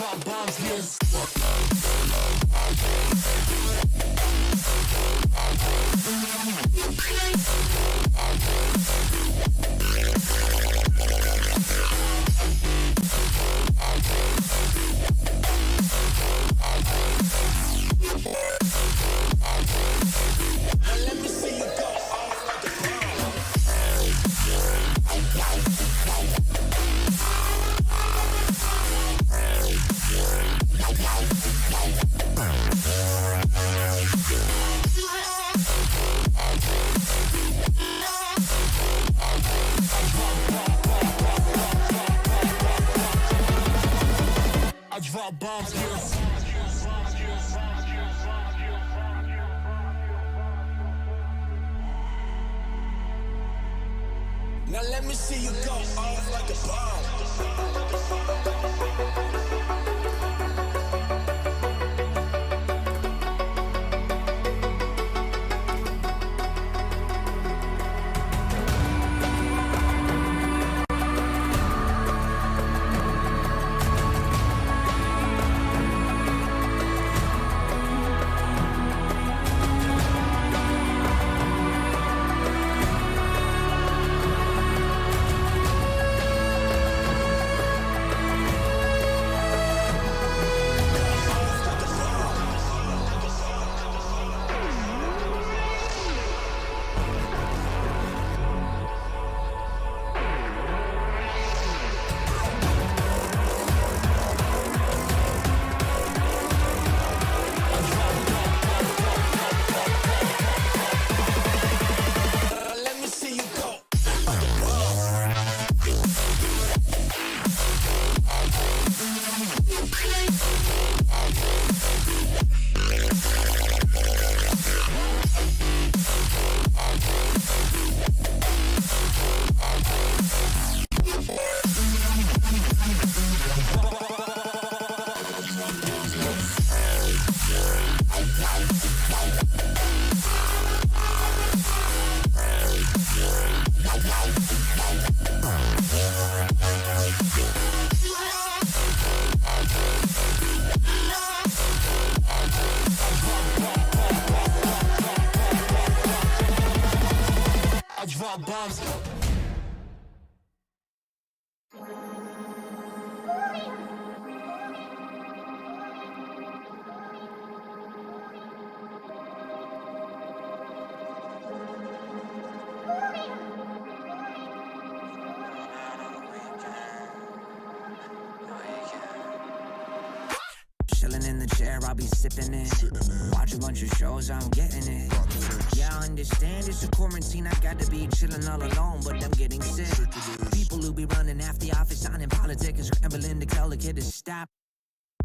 drop bombs, yes. Drop bombs, yes. Now let me see you go off like a bomb. Drop bombs. Chilling in the chair, I'll be sipping it. Watch a bunch of shows, I'm getting it. Yeah, I understand it's a quarantine, I got to be chilling all alone, but I'm getting sick. People who be running after the office, signing politics, scrambling to tell the kid to stop.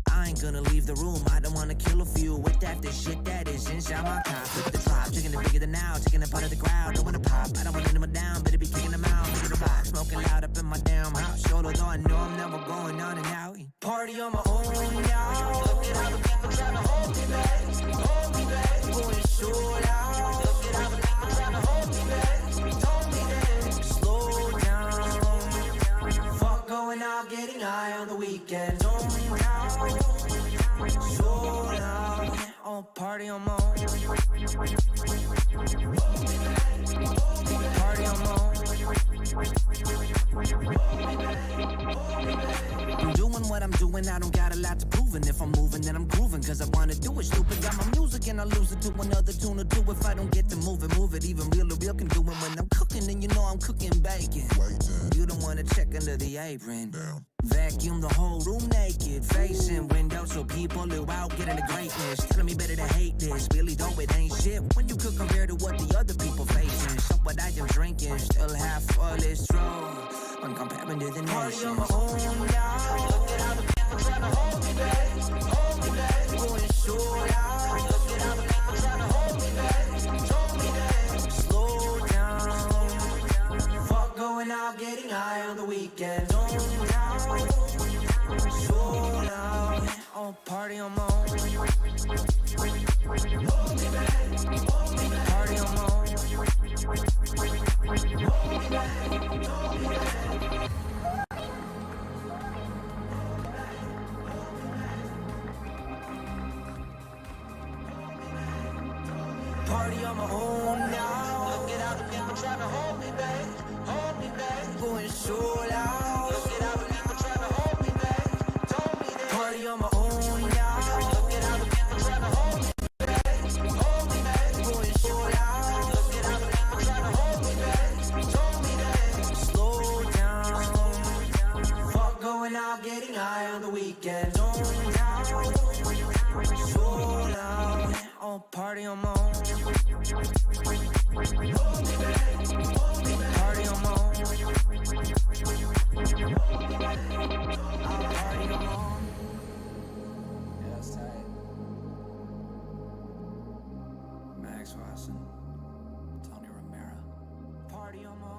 I ain't gonna leave the room, I don't wanna kill a few with that, the shit that is inside my top. Look at the drop, taking it bigger than now, taking a part of the crowd, don't wanna pop, I don't want anyone down, better be kicking them out, look at the box, smoking loud up in my damn house, solo though I know I'm never going on and out. Party on my own, y'all, look at how the people trying to hold me back, going so loud, look at how the people trying to hold me back, told me that, slow down, fuck going out, getting high on the weekend, only now, so loud, oh party on my own, party on my own. I'm doing what I'm doing, I don't got a lot to prove. And if I'm moving, then I'm grooving, cause I wanna do it. Stupid, got my music and I lose it to another tune or two. If I don't get to move it, even real can do it. When I'm cooking, then you know I'm cooking bacon. You don't wanna check under the apron. Vacuum the whole room naked, facing windows so people who out getting the greatness. Telling me better to hate this, really though it ain't shit when you could compare to what the other people facing. So what I am drinking, still half full is true. I'm comparing to the nation. Party on my own now. Look at how the people trying to hold me back, going so loud. Look at how the people trying to hold me back, told me that, slow down. Fuck going out, getting high on the weekend. So loud, oh party on my own. Party on my own. Party on my own now. Look at all the people trying to hold me back, hold me back. Going so loud. Look at all the people trying to hold me back, told me that. Party on my own now. Look at all the people trying to hold me back, hold me back. Going so loud. Look at all the people trying to hold me back, told me that. Slow down. Fuck going out, getting high on the weekend. Zone down. So loud. Oh, party on my own. Party on my own. Party on my own. Yeah, that's tight. Max Watson, Tony Romero. Party on my own.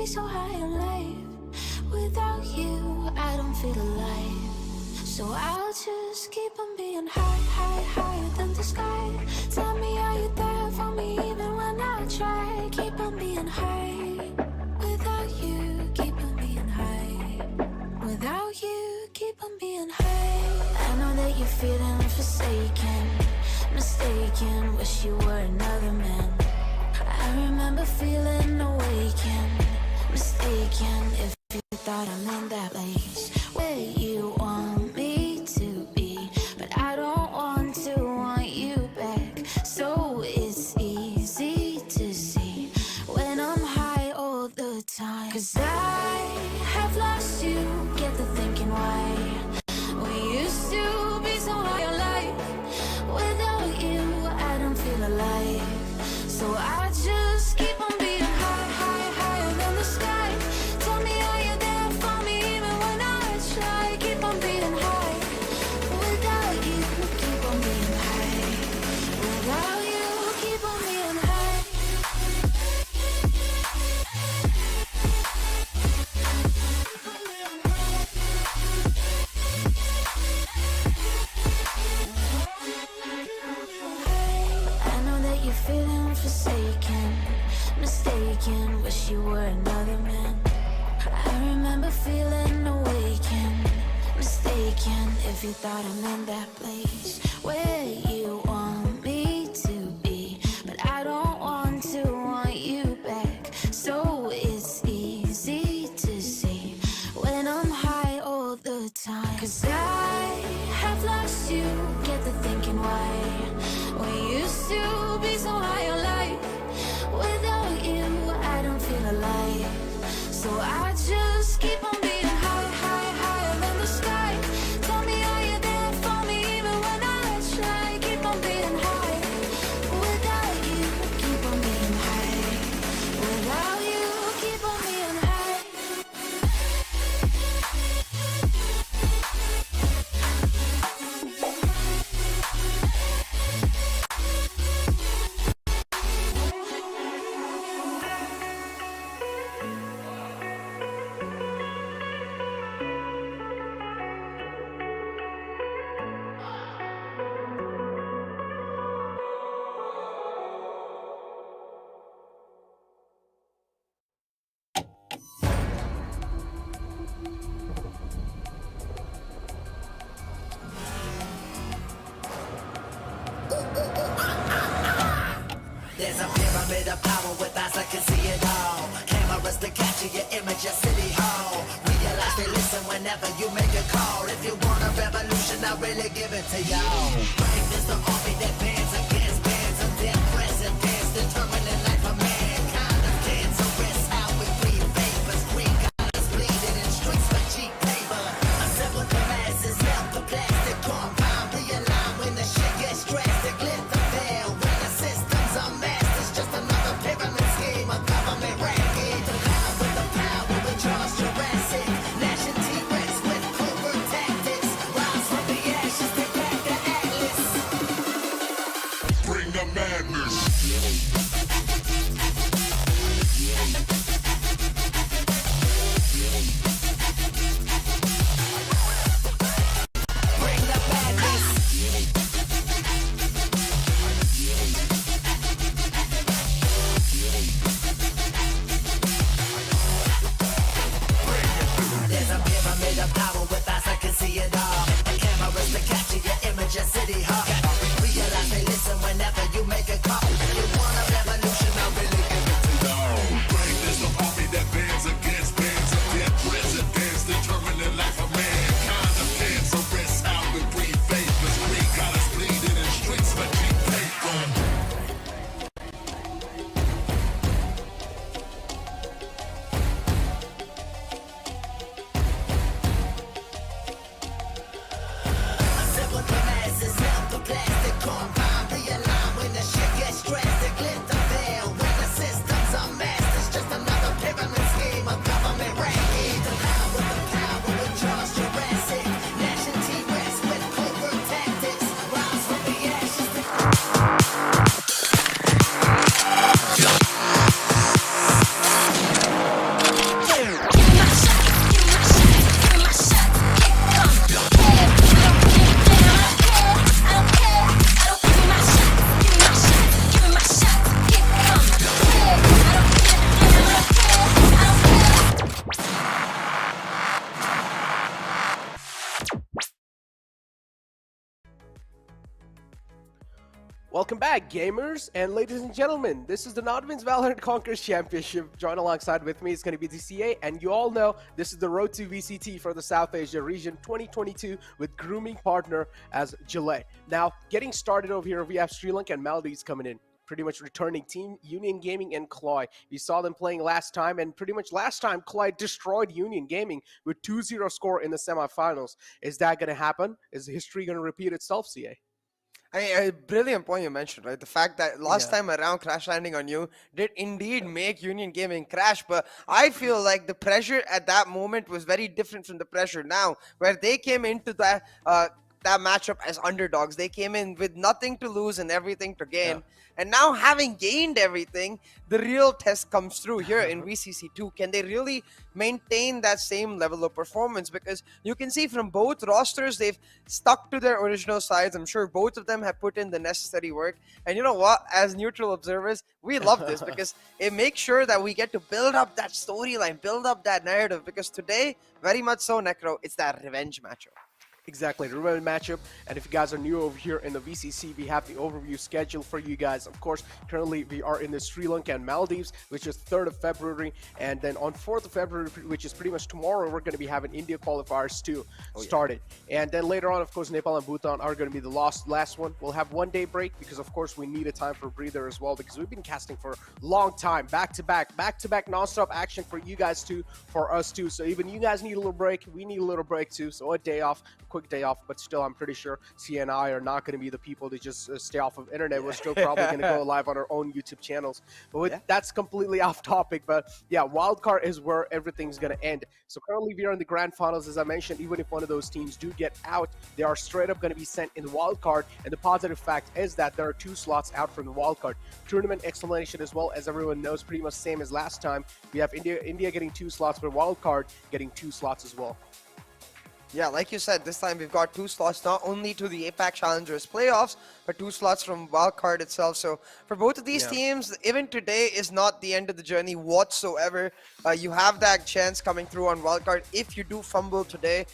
So high in life, without you, I don't feel alive. So I'll just keep on being high, high, higher than the sky. Tell me, are you there for me even when I try? Keep on being high, without you, keep on being high. Without you, keep on being high. I know that you're feeling forsaken, mistaken, wish you were another man. I remember feeling awakened, mistaken if you thought I'm in that place where you want me to be, but I don't want to want you back. So it's easy to see when I'm high all the time, 'cause I have lost you, get the thinking why. We used to be so high on life, without you I don't feel alive. So I just keep on being high, high, higher than the sky. Tell me, are you there for me even when I try? Keep on being high, without you, keep on being high. Without you, keep on being high. I know that you're feeling forsaken, mistaken, wish you were another man. I remember feeling awakened, mistaken if you thought I'm in that place where you want me to be, but I don't want to want you back. So it's easy to see when I'm high all the time, 'cause I have lost you, get the thinking why. We used to be so high on life, without you I don't feel alive. So I just keep on being high, high, higher than the sky. Tell me, are you there for me even when I try? Keep on being high, without you, keep on being high. Without you, keep on being high. There's a pyramid of power with eyes that can see it all. Cameras to capture your image at City Hall. Realize they listen whenever you make a call. If you want a revolution, I really give it to y'all. Brave is the army that bands against bands of dead presidents, determining life of mankind of cancerous. How we breathe vapors, green collars bleeding in streets for cheap labor. Assemble the masses, melt the plastic compound, realign when the shit gets drastic. Lit the veil when the systems are masked. It's just another pyramid scheme, a government racket. The power with the power, we charge Jurassic. Gnashing T-Rex with covert tactics. Rise from the ashes, they back the atlas. city hall. Realize they listen whenever you make a call. If you want a revolution, I really give it to you. Brain is the army that bands against bands of dead presidents, determining life of mankind. The cancerous how we breathe vapors. We got us bleeding in streets like cheap paper. Civil masses melt the plastic compound. Realign when the shit gets drastic. Lit the veil when the systems are masked. It's just another pyramid scheme of government ranking. The power with the power with Charles Jurassic. Nation T-Rex with covert tactics. Rise from the ashes. Welcome back, gamers and ladies and gentlemen. This is the NODWIN's Valorant Conquerors Championship. Join alongside with me is going to be the CA, and you all know this is the Road to VCT for the South Asia region 2022 with grooming partner as CLOY. Now, getting started over here, we have Sri Lanka and Maldives coming in. Pretty much returning team Union Gaming and CLOY. We saw them playing last time, and pretty much last time CLOY destroyed Union Gaming with 2-0 score in the semifinals. Is that going to happen? Is history going to repeat itself, CA? I mean, a brilliant point you mentioned, right? The fact that last time around crash landing on you did indeed make Union Gaming crash, but I feel like the pressure at that moment was very different from the pressure now, where they came into that matchup as underdogs. They came in with nothing to lose and everything to gain. Yeah. And now, having gained everything, the real test comes through here in VCC2. Can they really maintain that same level of performance? Because you can see from both rosters, they've stuck to their original sides. I'm sure both of them have put in the necessary work. And you know what? As neutral observers, we love this because it makes sure that we get to build up that storyline, build up that narrative. Because today, very much so, Necro, it's that revenge matchup. Exactly, the revenge matchup. And if you guys are new over here in the VCC, we have the overview schedule for you guys. Of course, currently we are in the Sri Lanka and Maldives, which is 3rd of February. And then on 4th of February, which is pretty much tomorrow, we're going to be having India qualifiers too started. And then later on, of course, Nepal and Bhutan are going to be the last one. We'll have 1 day break because, of course, we need a time for a breather as well, because we've been casting for a long time, back-to-back nonstop action for you guys too, for us too. So even you guys need a little break, we need a little break too. So a day off, quick day off, but still I'm pretty sure C and I are not going to be the people to just stay off of internet. We're still probably going to go live on our own YouTube channels, but that's completely off topic. But yeah, wildcard is where everything's going to end. So currently we are in the grand finals, as I mentioned. Even if one of those teams do get out, they are straight up going to be sent in the wildcard. And the positive fact is that there are 2 slots out from the wildcard tournament explanation, as well as everyone knows, pretty much same as last time. We have India getting 2 slots, but wildcard getting 2 slots as well. Yeah, like you said, this time we've got 2 slots not only to the APAC Challengers playoffs, but 2 slots from wildcard itself. So for both of these teams, even today is not the end of the journey whatsoever. You have that chance coming through on wildcard if you do fumble today.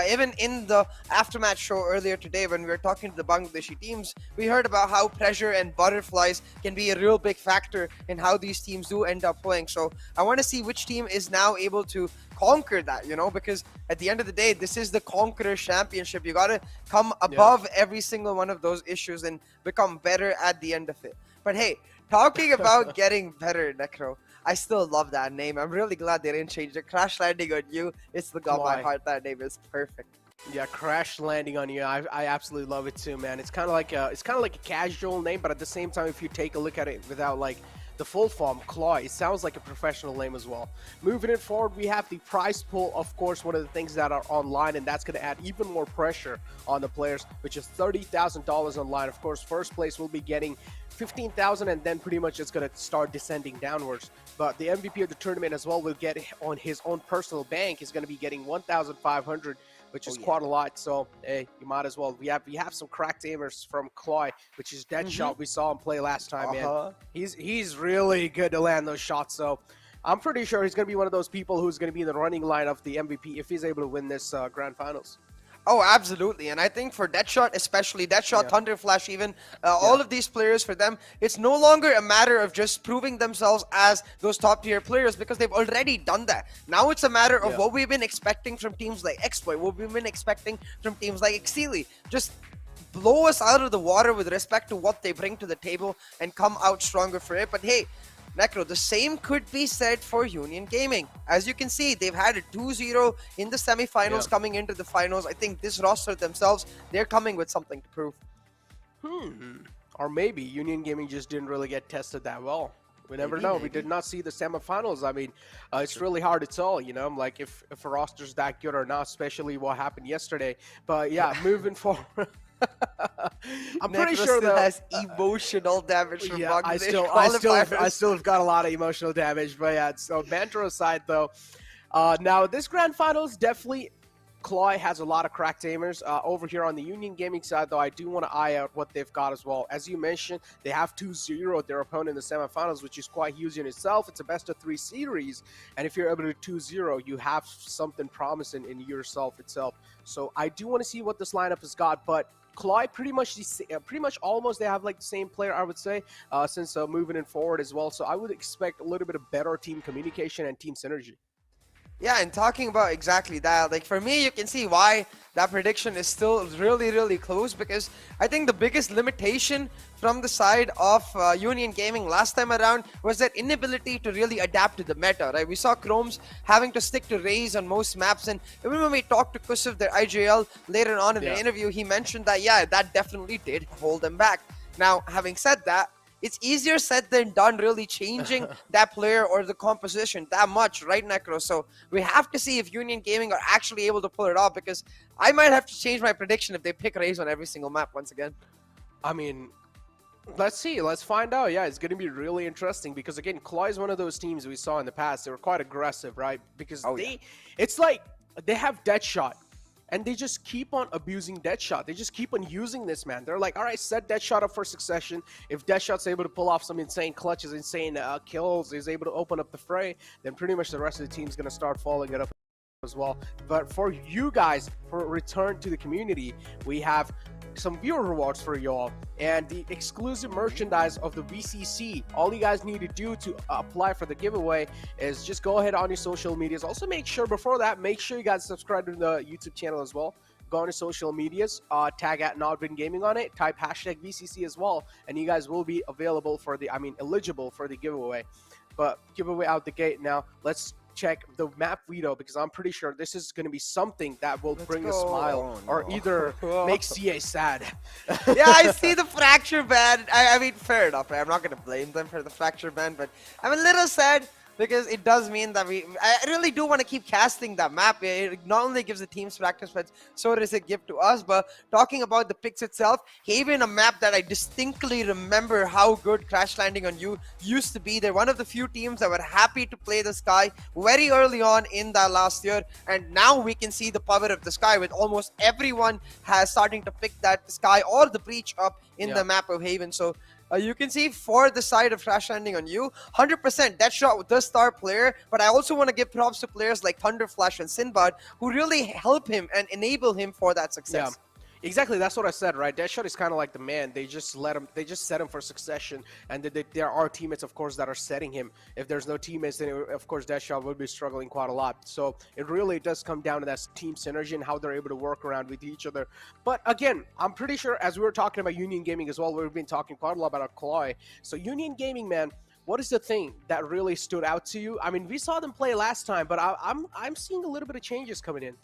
Even in the aftermatch show earlier today, when we were talking to the Bangladeshi teams, we heard about how pressure and butterflies can be a real big factor in how these teams do end up playing. So I want to see which team is now able to conquer that, you know, because at the end of the day, this is the Conquerors Championship. You got to come above every single one of those issues and become better at the end of it. But hey, talking about getting better, Necro, I still love that name. I'm really glad they didn't change it. Crash Landing on You, it's the god my heart. That name is perfect. Yeah, Crash Landing on You. I absolutely love it too, man. It's kind of like a casual name, but at the same time, if you take a look at it without like the full form, CLOY, it sounds like a professional name as well. Moving it forward, we have the prize pool, of course, one of the things that are online, and that's going to add even more pressure on the players, which is $30,000 online. Of course, first place will be getting $15,000, and then pretty much it's going to start descending downwards. But the MVP of the tournament as well will get on his own personal bank. Is going to be getting $1,500, which is quite a lot. So hey, you might as well. We have some cracked aimers from CLOY, which is Deadshot. We saw him play last time, man. He's really good to land those shots. So I'm pretty sure he's going to be one of those people who's going to be in the running line of the MVP if he's able to win this grand finals. Oh, absolutely. And I think for Deadshot especially, Deadshot, Thunder Flash even, all of these players, for them, it's no longer a matter of just proving themselves as those top tier players because they've already done that. Now it's a matter of what we've been expecting from teams like XPloy, what we've been expecting from teams like Exili. Just blow us out of the water with respect to what they bring to the table and come out stronger for it. But hey, Necro, the same could be said for Union Gaming. As you can see, they've had a 2-0 in the semifinals coming into the finals. I think this roster themselves, they're coming with something to prove. Or maybe Union Gaming just didn't really get tested that well. We never know. We did not see the semifinals. I mean, it's really hard to tell, you know, like if a roster's that good or not, especially what happened yesterday. But yeah, moving forward. I'm pretty sure still though, has emotional damage from I Bangladesh still have got a lot of emotional damage. But yeah, so banter aside though, now this grand finals definitely CLOY has a lot of cracked aimers. Over here on the Union Gaming side though, I do want to eye out what they've got as well. As you mentioned, they have 2-0 their opponent in the semifinals, which is quite huge in itself. It's a best of 3 series, and if you're able to 2-0, you have something promising in yourself itself. So I do want to see what this lineup has got, but CLOY pretty much almost they have like the same player, I would say, since moving in forward as well. So I would expect a little bit of better team communication and team synergy. Yeah, and talking about exactly that, like for me, you can see why that prediction is still really, really close, because I think the biggest limitation from the side of Union Gaming last time around was their inability to really adapt to the meta, right? We saw Chromes having to stick to Raze on most maps, and even when we talked to Kusuv, their IJL, later on in the interview, he mentioned that, yeah, that definitely did hold them back. Now, having said that, it's easier said than done really changing that player or the composition that much, right, Necro? So we have to see if Union Gaming are actually able to pull it off, because I might have to change my prediction if they pick Raze on every single map once again. I mean, let's see. Let's find out. Yeah, it's going to be really interesting because, again, CLOY is one of those teams we saw in the past. They were quite aggressive, right? Because it's like they have Deadshot. And they just keep on abusing Deadshot. They just keep on using this, man. They're like, all right, set Deadshot up for succession. If Deadshot's able to pull off some insane clutches, insane kills, is able to open up the fray, then pretty much the rest of the team's going to start following it up as well. But for you guys, for return to the community, we have some viewer rewards for y'all and the exclusive merchandise of the VCC. All you guys need to do to apply for the giveaway is just go ahead on your social medias. Also, make sure before that, make sure you guys subscribe to the YouTube channel as well. Go on your social medias, tag at NODWIN Gaming on it, type hashtag VCC as well, and you guys will be available for the, eligible for the giveaway. But giveaway out the gate now. Let's check the map veto, because I'm pretty sure this is going to be something that will bring a smile or either make CA sad. Yeah, I see the fracture ban. I mean, fair enough. Right? I'm not going to blame them for the fracture ban, but I'm a little sad because it does mean that I really do want to keep casting that map. It not only gives the teams practice, but so does it give to us. But talking about the picks itself, Haven, a map that I distinctly remember how good Crash Landing on You used to be. They're one of the few teams that were happy to play the Sky very early on in that last year, and now we can see the power of the Sky with almost everyone starting to pick that Sky or the Breach up in the map of Haven. So you can see for the side of Crash Landing on You, 100% Deadshot with the star player, but I also want to give props to players like Thunder Flash and Sinbad who really help him and enable him for that success. Yeah. Exactly, that's what I said, right? Deadshot is kind of like the man. They just set him for succession, and there are teammates, of course, that are setting him. If there's no teammates, then of course Deadshot would be struggling quite a lot. So it really does come down to that team synergy and how they're able to work around with each other. But again, I'm pretty sure, as we were talking about Union Gaming as well, we've been talking quite a lot about CLOY. So Union Gaming, man, what is the thing that really stood out to you? I mean, we saw them play last time, but I'm seeing a little bit of changes coming in.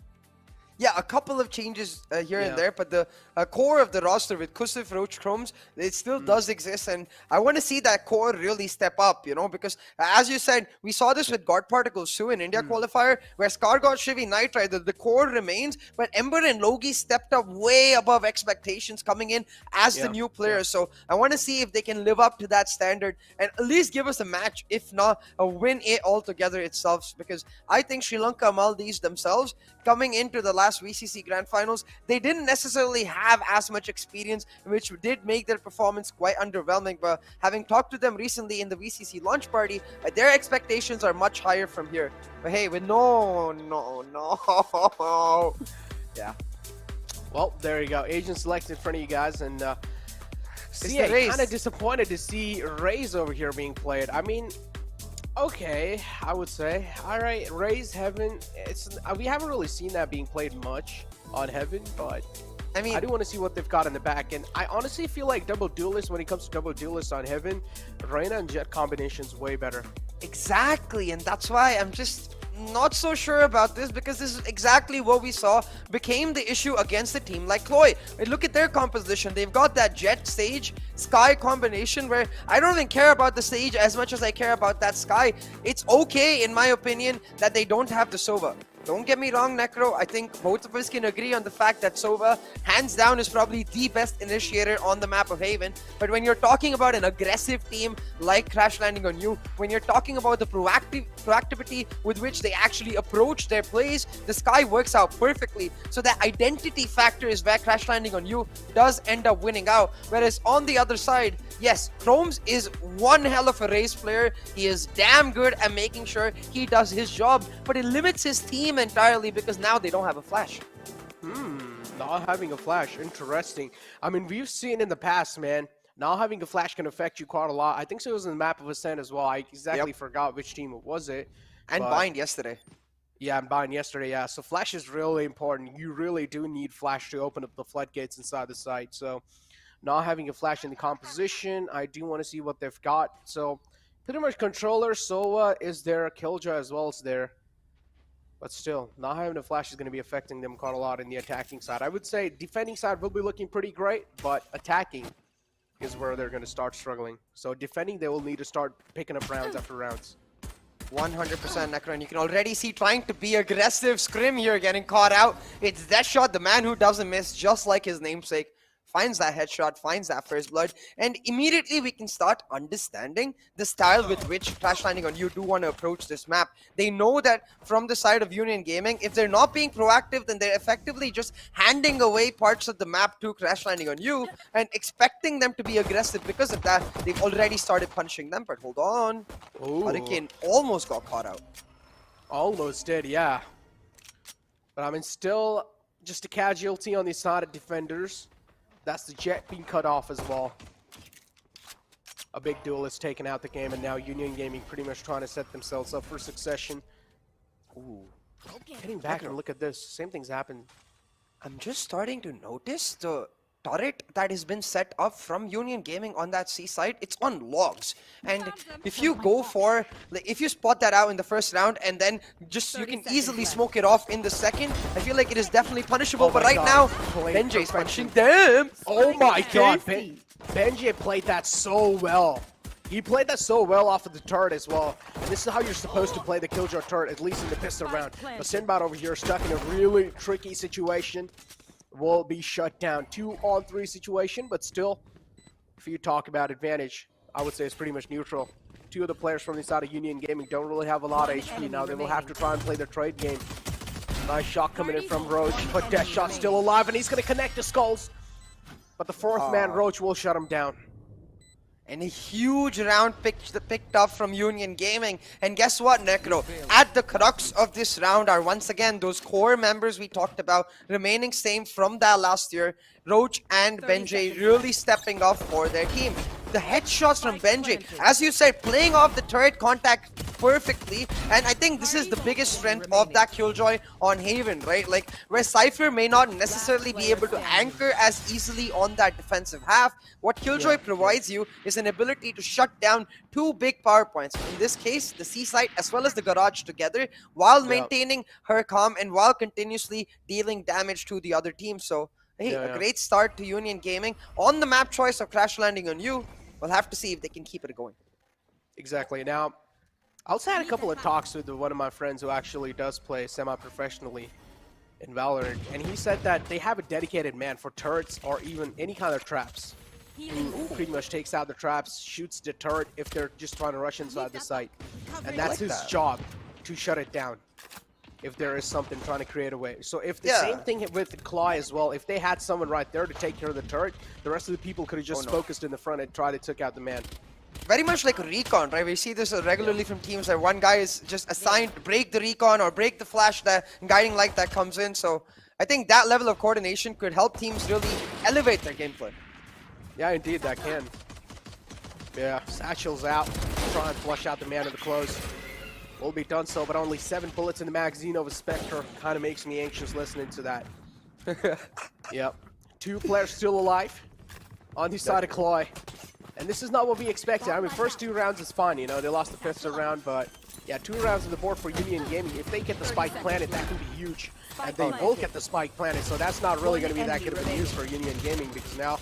Yeah, a couple of changes here and there, but the core of the roster with Kusuv, Roach, Chromes, it still does exist, and I want to see that core really step up, you know, because as you said, we saw this with God Particles too in India qualifier, where Scar got Shivy Knight, right? The core remains, but Ember and Logi stepped up way above expectations coming in as the new players. So I want to see if they can live up to that standard and at least give us a match, if not a win it altogether itself, because I think Sri Lanka Maldives themselves coming into the last VCC Grand Finals, they didn't necessarily have as much experience, which did make their performance quite underwhelming. But having talked to them recently in the VCC launch party, their expectations are much higher from here. But hey, with no. Yeah. Well, there you go. Agent selected in front of you guys, and the race. kind of disappointed to see Raze over here being played. I mean, okay, I would say. All right, Raze, Heaven. We haven't really seen that being played much on Heaven, but I mean, I do want to see what they've got in the back. And I honestly feel like double duelist, when it comes to double duelist on Heaven, Reyna and Jet combination's way better. exactly, and that's why I'm just not so sure about this, because this is exactly what we saw became the issue against a team like CLOY. Look at their composition. They've got that Jet Sage Sky combination where I don't even care about the Sage as much as I care about that Sky. It's okay, in my opinion, that they don't have the Sova. Don't get me wrong, Necro. I think both of us can agree on the fact that Sova, hands down, is probably the best initiator on the map of Haven. But when you're talking about an aggressive team like Crash Landing on You, when you're talking about the proactivity with which they actually approach their plays, the Sky works out perfectly. So that identity factor is where Crash Landing on You does end up winning out. Whereas on the other side, yes, Chromes is one hell of a race player. He is damn good at making sure he does his job, but it limits his team entirely because now they don't have a flash. Not having a flash, interesting. I mean, we've seen in the past, man, not having a flash can affect you quite a lot. I think so, it was in the map of Ascent as well. I exactly forgot which team it was. And Bind yesterday. Yeah, and Bind yesterday, yeah. So flash is really important. You really do need flash to open up the floodgates inside the site. So not having a flash in the composition, I do want to see what they've got. So pretty much controller, Sova is there, Killjoy as well as there. But still, not having a flash is going to be affecting them quite a lot in the attacking side. I would say defending side will be looking pretty great, but attacking is where they're going to start struggling. So defending, they will need to start picking up rounds after rounds. 100% Necro, and you can already see trying to be aggressive. Scrim here getting caught out. It's Deathshot, the man who doesn't miss, just like his namesake. Finds that headshot, finds that first blood, and immediately we can start understanding the style with which Crash Landing on You do want to approach this map. They know that from the side of Union Gaming, if they're not being proactive, then they're effectively just handing away parts of the map to Crash Landing on You and expecting them to be aggressive. Because of that, they've already started punishing them, but hold on. Ooh. Hurricane almost got caught out. Almost did, yeah. But I mean, still just a casualty on the side of defenders. That's the Jet being cut off as well. A big duelist taking out the game, and now Union Gaming pretty much trying to set themselves up for succession. Ooh. Getting back and look at this. Same thing's happened. I'm just starting to notice the turret that has been set up from Union Gaming on that C site. It's on logs, and if you go for, like, if you spot that out in the first round and then just you can easily smoke it off in the second, I feel like it is definitely punishable. Oh but my right God. now Benji's punching them. Oh my God, Benji played that so well. He played that so well off of the turret as well. And this is how you're supposed to play the Killjoy turret, at least in the pistol round. But Sinbad over here stuck in a really tricky situation. Will be shut down. 2-on-3 situation, but still, if you talk about advantage, I would say it's pretty much neutral. Two of the players from the side of Union Gaming don't really have a lot of HP now. They will have to try and play their trade game. Nice shot coming in from Roach, but Deathshot's still alive, and he's going to connect the skulls. But the fourth man, Roach, will shut him down. And a huge round picked up from Union Gaming. And guess what, Necro? At the crux of this round are once again those core members we talked about remaining same from that last year. Roach and Benji really stepping up for their team. The headshots from Benji, as you said, playing off the turret contact perfectly, and I think this is the biggest strength of that Killjoy on Haven, right? Like, where Cypher may not necessarily be able to anchor as easily on that defensive half, what Killjoy provides you is an ability to shut down two big power points. In this case, the C site as well as the garage together, while maintaining her calm and while continuously dealing damage to the other team. So, hey, a great start to Union Gaming. On the map choice of Crash Landing on You, we'll have to see if they can keep it going. Exactly. Now, I also had a couple of talks with one of my friends who actually does play semi-professionally in Valorant, and he said that they have a dedicated man for turrets or even any kind of traps. Who pretty much takes out the traps, shoots the turret if they're just trying to rush inside the site. And that's his job, to shut it down if there is something trying to create a way. So if the same thing with CLOY as well, if they had someone right there to take care of the turret, the rest of the people could have just focused in the front and tried to take out the man. Very much like recon, right? We see this regularly from teams where one guy is just assigned to break the recon or break the flash that guiding light that comes in. So I think that level of coordination could help teams really elevate their gameplay. Yeah, indeed, that can. Yeah, Satchel's out. Try and flush out the man of the close. Will be done so, but only 7 bullets in the magazine of a Spectre. Kind of makes me anxious listening to that. Yep. 2 players still alive on the side of CLOY. And this is not what we expected. I mean, first 2 rounds is fine, you know, they lost the 5th round, but yeah, 2 rounds on the board for Union Gaming. If they get the spike planted, that can be huge. And they will get the spike planted, so that's not really going to be that good of a news for Union Gaming, because now,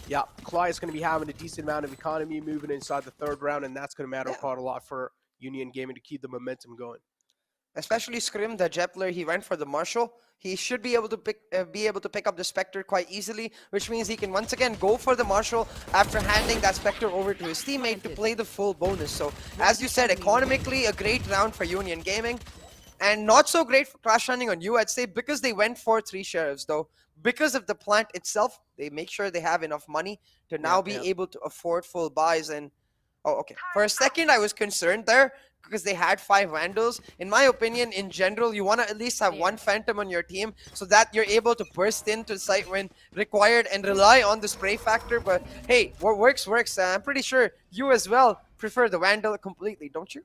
yeah, CLOY is going to be having a decent amount of economy moving inside the 3rd round, and that's going to matter quite a lot for Union Gaming to keep the momentum going. Especially Scrim, the jet player, he went for the Marshal. He should be able to pick up the Spectre quite easily, which means he can once again go for the Marshal after handing that Spectre over to his teammate to play the full bonus. So, as you said, economically a great round for Union Gaming, and not so great for Crash Landing on You, I'd say, because they went for 3 sheriffs, though. Because of the plant itself, they make sure they have enough money to now be able to afford full buys. And oh, okay. For a second, I was concerned there because they had 5 Vandals. In my opinion, in general, you want to at least have 1 Phantom on your team so that you're able to burst into the site when required and rely on the spray factor. But hey, what works, works. I'm pretty sure you as well prefer the Vandal completely, don't you?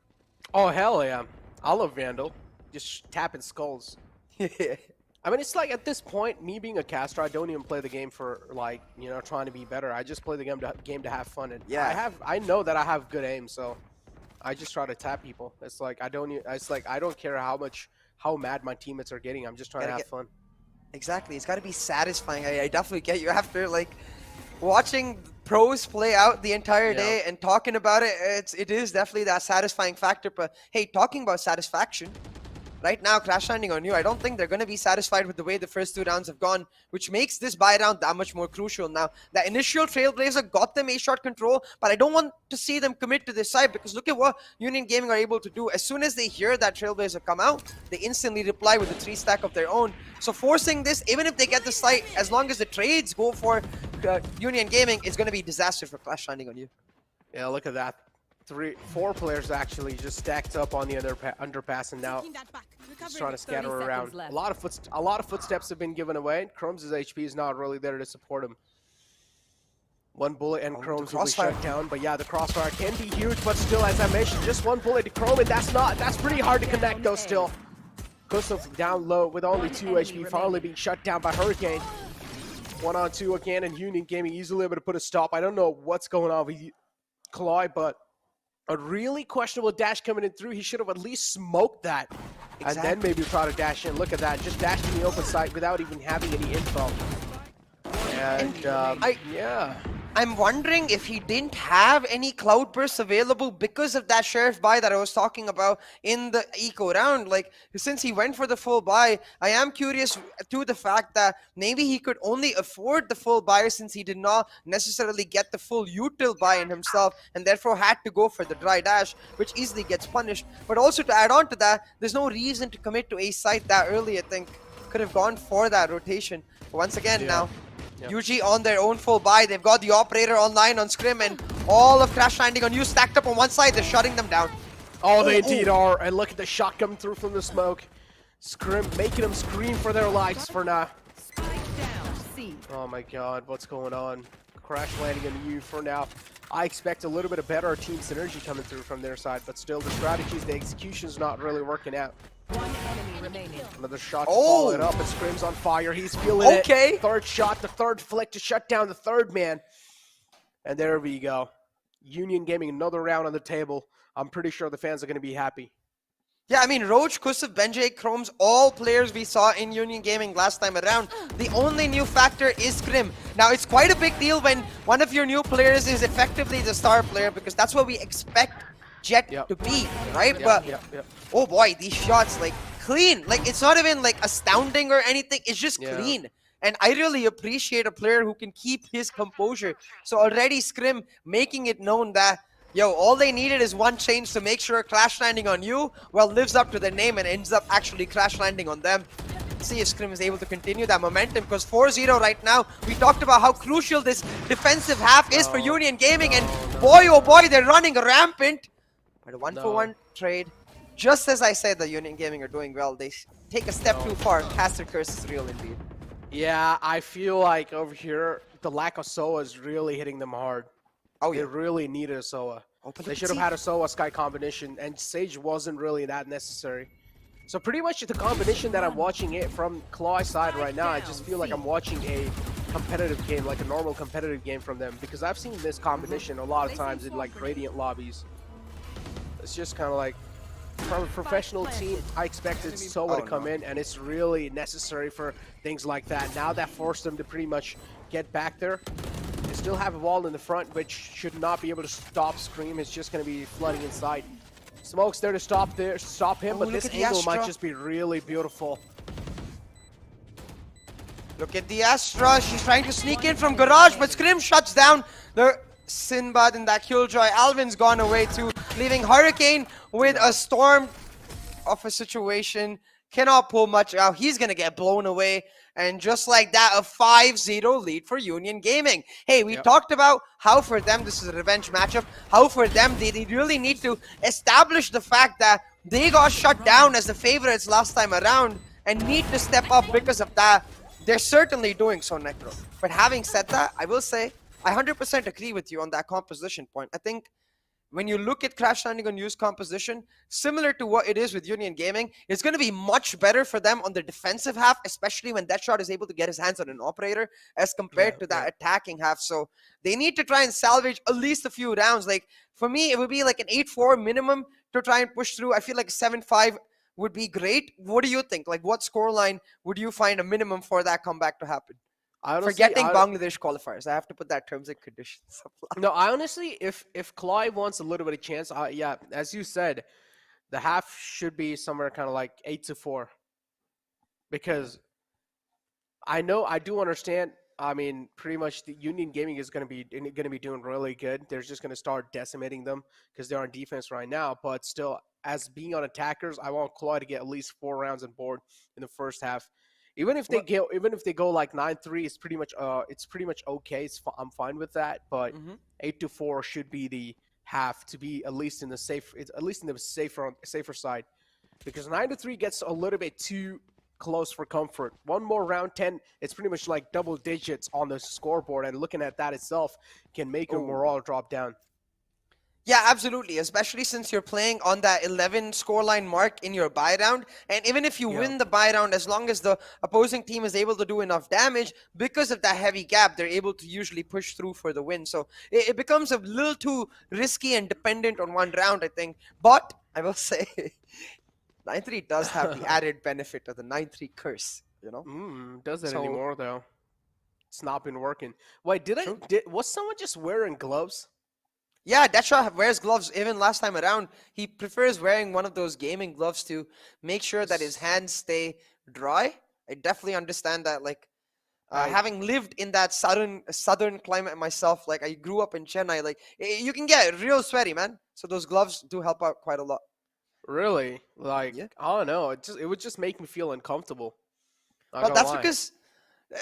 Oh, hell yeah. I love Vandal. Just tapping skulls. I mean, it's like at this point, me being a caster, I don't even play the game for, like, you know, trying to be better. I just play the game to have fun. And yeah, I know that I have good aim, so I just try to tap people. It's like I don't care how mad my teammates are getting. I'm just trying to have fun. Exactly. It's got to be satisfying. I definitely get you after like watching pros play out the entire day and talking about it. It is definitely that satisfying factor. But hey, talking about satisfaction. Right now, Crash Landing on You, I don't think they're going to be satisfied with the way the first 2 rounds have gone, which makes this buy round that much more crucial. Now, the initial Trailblazer got them A-shot control, but I don't want to see them commit to this side because look at what Union Gaming are able to do. As soon as they hear that Trailblazer come out, they instantly reply with a 3-stack of their own. So forcing this, even if they get the site, as long as the trades go for Union Gaming, it's going to be disaster for Crash Landing on You. Yeah, look at that. 4 players actually just stacked up on the underpass, and now just trying to scatter around. A lot of footsteps have been given away. Chrome's HP is not really there to support him. 1 bullet and Chrome's will be shut down. But yeah, the crossfire can be huge, but still, as I mentioned, just 1 bullet to Chrome, and that's pretty hard to connect though still. Kusov down low with only 2 HP, finally being shut down by Hurricane. 1-on-2 again, and Union Gaming easily able to put a stop. I don't know what's going on with CLOY, but a really questionable dash coming in through. He should have at least smoked that. And then maybe try to dash in. Look at that. Just dashed in the open site without even having any info. And, yeah. I'm wondering if he didn't have any cloudbursts available because of that sheriff buy that I was talking about in the eco round. Like, since he went for the full buy, I am curious to the fact that maybe he could only afford the full buy since he did not necessarily get the full util buy in himself and therefore had to go for the dry dash, which easily gets punished. But also to add on to that, there's no reason to commit to a site that early. I think could have gone for that rotation. But once again now, UG on their own full buy. They've got the operator online on Scrim, and all of Crash Landing on You stacked up on one side. They're shutting them down. Oh, they indeed are. And look at the shot coming through from the smoke. Scrim making them scream for their lives for now. Oh my god, what's going on? Crash Landing on You for now. I expect a little bit of better team synergy coming through from their side, but still the strategies, the execution's not really working out. 1 enemy remaining. Another shot to follow it up, and Scrim's on fire. He's feeling it. 3rd shot, the 3rd flick to shut down the 3rd man. And there we go. Union Gaming, another round on the table. I'm pretty sure the fans are going to be happy. Yeah, I mean, Roach, Kusav, Benjay, Chromes, all players we saw in Union Gaming last time around. The only new factor is Scrim. Now, it's quite a big deal when one of your new players is effectively the star player because that's what we expect Jet to be, right? Oh boy, these shots, like, clean. Like, it's not even, like, astounding or anything. It's just clean. And I really appreciate a player who can keep his composure. So already Scrim making it known that, yo, all they needed is 1 change to make sure Crash Landing on You, well, lives up to their name and ends up actually crash landing on them. Let's see if Scrim is able to continue that momentum, because 4-0 right now, we talked about how crucial this defensive half is for Union Gaming, and boy, oh boy, they're running rampant. But a 1-for-1 trade. just as I said, the Union Gaming are doing well. They take a step too far. Caster Curse is real indeed. Yeah, I feel like over here, the lack of SOA is really hitting them hard. Oh They yeah. really needed a SOA. Open They up should have the had a SOA Sky combination, and Sage wasn't really that necessary. So pretty much the combination that I'm watching it from CLOY side right now, I just feel like I'm watching a competitive game, like a normal competitive game from them, because I've seen this combination a lot of times in like Radiant lobbies. It's just kind of like, from a professional team, I expected SOA to come in, and it's really necessary for things like that. Now that forced them to pretty much get back there. They still have a wall in the front, which should not be able to stop Scream. It's just going to be flooding inside. Smoke's there to stop him, but look this at the angle might Astra. just be really beautiful. Look at the Astra. She's trying to sneak in from Garage, but Scrim shuts down the Sinbad in that Killjoy. Alvin's gone away too, leaving Hurricane with a storm of a situation. Cannot pull much out. He's going to get blown away. And just like that, a 5-0 lead for Union Gaming. Hey, we talked about how for them this is a revenge matchup. How for them they really need to establish the fact that they got shut down as the favorites last time around and need to step up because of that. They're certainly doing so, Necro. But having said that, I will say I 100% agree with you on that composition point. I think when you look at Crash Landing on used composition, similar to what it is with Union Gaming, it's going to be much better for them on the defensive half, especially when Deadshot is able to get his hands on an operator as compared to that attacking half. So they need to try and salvage at least a few rounds. Like, for me, it would be like an 8-4 minimum to try and push through. I feel like 7-5 would be great. What do you think? Like, what scoreline would you find a minimum for that comeback to happen? Honestly, Forgetting Bangladesh qualifiers. I have to put that terms and conditions. No, I honestly, if CLOY wants a little bit of chance, yeah, as you said, the half should be somewhere kind of like 8-4, because I do understand. I mean, pretty much the Union Gaming is going to be doing really good. They're just going to start decimating them because they're on defense right now. But still, as being on attackers, I want CLOY to get at least 4 rounds on board in the first half. Even if they go like 9-3, it's pretty much okay. I'm fine with that. But 8-4 should be the half to be at least in the safer side, because 9-3 gets a little bit too close for comfort. One more round, 10, it's pretty much like double digits on the scoreboard, and looking at that itself can make your morale drop down. Yeah, absolutely. Especially since you're playing on that 11 scoreline mark in your buy round. And even if you win the buy round, as long as the opposing team is able to do enough damage, because of that heavy gap, they're able to usually push through for the win. So it becomes a little too risky and dependent on one round, I think. But I will say, 9-3 does have the added benefit of the 9-3 curse, you know? Does it anymore, though? It's not been working. Wait, was someone just wearing gloves? Yeah, Deadshot wears gloves even last time around. He prefers wearing one of those gaming gloves to make sure that his hands stay dry. I definitely understand that. Like, having lived in that southern climate myself, like I grew up in Chennai, like you can get real sweaty, man. So those gloves do help out quite a lot. Really? Like, I don't know. It would just make me feel uncomfortable. Well,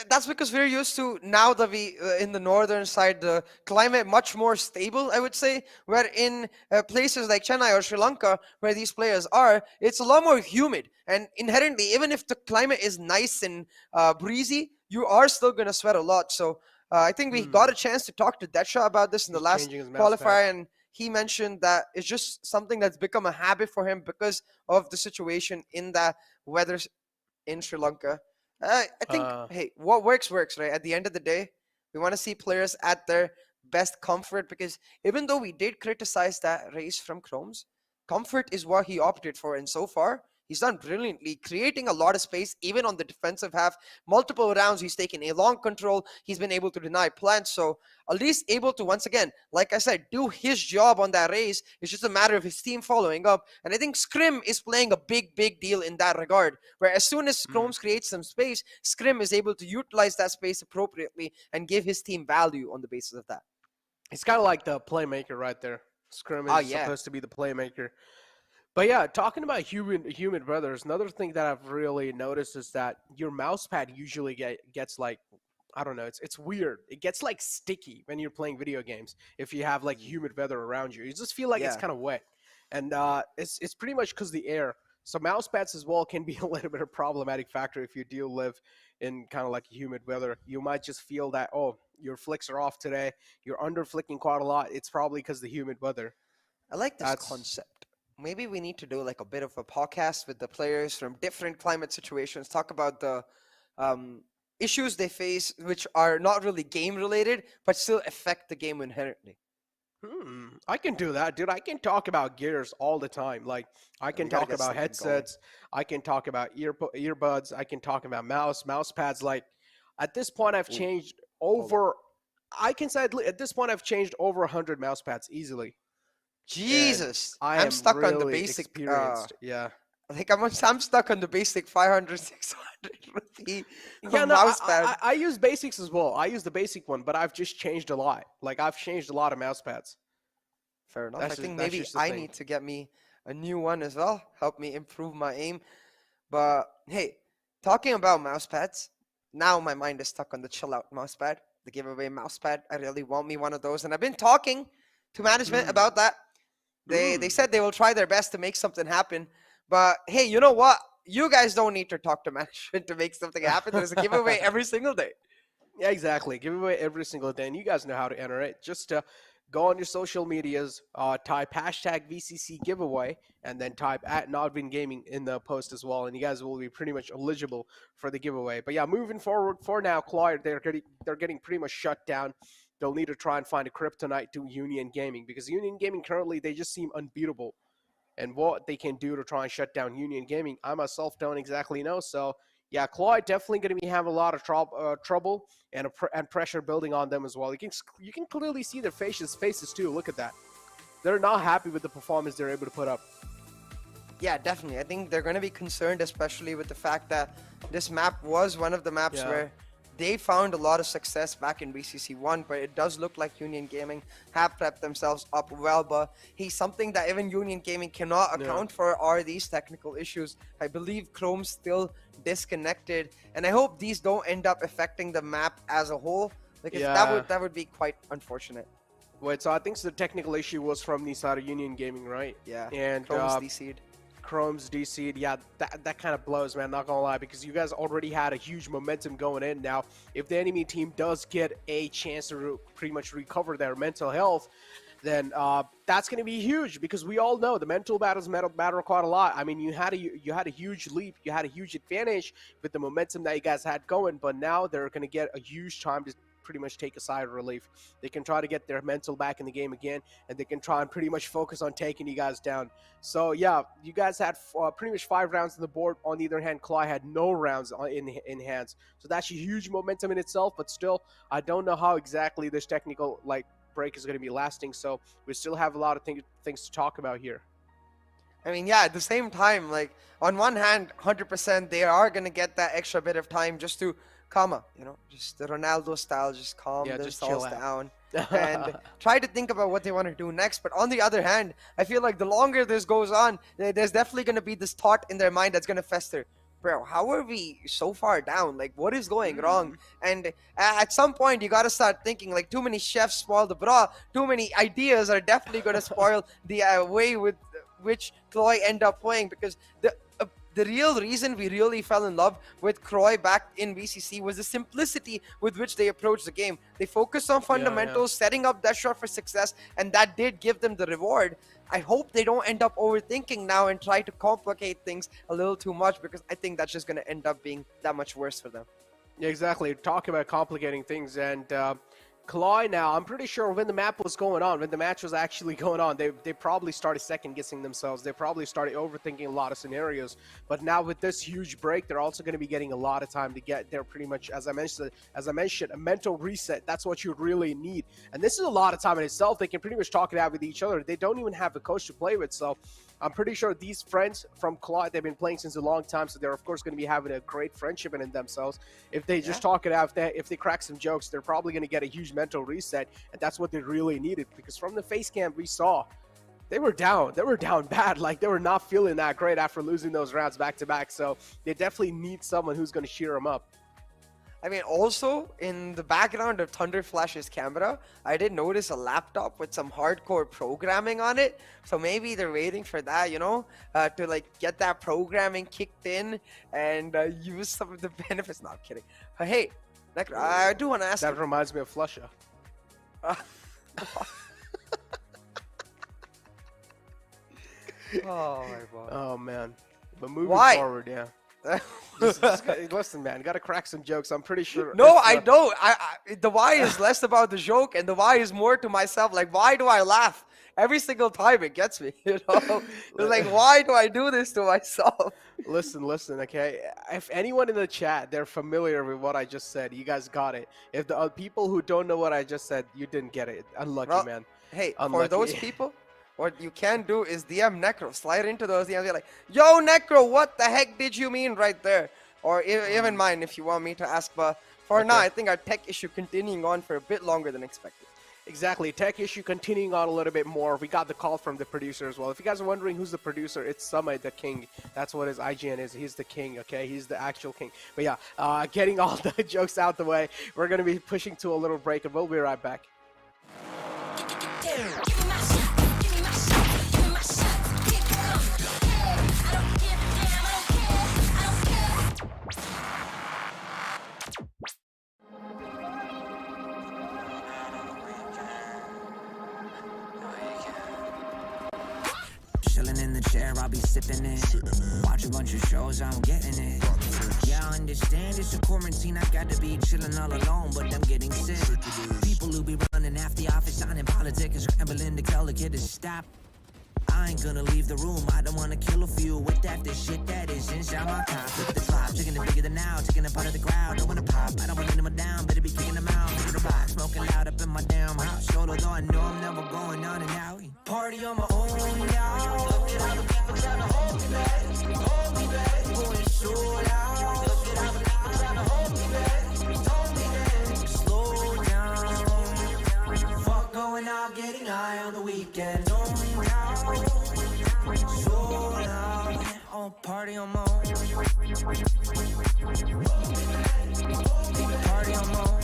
that's because we're used to, now that we in the northern side, the climate much more stable, I would say, where in places like Chennai or Sri Lanka, where these players are, it's a lot more humid. And inherently, even if the climate is nice and breezy, you are still going to sweat a lot. So I think we got a chance to talk to Deadshot about this in the last qualifier, and he mentioned that it's just something that's become a habit for him because of the situation in the weather in Sri Lanka. I think, hey, what works, right? At the end of the day, we want to see players at their best comfort, because even though we did criticize that race from Chromes, comfort is what he opted for. And so far, he's done brilliantly, creating a lot of space, even on the defensive half. Multiple rounds, he's taken a long control. He's been able to deny plants. So at least able to, once again, like I said, do his job on that race. It's just a matter of his team following up. And I think Scrim is playing a big deal in that regard, where as soon as Chromes creates some space, Scrim is able to utilize that space appropriately and give his team value on the basis of that. It's kind of like the playmaker right there. Scrim is supposed to be the playmaker. But yeah, talking about humid weather, another thing that I've really noticed is that your mouse pad usually gets like, I don't know, it's weird. It gets like sticky when you're playing video games if you have like humid weather around you. You just feel like it's kind of wet. and it's pretty much because the air. So mouse pads as well can be a little bit of a problematic factor if you do live in kind of like humid weather. You might just feel that, oh, your flicks are off today. You're under flicking quite a lot. It's probably because the humid weather. I like this That's concept. Maybe we need to do like a bit of a podcast with the players from different climate situations, talk about the um, issues they face, which are not really game related, but still affect the game inherently. I can do that, dude. I can talk about gears all the time. Like I can we gotta talk get about something going. headsets. I can talk about earbuds. I can talk about mouse pads. Like at this point, I've changed over. I can say at this point, I've changed over 100 mouse pads easily. Jesus, I I'm am stuck on the really basic. experienced. Yeah. Like I'm stuck on the basic 500, 600 rupee Yeah, no, mouse pad. I use basics as well. I use the basic one, but I've just changed a lot. Like I've changed a lot of mouse pads. Fair enough. That's I just- think that's maybe just the I thing. need to get me a new one as well. Help me improve my aim. But hey, talking about mouse pads, now my mind is stuck on the chill out mouse pad, the giveaway mouse pad. I really want me one of those, and I've been talking to management about that. They said they will try their best to make something happen. But hey, you know what? You guys don't need to talk to management to make something happen. There's a giveaway every single day. Yeah, exactly. Give away every single day, and you guys know how to enter it. Just go on your social medias, type hashtag VCC giveaway, and then type at NODWIN Gaming in the post as well, and you guys will be pretty much eligible for the giveaway. But yeah, moving forward, for now, CLOY, they're getting pretty much shut down. They'll need to try and find a kryptonite to Union Gaming, because Union Gaming currently, they just seem unbeatable. And what they can do to try and shut down Union Gaming, I myself don't exactly know. So yeah, CLOY definitely going to be having a lot of trouble and pressure building on them as well. You can clearly see their faces too. Look at that. They're not happy with the performance they're able to put up. Yeah, definitely. I think they're going to be concerned, especially with the fact that this map was one of the maps where they found a lot of success back in BCC 1, but it does look like Union Gaming have prepped themselves up well. But something that even Union Gaming cannot account for are these technical issues. I believe Chrome's still disconnected, and I hope these don't end up affecting the map as a whole, because that would be quite unfortunate. Wait, so I think the technical issue was from the side of Union Gaming, right? Yeah, and Chrome's DC'd. Chrome's DC'd. Yeah, that kind of blows, man, not gonna lie, because you guys already had a huge momentum going in. Now, if the enemy team does get a chance to pretty much recover their mental health, then that's going to be huge, because we all know the mental battles matter quite a lot. I mean, you had a huge leap, you had a huge advantage with the momentum that you guys had going, but now they're going to get a huge time to pretty much take a sigh of relief. They can try to get their mental back in the game again, and they can try and pretty much focus on taking you guys down. So yeah, you guys had pretty much 5 rounds on the board. On the other hand, CLOY had no rounds in hands, so that's a huge momentum in itself. But still, I don't know how exactly this technical break is going to be lasting, so we still have a lot of things to talk about here. I mean, yeah, at the same time, like, on one hand, 100% they are going to get that extra bit of time just to just the Ronaldo style, just calm themselves down and try to think about what they want to do next. But on the other hand, I feel like the longer this goes on, there's definitely going to be this thought in their mind that's going to fester. Bro, how are we so far down? Like, what is going wrong? And at some point, you got to start thinking, like, too many chefs spoil the broth. Too many ideas are definitely going to spoil the way with which CLOY end up playing, because the real reason we really fell in love with CLOY back in VCC was the simplicity with which they approached the game. They focused on fundamentals, setting up that shot for success, and that did give them the reward. I hope they don't end up overthinking now and try to complicate things a little too much, because I think that's just going to end up being that much worse for them. Yeah, exactly. Talk about complicating things, and CLOY now, I'm pretty sure when the map was going on, when the match was actually going on, they probably started second-guessing themselves. They probably started overthinking a lot of scenarios. But now with this huge break, they're also going to be getting a lot of time to get there pretty much, as I mentioned, a mental reset. That's what you really need. And this is a lot of time in itself. They can pretty much talk it out with each other. They don't even have a coach to play with, so I'm pretty sure these friends from CLOY, they've been playing since a long time, so they're of course going to be having a great friendship in themselves. If they just talk it out, if they crack some jokes, they're probably going to get a huge mental reset, and that's what they really needed, because from the face cam we saw, they were down bad. Like, they were not feeling that great after losing those rounds back to back, so they definitely need someone who's going to cheer them up. I mean, also in the background of Thunder Flash's camera, I did notice a laptop with some hardcore programming on it. So maybe they're waiting for that, you know, to like get that programming kicked in and use some of the benefits. No, I'm kidding. But hey, Necro, I do want to ask. That reminds me of Flusha. Oh my god. Oh man. But moving Why? forward, yeah. Listen, man, gotta crack some jokes. I'm pretty sure. No, I don't. The why is less about the joke, and the why is more to myself. Like, why do I laugh every single time? It gets me. You know, it's like, why do I do this to myself? Listen, okay. If anyone in the chat they're familiar with what I just said, you guys got it. If the people who don't know what I just said, you didn't get it. Unlucky, Well, man. Hey, Unlucky. for those people, what you can do is DM Necro. Slide into those DMs. Be like, yo, Necro, what the heck did you mean right there? Or even mine if you want me to ask. But for now, I think our tech issue continuing on for a bit longer than expected. Exactly. Tech issue continuing on a little bit more. We got the call from the producer as well. If you guys are wondering who's the producer, it's Samay the King. That's what his IGN is. He's the king, okay? He's the actual king. But yeah, getting all the jokes out the way, we're going to be pushing to a little break, and we'll be right back. Chilling in the chair, I'll be sipping it. Watch a bunch of shows, I'm getting it. Yeah, I understand it's a quarantine. I got to be chilling all alone, but I'm getting sick. People who be running after the office, signing politics, scrambling to tell the kid to stop. I ain't gonna leave the room. I don't wanna kill a few with that. This shit that is inside my top. Flip the top, taking it bigger than now, taking a part of the crowd. Don't wanna pop, I don't wanna let them down. Better be kicking them out. Look at the box, smoking loud up in my damn house. Solo though I know I'm never going on and out. Party on my own now. Look at all the people trying to hold me back. Hold me back. Going so loud. Look at all the people trying to hold me back. Hold me back. Slow down. Fuck going out, getting high on the weekend. So loud, I'll party on my own. Party on my own.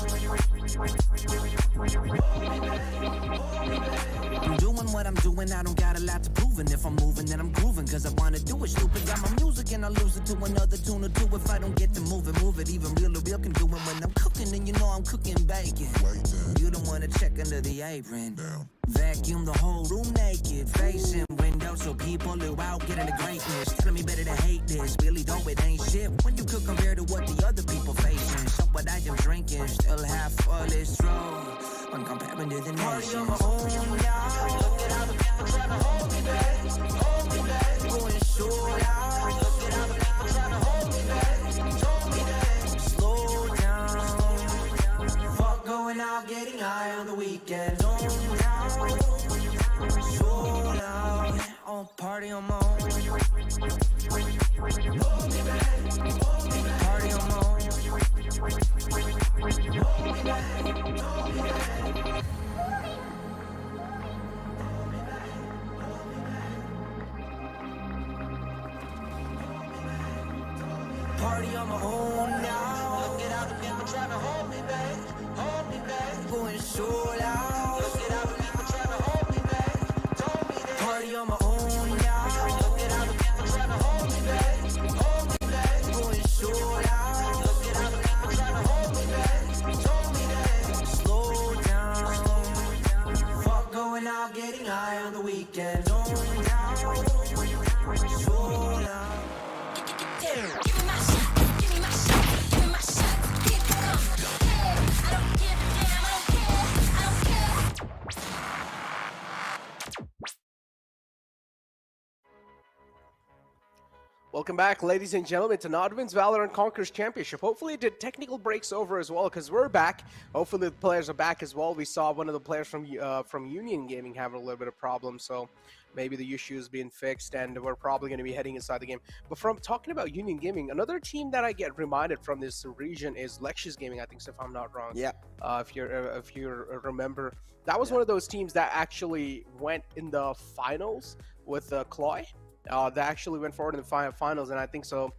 I'm doing what I'm doing, I don't got a lot to prove. And if I'm moving, then I'm grooving, cause I wanna do it. Stupid, got my music and I lose it to another tune or two. If I don't get to move it. Even real can do it when I'm cooking. And you know I'm cooking bacon. You don't wanna check under the apron. Vacuum the whole room naked, facing windows so people who out getting the greatness. Telling me better to hate this, really though it ain't shit when you could compare to what the other people facing. So what I am drinking, still half full is true when comparing to the nation. Look at how the people trying to hold me back, going so loud. Look at how the people trying to hold me back, slow down. Fuck going out, getting high on the weekend. So loud, I'll party on my own. Party on my own. Party on my own now. Look at how the people trying to hold me back, going so loud. Look at how the people trying to hold me back, party on my own now. Look at how the people trying to hold me back, going so loud. Look at how the people trying to hold me back, slow down. Fuck going out, getting high on the weekend. So loud. Welcome back, ladies and gentlemen, to NODWIN's Valorant Conquerors Championship. Hopefully the technical break's over as well, because we're back. Hopefully the players are back as well. We saw one of the players from NODWIN Gaming having a little bit of problems, so maybe the issue is being fixed, and we're probably going to be heading inside the game. But from talking about NODWIN Gaming, another team that I get reminded from this region is Lexus Gaming, I think, if I'm not wrong. Yeah. If you remember, that was one of those teams that actually went in the finals with CLOY. They actually went forward in the finals, and I think so.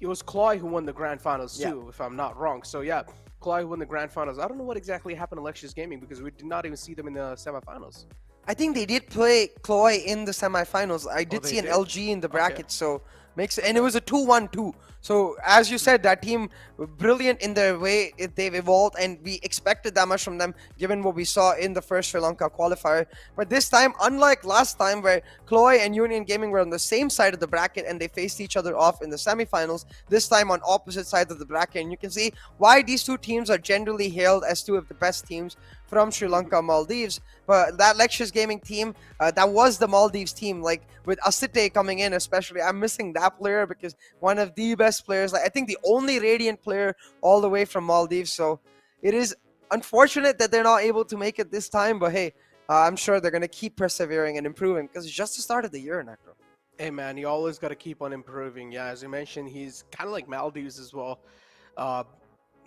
It was CLOY who won the grand finals Yeah. too, if I'm not wrong. So yeah, CLOY won the grand finals. I don't know what exactly happened to Lectures Gaming because we did not even see them in the semifinals. I think they did play CLOY in the semifinals. I did they see an did? LG in the bracket, so and it was a 2-1-2. So as you said, that team brilliant in their way they've evolved, and we expected that much from them given what we saw in the first Sri Lanka qualifier. But this time, unlike last time where CLOY and Union Gaming were on the same side of the bracket and they faced each other off in the semifinals, this time on opposite sides of the bracket, and you can see why these two teams are generally hailed as two of the best teams from Sri Lanka, Maldives. But that Lectures Gaming team, that was the Maldives team, like with Asite coming in especially. I'm missing that player because one of the best players, like I think the only Radiant player all the way from Maldives. So it is unfortunate that they're not able to make it this time, but hey, I'm sure they're going to keep persevering and improving because it's just the start of the year, Necro. Hey man, you always got to keep on improving. Yeah, as you mentioned, he's kind of like Maldives as well.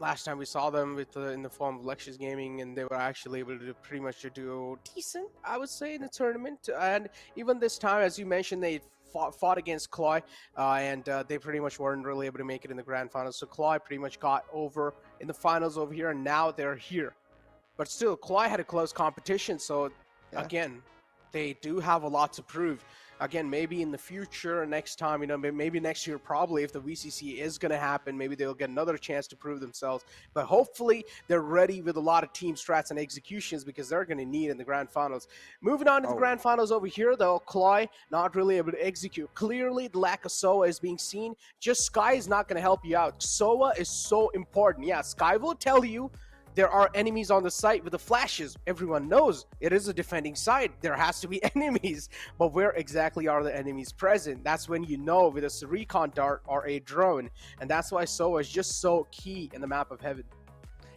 Last time we saw them in the form of Lectures Gaming, and they were actually able to pretty much do decent, I would say, in the tournament. And even this time, as you mentioned, they fought against CLOY, and they pretty much weren't really able to make it in the grand finals. So CLOY pretty much got over in the finals over here, and now they're here. But still, CLOY had a close competition, so again, they do have a lot to prove. Again, maybe in the future, next time, maybe next year, probably if the VCC is going to happen, maybe they'll get another chance to prove themselves. But hopefully, they're ready with a lot of team strats and executions because they're going to need in the grand finals. Moving on to the grand finals over here, though, CLOY not really able to execute. Clearly, the lack of SOA is being seen. Just Sky is not going to help you out. SOA is so important. Yeah, Sky will tell you there are enemies on the site with the flashes. Everyone knows it is a defending site. There has to be enemies. But where exactly are the enemies present? That's when you know with a recon dart or a drone. And that's why SOA is just so key in the map of heaven.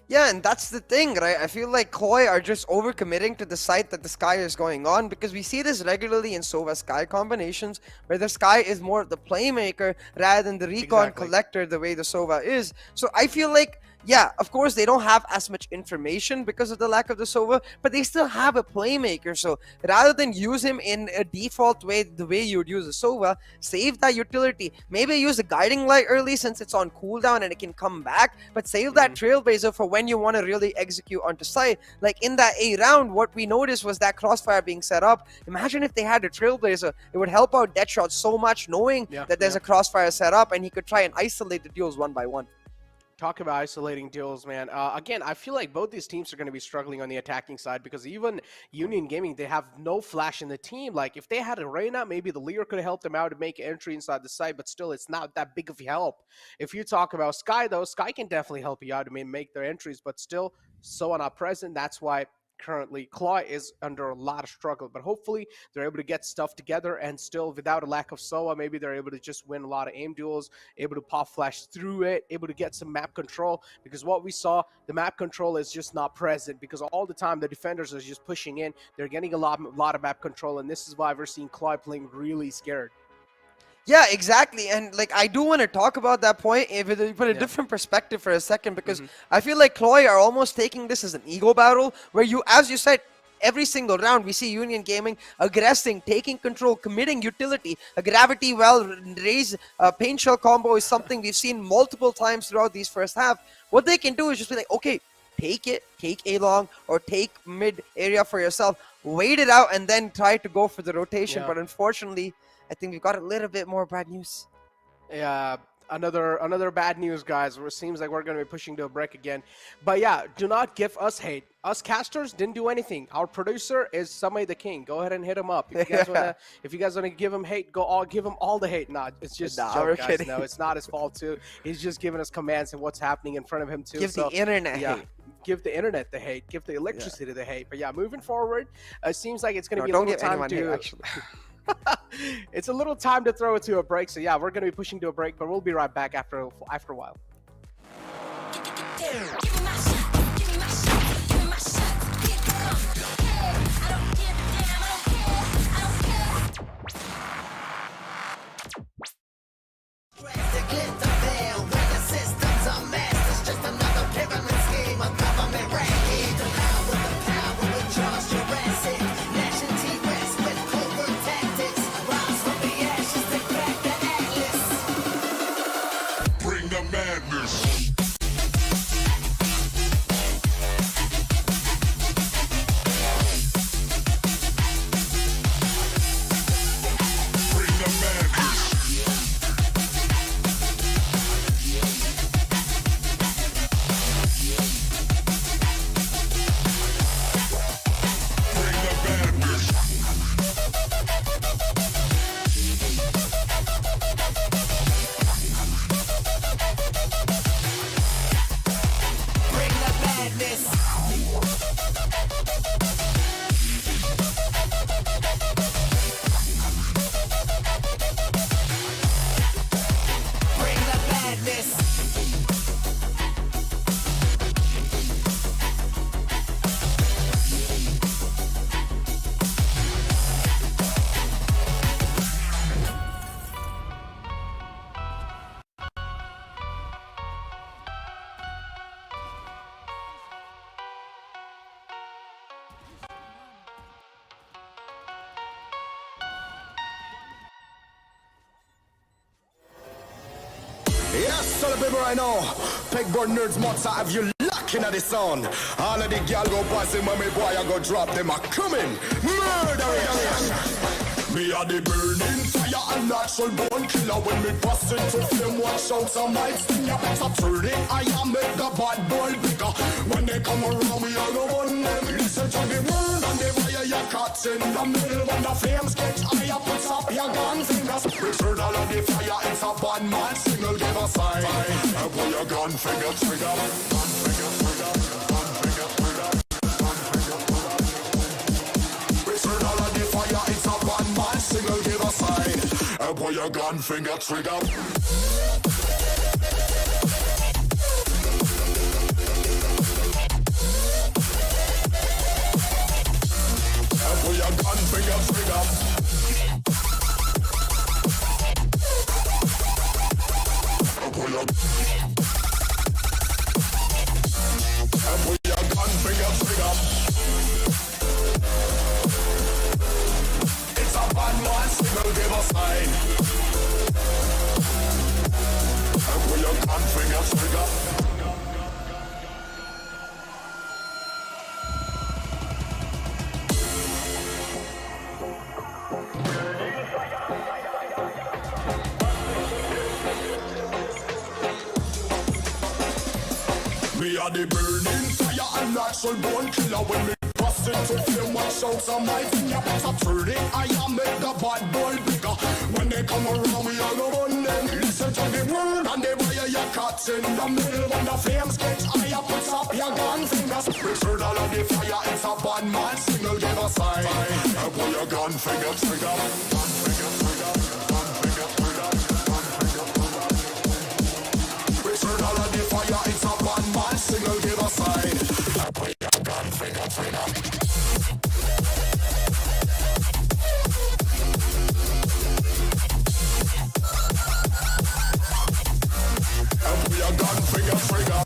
Yeah, and that's the thing, right? I feel like CLOY are just overcommitting to the site that the Sky is going on because we see this regularly in Sova Sky combinations where the Sky is more of the playmaker rather than the recon collector the way the Sova is. So I feel like, yeah, of course, they don't have as much information because of the lack of the Sova, but they still have a playmaker. So rather than use him in a default way, the way you would use a Sova, save that utility. Maybe use a guiding light early since it's on cooldown and it can come back, but save that trailblazer for when you want to really execute onto site. Like in that A round, what we noticed was that crossfire being set up. Imagine if they had a trailblazer, it would help out Deadshot so much knowing that there's a crossfire set up and he could try and isolate the deals one by one. Talk about isolating deals, man. Again, I feel like both these teams are going to be struggling on the attacking side because even Union Gaming, they have no flash in the team. Like, if they had a Reyna, maybe the Lear could have helped them out to make entry inside the site, but still, it's not that big of a help. If you talk about Sky, though, Sky can definitely help you out to make their entries, but still, so not present. That's why currently CLOY is under a lot of struggle, but hopefully they're able to get stuff together and still without a lack of SOA, maybe they're able to just win a lot of aim duels, able to pop flash through it, able to get some map control, because what we saw, the map control is just not present because all the time the defenders are just pushing in, they're getting a lot of map control, and this is why we're seeing CLOY playing really scared. Yeah, exactly. And like I do want to talk about that point with a different perspective for a second because I feel like CLOY are almost taking this as an ego battle where you, as you said, every single round we see Union Gaming aggressing, taking control, committing utility. A gravity well raised paint shell combo is something we've seen multiple times throughout these first half. What they can do is just be like, okay, take it, take A long or take mid area for yourself, wait it out and then try to go for the rotation. But unfortunately, I think we've got a little bit more bad news. Yeah, another bad news, guys. It seems like we're going to be pushing to a break again. But yeah, do not give us hate. Us casters didn't do anything. Our producer is Samay the King. Go ahead and hit him up. If you guys want to give him hate, give him all the hate. Nah, it's just a joke, guys. No, it's not his fault too. He's just giving us commands and what's happening in front of him too. Give the internet hate. Give the internet the hate. Give the electricity the hate. But yeah, moving forward, it seems like it's going to be a little time to... actually. It's a little time to throw it to a break, so yeah, we're going to be pushing to a break, but we'll be right back after a while. Yes, so the people right now. Pegboard nerds must have you locking at the sound. All of the girl go passing when me boy I go drop them a coming. Murder. Me are the burning fire and natural born killer. When me pass into flame, watch out some mics. You better turn it, I am make the bad boy bigger. When they come around me, I go on them. Listen to the word and the fire you caught in the middle. When the flames get higher, put up your gun fingers. Return all of the fire, it's a bad man signal, give a sign. I pull your gun finger trigger. Gun finger trigger. Gun finger trigger. Gun finger trigger. Return all of the fire, it's a bad man signal, give a sign. I pull your gun finger trigger. Pull your gun finger trigger. Pull your gun finger trigger. It's a bad man signal, give a sign. Pull your gun finger trigger. Me are the burning fire and natural born killer. When me bust into flame, watch out some mics. You better turn it, I am make the bad boy bigger. When they come around me, I go on them. Listen to the word and the fire you caught in the middle. When the flames get higher, put up your gun fingers. Return all of the fire, it's a bad man signal, give a sign. I pull your gun finger trigger. Gun finger trigger. Gun finger trigger. Gun finger trigger. Return all of the fire, it's a bad man signal, give a sign. I pull your gun finger trigger. Pull your gun finger trigger.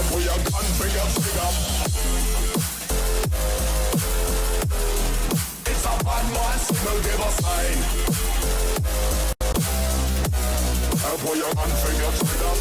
Pull your gun finger trigger. It's a bad man signal, give a sign. Pull your gun finger trigger.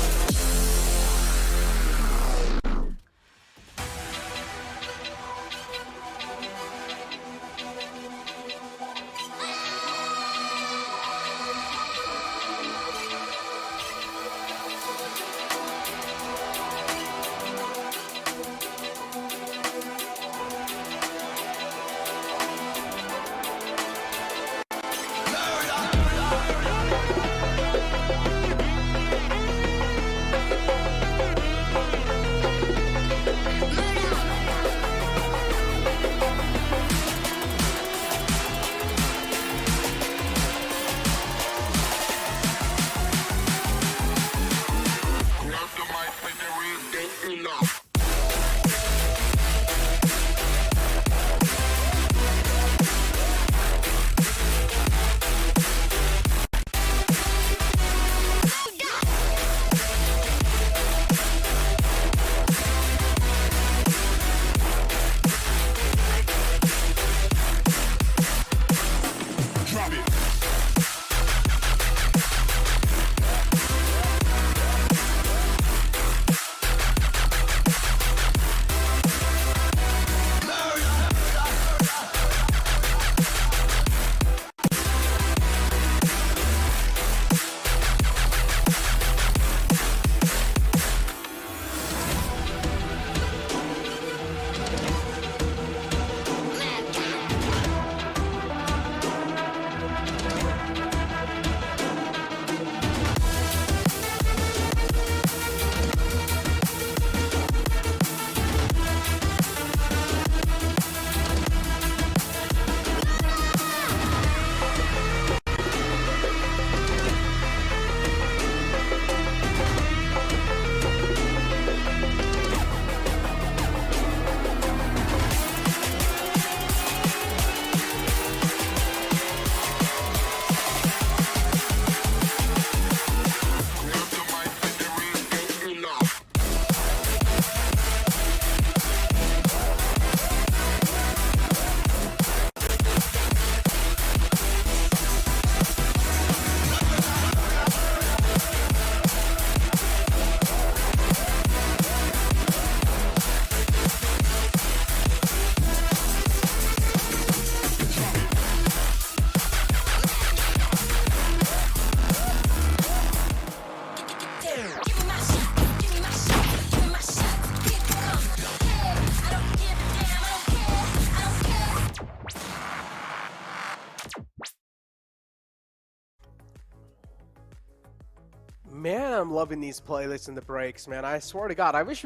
Man, I'm loving these playlists in the breaks, man. I swear to God, I wish,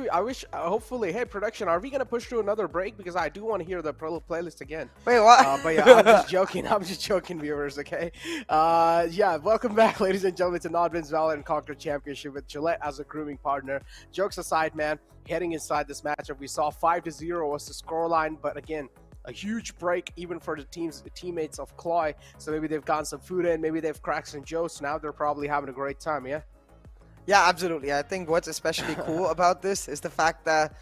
hopefully, hey, production, are we gonna push to another break? Because I do want to hear the playlist again. Wait, what? But yeah, I'm just joking. I'm just joking, viewers. Okay. Yeah, welcome back, ladies and gentlemen, to NODWIN's Valorant Conquerors Championship with Gillette as a grooming partner. Jokes aside, man, heading inside this matchup, we saw 5-0 was the scoreline, but again, a huge break even for the teammates of CLOY. So maybe they've gotten some food in, maybe they've cracked some jokes. Now they're probably having a great time, yeah? Yeah, absolutely. I think what's especially cool about this is the fact that,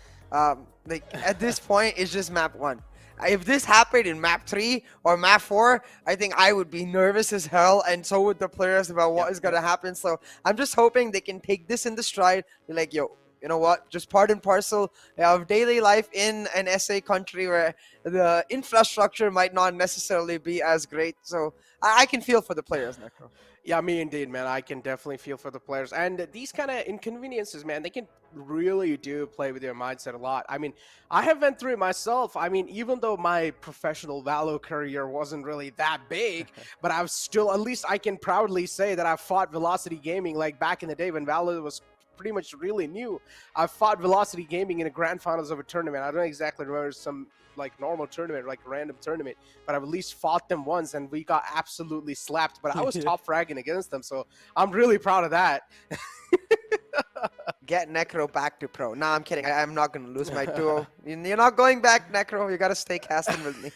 like, at this point, it's just map 1. If this happened in map 3 or map 4, I think I would be nervous as hell, and so would the players about what is going to happen. So I'm just hoping they can take this in the stride. Be like, yo, you know what? Just part and parcel of daily life in an SA country where the infrastructure might not necessarily be as great. So I can feel for the players, Necro. Yeah, me indeed, man. I can definitely feel for the players. And these kind of inconveniences, man, they can really do play with your mindset a lot. I mean, I have been through it myself. I mean, even though my professional Valo career wasn't really that big, but I've still, at least I can proudly say that I've fought Velocity Gaming like back in the day when Valo was pretty much really new. I fought Velocity Gaming in the grand finals of a tournament. I don't exactly remember some like normal tournament, like random tournament, but I've at least fought them once and we got absolutely slapped, but I was top fragging against them, so I'm really proud of that. Get Necro back to pro. Nah, I'm kidding. I'm not going to lose my duo. You're not going back, Necro. You got to stay casting with me.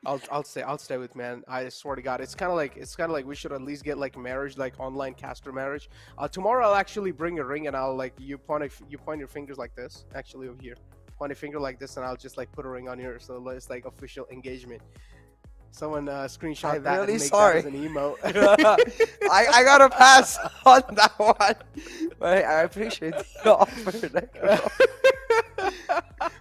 I'll stay with, man. I swear to God, it's kind of like we should at least get like marriage, like online caster marriage. Tomorrow I'll actually bring a ring and I'll like you point your fingers like this, actually over here. Point a finger like this and I'll just like put a ring on here, so it's like official engagement. Someone screenshot I'm that really and make sorry. that as an emote. I gotta pass on that one. But I appreciate the offer.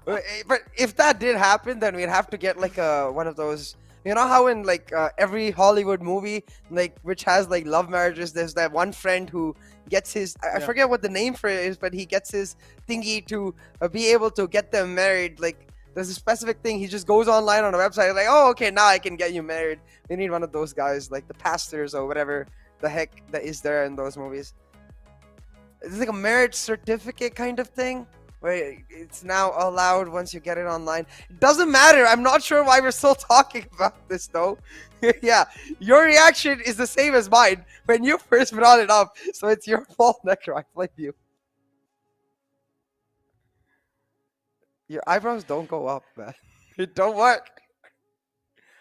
But if that did happen, then we'd have to get like one of those. You know how in like every Hollywood movie, like which has like love marriages, there's that one friend who gets his, I forget what the name for it is, but he gets his thingy to be able to get them married. Like there's a specific thing. He just goes online on a website like, oh, okay, now I can get you married. We need one of those guys, like the pastors or whatever the heck that is there in those movies. It's like a marriage certificate kind of thing, where it's now allowed once you get it online. It doesn't matter. I'm not sure why we're still talking about this though. Yeah, your reaction is the same as mine when you first brought it up, so it's your fault, Necro. I blame you. Your eyebrows don't go up, man. It don't work.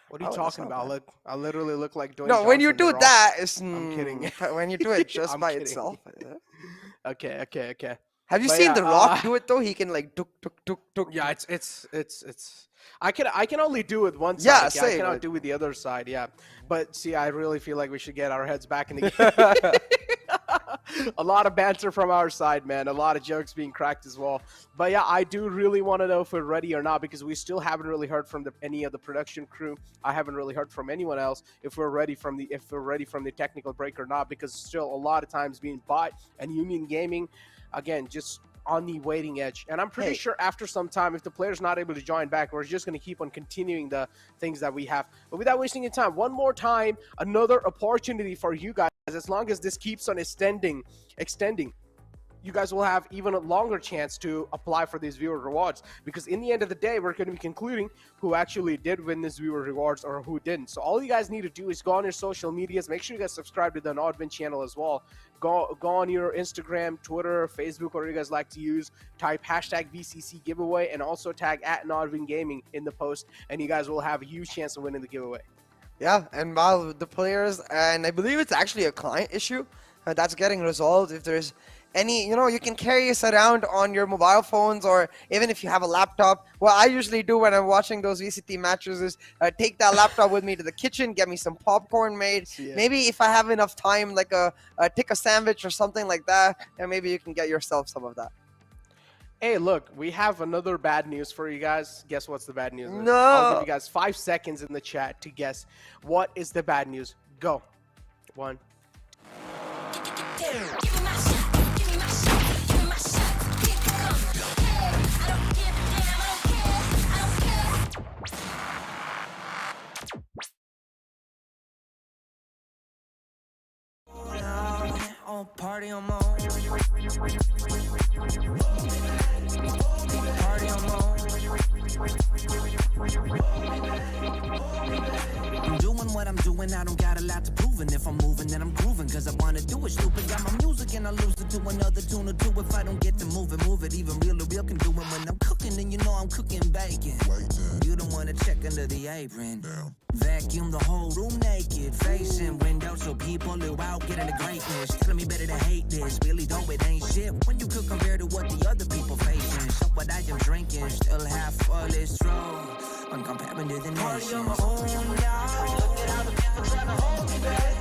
What are you talking about? I literally look like Dwayne No, when you Johnson, do The Rock. that, it's I'm kidding. when you do it just I'm by kidding. itself. Okay. Have you But seen yeah, The Rock do it though? He can like tuk tuk tuk tuk. Yeah, it's. I can only do it one side. Yeah, I same. cannot do it the other side. Yeah, but see, I really feel like we should get our heads back in the game. A lot of banter from our side, man. A lot of jokes being cracked as well. But yeah, I do really want to know if we're ready or not, because we still haven't really heard from any of the production crew. I haven't really heard from anyone else if we're ready from the technical break or not, because still a lot of times being bought, and Union Gaming, again, just on the waiting edge. And I'm pretty sure after some time, if the player's not able to join back, we're just going to keep on continuing the things that we have. But without wasting any time, one more time, another opportunity for you guys. As long as this keeps on extending, you guys will have even a longer chance to apply for these viewer rewards, because in the end of the day, we're going to be concluding who actually did win this viewer rewards or who didn't. So all you guys need to do is go on your social medias, make sure you guys subscribe to the NODWIN channel as well. Go on your Instagram, Twitter, Facebook, whatever you guys like to use, type hashtag VCC giveaway, and also tag @NODWIN Gaming in the post, and you guys will have a huge chance of winning the giveaway. Yeah, and while the players, and I believe it's actually a client issue that's getting resolved. If there's any, you can carry this around on your mobile phones, or even if you have a laptop. What I usually do when I'm watching those VCT matches is take that laptop with me to the kitchen, get me some popcorn made. Yeah. Maybe if I have enough time, like take a sandwich or something like that, and maybe you can get yourself some of that. Hey, look, we have another bad news for you guys. Guess what's the bad news? No. I'll give you guys 5 seconds in the chat to guess what is the bad news. Go. 1. on party on my own. Party on my own. I'm doing what I'm doing, I don't got a lot to prove. And if I'm moving, then I'm grooving, cause I wanna do it. Stupid, got my music and I lose it to another tune or two. If I don't get to move it. Even real can do it when I'm cooking. And you know I'm cooking bacon. You don't wanna check under the apron. Vacuum the whole room naked, facing windows so people who out getting the greatness. Telling me better to hate this, really though it ain't shit when you could compare to what the other people facing. So what I am drinking, still half full is true. I'm comparing to the nations. Party on my own now. Look at how the people trying to hold me back,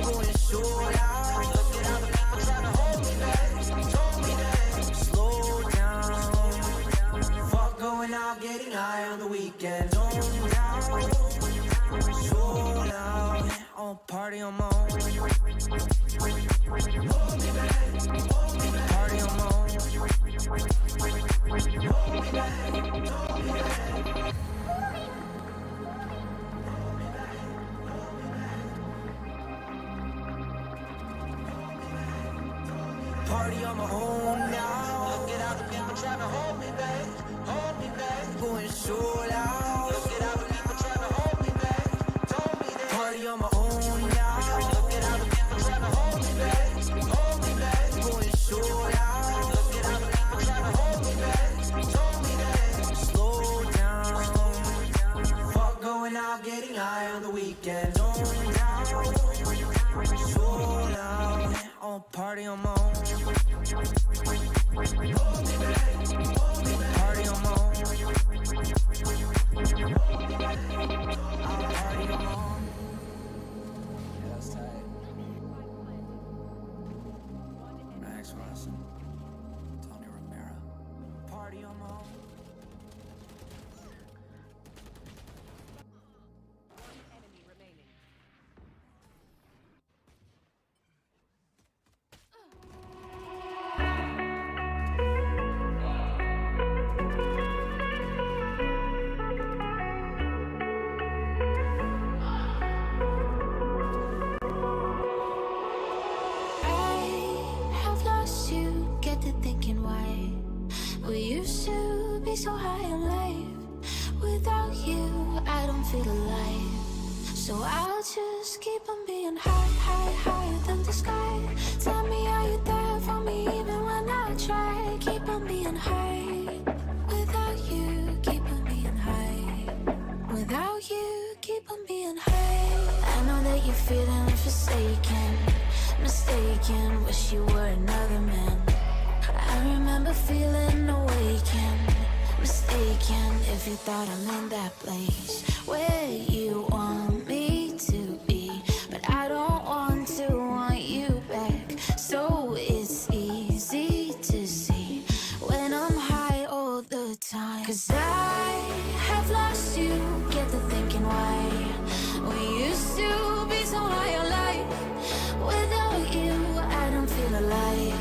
going so loud. Look at how the people trying to hold me back, slow down. Fuck going out, getting high on the weekend. So loud, on party on my own. Party on my own. Party on my own now. Look at how the people trying to hold me back, going so loud. Look at how the people trying to hold me back, party on my own now. Look at how the people trying to hold me back, going so loud. Look at how the people trying to hold me back, slow down. Fuck going out, getting high on the weekend. So loud, on party on my own. Party on my own. Party on my own. Yeah, that's tight. Max Russell, Tony Romero. Party on my own. Enemy remaining. So high in life, without you, I don't feel alive. So I'll just keep on being higher than the sky. Tell me, are you there for me even when I try? Keep on being high, without you, keep on being high. Without you, keep on being high. I know that you're feeling forsaken, mistaken, wish you were another man. I remember feeling awakened, mistaken if you thought I'm in that place where you want me to be, but I don't want you back. So it's easy to see when I'm high all the time, 'cause I have lost you, get to thinking why we used to be so high on life. Without you, I don't feel alive.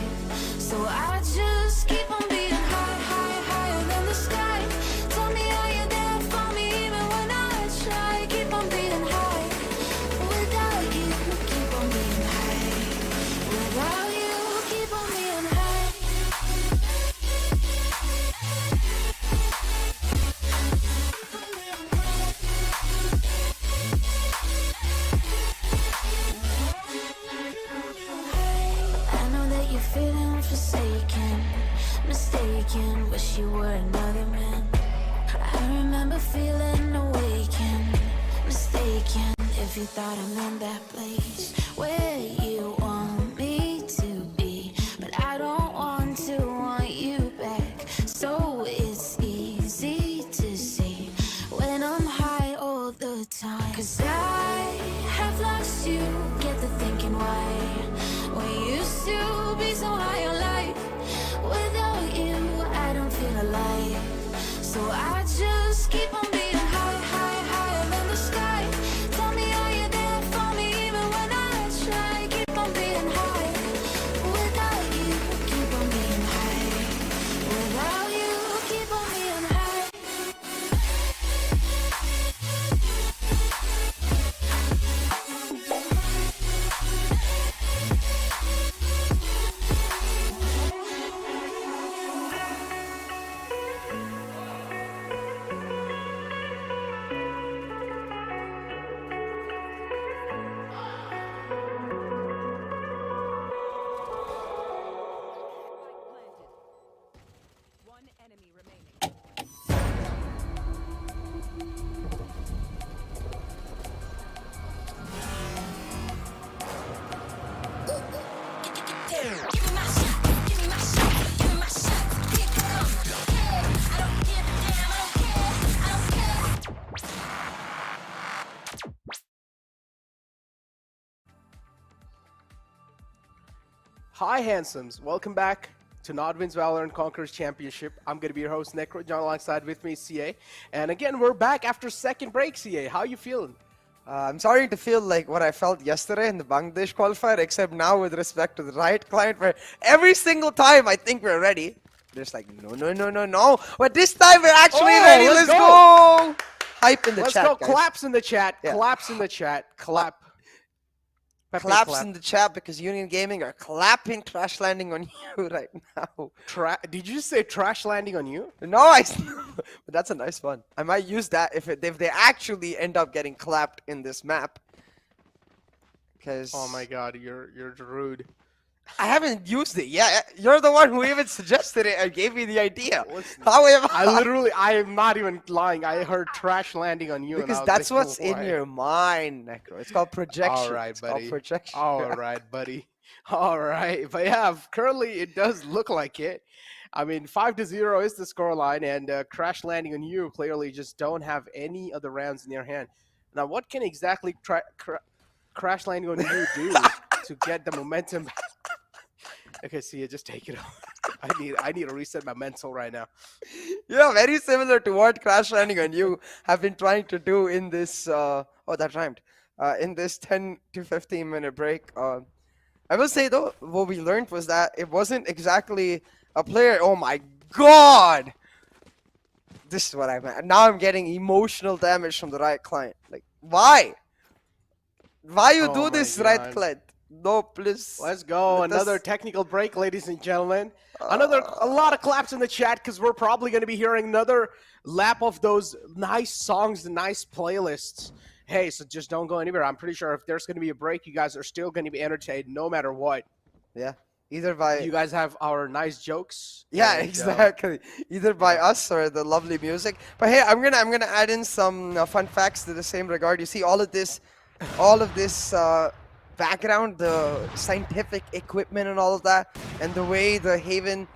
So I just keep on being higher than the sky. Tell me, are you there for me even when I try? Keep on being high. Without you, keep on being high. Without you, keep on being high. I know that you're feeling forsaken, mistaken, wish you were another man. I remember feeling awakened, mistaken if you thought I'm in that place where you want me to be, but I don't want you back. So it's easy to see when I'm high all the time, 'cause I have lost you, get to thinking why we used to be so high on life. Without you, I don't feel alive. So I just keep on being higher than the sky. Tell me, are you there for me even when I try? Hi, handsomes. Welcome back to NODWIN's Valorant Conquerors Championship. I'm going to be your host, Necro. John alongside with me, CA. And again, we're back after second break, CA. How you feeling? I'm sorry to feel like what I felt yesterday in the Bangladesh qualifier, except now with respect to the Riot client, where every single time I think we're ready, there's like, no. But this time we're actually ready. Let's go. Hype in the Let's chat, go. guys. Claps in the chat. Yeah. Claps in the chat. Clap. Pepe Claps clap. in the chat because Union Gaming are clapping crash landing on you right now. Did you say trash landing on you? No, but that's a nice one. I might use that if they actually end up getting clapped in this map. Because Oh my god, you're rude. I haven't used it yet. You're the one who even suggested it and gave me the idea. Listen, How am I am not even lying. I heard trash landing on you. Because and I was that's like, what's "Oh, in why?" your mind, Necro. It's called projection. All right, it's buddy. called projection. All right, buddy. All right. But yeah, currently it does look like it. I mean, 5-0 is the scoreline, and crash landing on you clearly just don't have any other rounds in your hand. Now, what can exactly crash landing on you do to get the momentum? Okay, see, just take it off. I need to reset my mental right now. Yeah, very similar to what crash landing on you have been trying to do in this. Oh, that rhymed. In this 10 to 15 minute break. I will say though, what we learned was that it wasn't exactly a player. Oh my god! This is what I meant. Now I'm getting emotional damage from the Riot client. Like, why? Why you Oh do my this, God. Riot client? No, please. Let's go. Let Another us- technical break, ladies and gentlemen. A lot of claps in the chat because we're probably going to be hearing another lap of those nice songs, the nice playlists. Hey, so just don't go anywhere. I'm pretty sure if there's going to be a break, you guys are still going to be entertained no matter what. Yeah. Either by You guys have our nice jokes. yeah, and, exactly. Either by us or the lovely music. But hey, I'm gonna add in some fun facts to the same regard. You see all of this background, the scientific equipment and all of that, and the way the Haven,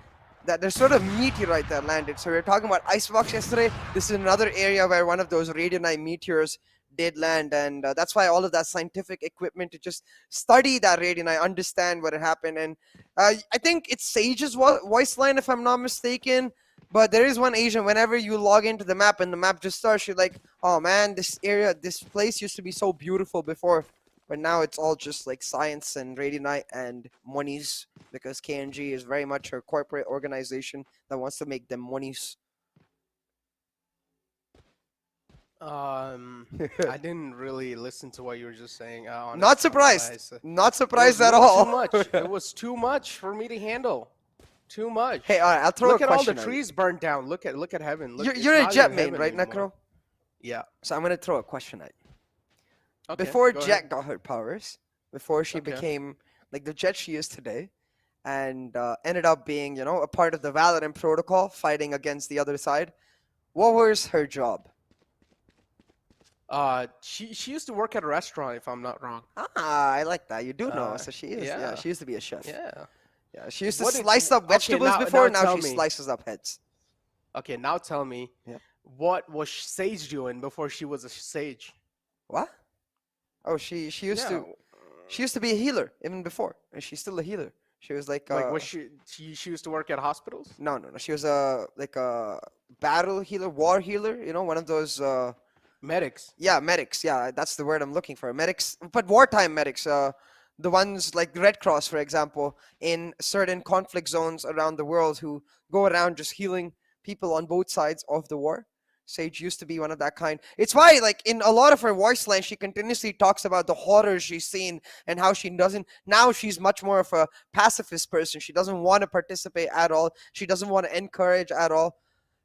that there's sort of meteorite that landed. So we were talking about Icebox yesterday. This is another area where one of those radionite meteors did land, and that's why all of that scientific equipment to just study that radionite, understand what had happened. And I think it's Sage's voice line, if I'm not mistaken. But there is one Asian, whenever you log into the map and the map just starts, you're like, oh man, this area, this place used to be so beautiful before. But now it's all just like science and radionite and monies, because KNG is very much a corporate organization that wants to make them monies. I didn't really listen to what you were just saying. Honestly, Not surprised. guys. Not It surprised was at a little all. Too much. It was too much for me to handle. Too much. Hey, all right, I'll throw Look a at all question the at you. trees burned down. Look at heaven. Look, it's You're a not Jet even main, heaven right, anymore. Necro? Yeah. So I'm gonna throw a question at you. Okay. Before go Jet ahead. got her powers, before she Okay. became like the Jet she is today, and ended up being, a part of the Valorant protocol, fighting against the other side, what was her job? She used to work at a restaurant, if I'm not wrong. Ah, I like that. You do know. So she is. Yeah. yeah. She used to be a chef. Yeah. Yeah, she used to What did- slice up okay, vegetables now before. Now tell she me. slices up heads. Okay, now tell me, Yeah. what was Sage doing before she was a Sage? What? Oh, she used to be a healer even before, and she's still a healer. She was like Was she used to work at hospitals? no. She was a battle healer, war healer. One of those. Medics. Yeah, medics. Yeah, that's the word I'm looking for. Medics, but wartime medics. The ones like the Red Cross, for example, in certain conflict zones around the world, who go around just healing people on both sides of the war. Sage used to be one of that kind. It's why, like, in a lot of her voice lines, she continuously talks about the horrors she's seen and how she doesn't. Now she's much more of a pacifist person. She doesn't want to participate at all. She doesn't want to encourage at all.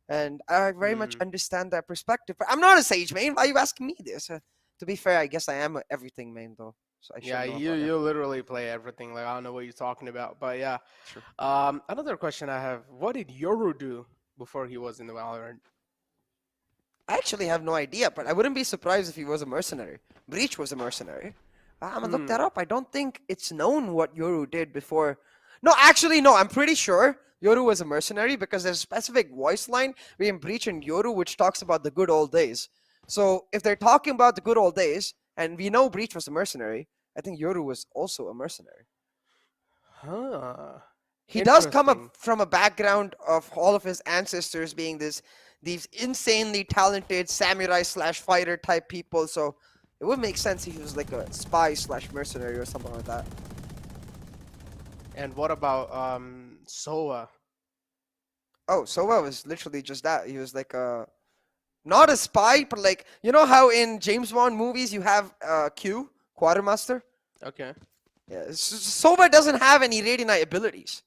And I very much understand that perspective. But I'm not a Sage main. Why are you asking me this? To be fair, I guess I am a everything main, though. So I should Yeah, know you about that. you literally play everything. Like, I don't know what you're talking about, but yeah. Sure. Another question I have: what did Yoru do before he was in the Valorant? I actually have no idea, but I wouldn't be surprised if he was a mercenary. Breach was a mercenary. I'm gonna look that up. I don't think it's known what Yoru did before. No, actually, no. I'm pretty sure Yoru was a mercenary because there's a specific voice line between Breach and Yoru which talks about the good old days. So if they're talking about the good old days, and we know Breach was a mercenary, I think Yoru was also a mercenary. Huh. He does come Interesting. up from a background of all of his ancestors being these insanely talented samurai slash fighter type people. So it would make sense if he was like a spy slash mercenary or something like that. And what about Soa? Oh, Sova was literally just that. He was like a not a spy, but like you know how in James Bond movies you have Q quartermaster. Okay. Yeah, Sova doesn't have any Radianite abilities.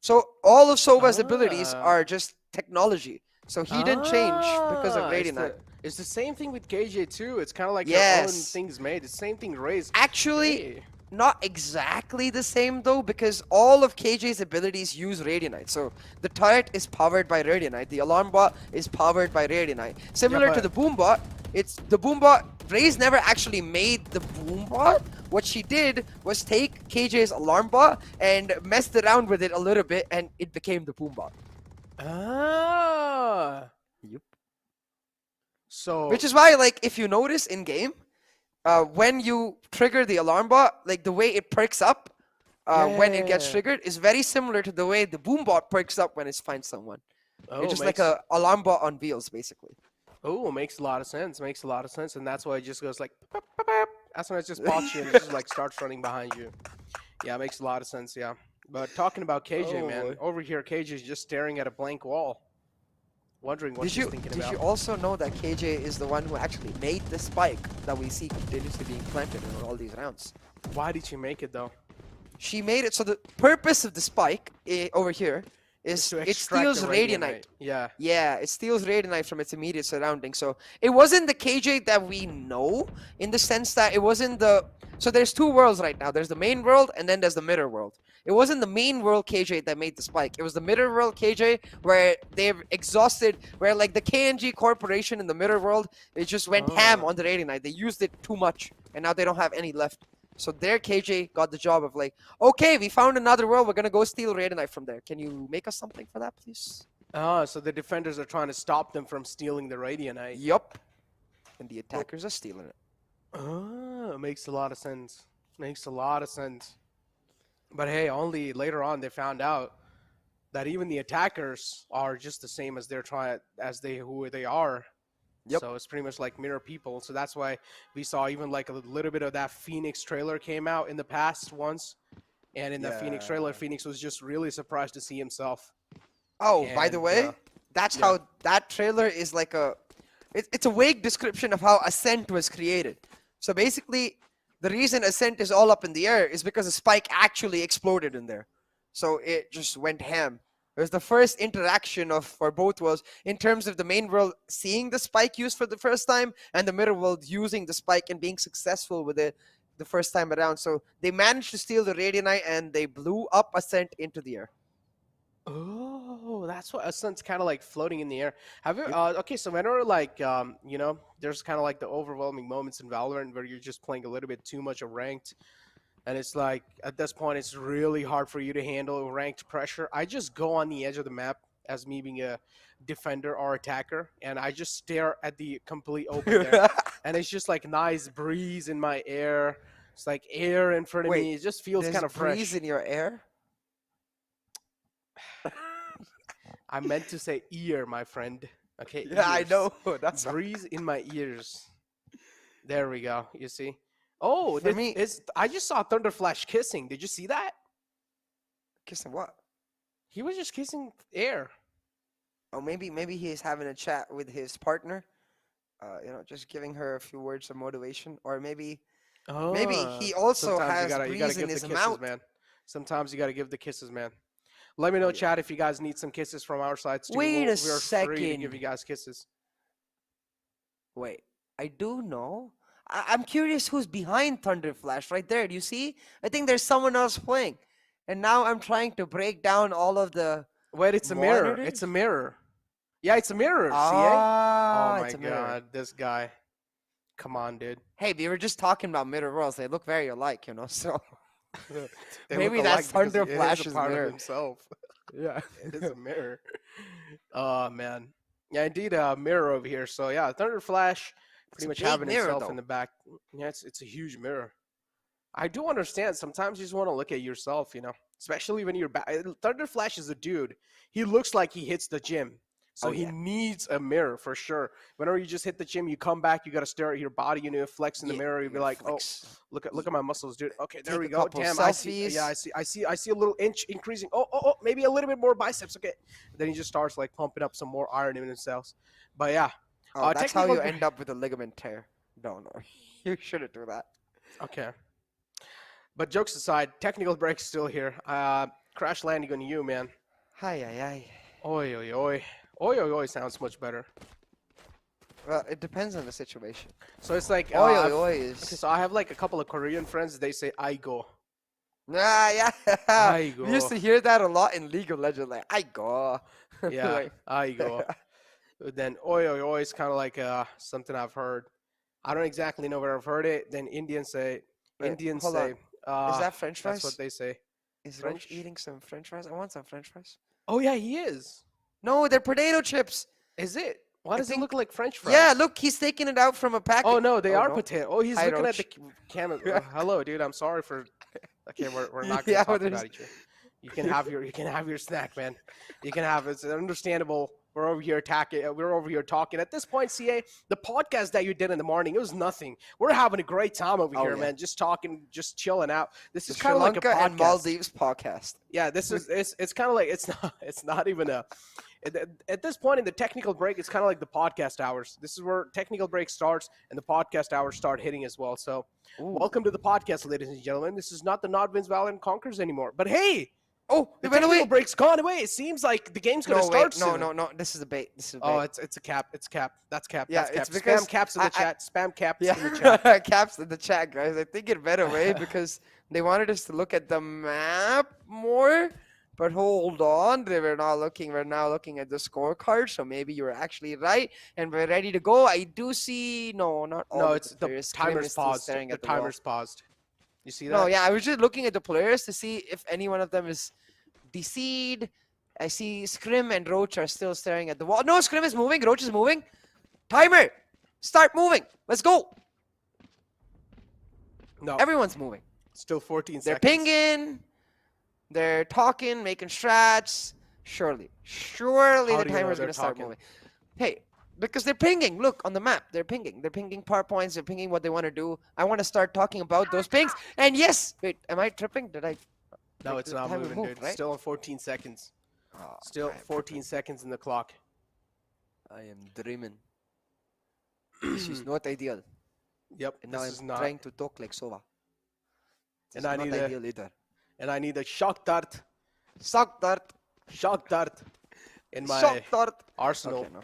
So all of Sova's abilities Ah. are just technology. So he didn't change because of Ah, Radianite. It's the same thing with KJ too. It's kind of like your own Yes. things made. It's the same thing raised. Actually, Hey. not exactly the same though, because all of KJ's abilities use Radianite. So the turret is powered by Radianite. The alarm bot is powered by Radianite. Similar to but- the boom bot, it's the boom bot. Raze never actually made the boom bot. What she did was take KJ's alarm bot and messed around with it a little bit, and it became the boom bot. Ah. Yep. So. Which is why, like, if you notice in game, when you trigger the alarm bot, like the way it perks up when it gets Yeah. triggered is very similar to the way the boom bot perks up when it finds someone. Oh, It's just makes, like a alarm bot on wheels, basically. Oh, makes a lot of sense. Makes a lot of sense, and that's why it just goes like. Pop, pop, pop. That's when it just spots you and it just like starts running behind you. Yeah, it makes a lot of sense. Yeah. But talking about KJ, Oh, man, boy. over here KJ is just staring at a blank wall, wondering what she's thinking Did about. you also know that KJ is the one who actually made the spike that we see continuously being planted in all these rounds? Why did she make it though? She made it so the purpose of the spike over here is To it extract steals the Radianite. Yeah. Yeah, it steals Radianite from its immediate surroundings. So it wasn't the KJ that we know in the sense that it wasn't the. So there's two worlds right now. There's the main world and then there's the mirror world. It wasn't the main world KJ that made the spike. It was the mirror world KJ where they've exhausted, where like the KNG corporation in the mirror world, it just went ham Oh. on the Radianite. They used it too much and now they don't have any left. So their KJ got the job of like, okay, we found another world. We're gonna go steal Radianite from there. Can you make us something for that, please? Oh, so the defenders are trying to stop them from stealing the Radianite. Yup. And the attackers are stealing it. Oh, makes a lot of sense. Makes a lot of sense. But hey, only later on they found out that even the attackers are just the same as who they are. Yep. So it's pretty much like mirror people. So that's why we saw even like a little bit of that Phoenix trailer came out in the past once. And in the Phoenix trailer, Phoenix was just really surprised to see himself. Oh, by the And, way, that's yeah. how that trailer is like it's a vague description of how Ascent was created. So basically, the reason Ascent is all up in the air is because a spike actually exploded in there. So it just went ham. It was the first interaction for both worlds in terms of the main world seeing the spike used for the first time and the mirror world using the spike and being successful with it the first time around. So they managed to steal the Radianite and they blew up Ascent into the air. Oh, that's what Ascent's kind of like floating in the air. Have you? Okay, so whenever like there's kind of like the overwhelming moments in Valorant where you're just playing a little bit too much of ranked, and it's like at this point it's really hard for you to handle ranked pressure. I just go on the edge of the map as me being a defender or attacker, and I just stare at the complete open there, and it's just like nice breeze in my air. It's like air in front of Wait, me. It just feels There's kind of fresh. breeze in your air? I meant to say ear, my friend. Okay. Yeah, I ears. know. That's Breeze in my ears. There we go. You see? Oh, For me- I just saw Thunder Flash kissing. Did you see that? kissing what? He was just kissing air. Oh, maybe he's having a chat with his partner. Just giving her a few words of motivation, or maybe he also Sometimes has you gotta breeze give in the his kisses, mouth. man. Sometimes you gotta give the kisses, man. Let me know, chat, if you guys need some kisses from our sides too. Wait a We're free to second. give you guys kisses. Wait, I do know. I'm curious who's behind Thunder Flash right there. Do you see? I think there's someone else playing, and now I'm trying to break down all of the. Wait, it's a mirror. monitors? It's a mirror. Yeah, it's a mirror. Ah, CA? Oh my it's a mirror. god, this guy. Come on, dude. Hey, we were just talking about mirror worlds. They look very alike, So They maybe look that's alike because Thunder it is a Flash's part of mirror. himself. Yeah, it is a mirror. Oh man. Yeah, indeed, a mirror over here. So yeah, Thunder Flash pretty a much big having mirror, itself though. in the back. Yeah, it's a huge mirror. I do understand. Sometimes you just want to look at yourself, you know, especially when you're back. Thunder Flash is a dude. He looks like he hits the gym. So Oh, he yeah. needs a mirror for sure. Whenever you just hit the gym, you come back, you got to stare at your body, you know, flex in the Yeah, mirror. You'll be yeah, like, flex. oh, look at my muscles, dude. Okay, there Take we a go. couple Damn, selfies. I see a little inch increasing. Oh, maybe a little bit more biceps. Okay. Then he just starts like pumping up some more iron in himself. But yeah. Oh, that's how technical you break- end up with a ligament tear. No, you shouldn't do that. Okay. But jokes aside, technical break's still here. Crash landing on you, man. Hi, hi. Oi, oi, oi. Oi, oi, oi sounds much better. Well, it depends on the situation. So it's like, Oi, I've- oi okay, is. so I have like a couple of Korean friends. They say I go. Nah, yeah. I We used go. to hear that a lot in League of Legends. Like, I go. Yeah, Like, I go. But then oi, oi, oi is kind of like something I've heard. I don't exactly know where I've heard it. Then Indians say. Wait, Indians hold say. is that French fries? That's what they say. Is French? Roach eating some French fries? I want some French fries. Oh yeah, he is. No, they're potato chips. Is it? Why I does it think- look like French fries? Yeah, look, he's taking it out from a packet. Oh no, they are no. potato. Oh, he's Hi, looking at the Roach. camera. Hello, dude. I'm sorry for. Okay, we're not gonna Yeah, talk there's- about each other. You can have your snack, man. You can have it's understandable. We're over here attacking. We're over here talking. At this point, CA, the podcast that you did in the morning, it was nothing. We're having a great time over Oh, here, yeah. man. Just talking, just chilling out. This The is Sri kind of like a Lanka and podcast. Maldives podcast. Yeah, this is it's kind of like it's not even a at this point in the technical break, it's kind of like the podcast hours. This is where technical break starts and the podcast hours start hitting as well. So welcome to the podcast, ladies and gentlemen. This is not the NODWIN Valorant Conquerors anymore. But hey, Oh, the it went technical away. break's gone away. It seems like the game's gonna No, start wait, soon. no. This is a bait. This is a bait. Oh, it's a cap. It's cap. That's cap. Yeah, That's cap. it's because Spam caps in the I- chat. Spam caps in the chat. Yeah, caps in the chat, guys. I think it went away because they wanted us to look at the map more. But hold on, they were not looking. We're now looking at the scorecard, so maybe you were actually right, and we're ready to go. I do see not all. No, of it's the players. Scrim timer's is still paused. staring The at the wall. timer's paused. You see that? No, yeah, I was just looking at the players to see if any one of them is DC'd. I see Scrim and Roach are still staring at the wall. No, Scrim is moving. Roach is moving. Timer, start moving. Let's go. No, Everyone's moving. still 14 They're seconds. pinging. They're talking, making strats. Surely How the do you know timer's they're gonna start talking? moving. Hey, because they're pinging. Look on the map. They're pinging. They're pinging power points. They're pinging what they want to do. I want to start talking about those pings. And yes, wait, am I tripping? Did I? No, Like, it's the not timer moving, moved, dude. right? Still on 14 seconds. Oh, Still 14 seconds in the clock. I am dreaming. This is not ideal. Yep, And now this is I'm not. trying to talk like Sova. This And is I not need a- ideal either. And I need a shock dart Shock dart. in my Shock dart. arsenal. Okay, no.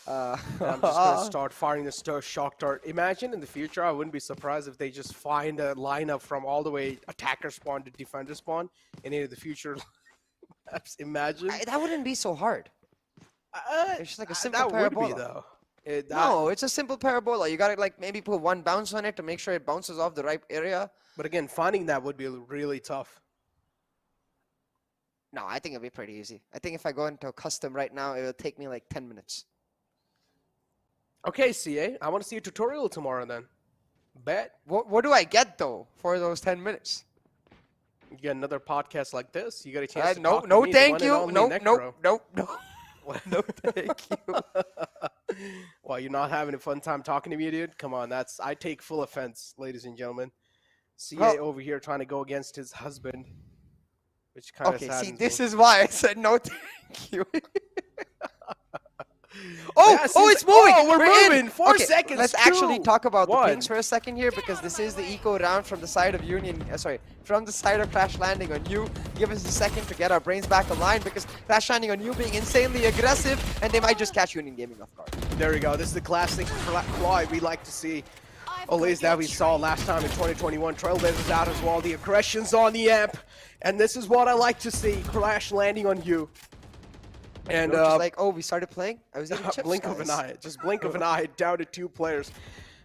And I'm just gonna start firing the shock dart. Imagine in the future, I wouldn't be surprised if they just find a lineup from all the way attacker spawn to defender spawn in any of the future maps. Imagine. That wouldn't be so hard. Uh, It's just like a that simple would be parabola. though. That- No, it's a simple parabola. You gotta like maybe put one bounce on it to make sure it bounces off the right area. But again, finding that would be really tough. No, I think it'll be pretty easy. I think if I go into a custom right now, it will take me like 10 minutes. Okay, CA, I want to see a tutorial tomorrow then. Bet. What do I get though for those 10 minutes? You get another podcast like this. You got a chance to No, talk to no, me, the thank one and you. only No, Necro. no. No, thank you. Well, you're not having a fun time talking to me, dude? Come on, I take full offense, ladies and gentlemen. CA Well- over here trying to go against his husband, which kind of Okay, saddens see, me. this is why I said no, thank you. Oh, Yeah, oh, see, it's moving. oh, we're in. moving. 4 Okay, seconds, Let's actually 2, talk about 1. the pings for a second here because this is the eco round from the side of Union. From the side of Crash Landing on You. Give us a second to get our brains back aligned because Crash Landing on You being insanely aggressive and they might just catch Union Gaming off guard. There we go. This is the classic CLOY we like to see. Olays that we saw last time in 2021. Trailblazers out as well. The aggression's on the amp. And this is what I like to see. Crash Landing on You. And Just like, oh, we started playing? I was eating chips, blink of an guys. eye. Just blink of an eye. Down to 2 players.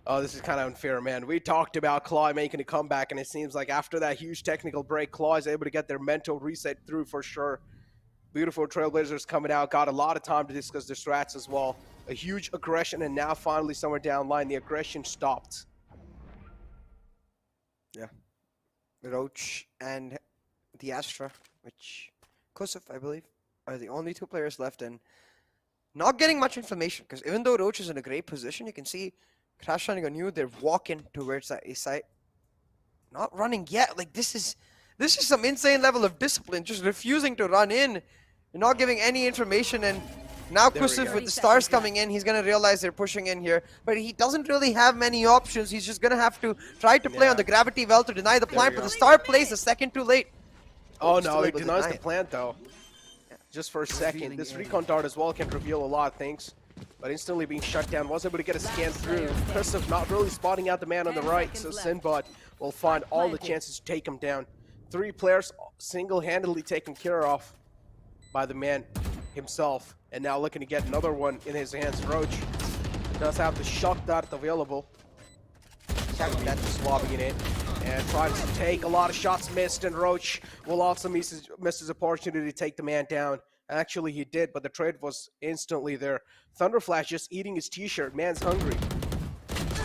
Oh, this is kind of unfair, man. We talked about CLOY making a comeback, and it seems like after that huge technical break, CLOY is able to get their mental reset through for sure. Beautiful Trailblazers coming out. Got a lot of time to discuss their strats as well. A huge aggression, and now finally somewhere down line, the aggression stopped. Yeah. Roach and the Astra, which Kusuf, I believe, are the only two players left, and not getting much information, because even though Roach is in a great position, you can see Crash Landing on You, they're walking towards that A site. Not running yet. Like, this is some insane level of discipline, just refusing to run in. You're not giving any information, and now Kusuf with the stars coming in, he's going to realize they're pushing in here, but he doesn't really have many options. He's just going to have to try to play on the gravity well to deny the plant, but the star plays a second too late. Oh no, he denies the plant though. Just for a second. This recon dart as well can reveal a lot of things, but instantly being shut down. Was able to get a scan through. Kusuf not really spotting out the man on the right, so Sinbad will find all the chances to take him down. 3 players single-handedly taken care of by the man himself, and now looking to get another one in his hands. Roach does have the shock dart available. That's just lobbing it in and trying to take a lot of shots, missed, and Roach will also miss his opportunity to take the man down. Actually, he did, but the trade was instantly there. Thunderflash just eating his t-shirt. Man's hungry.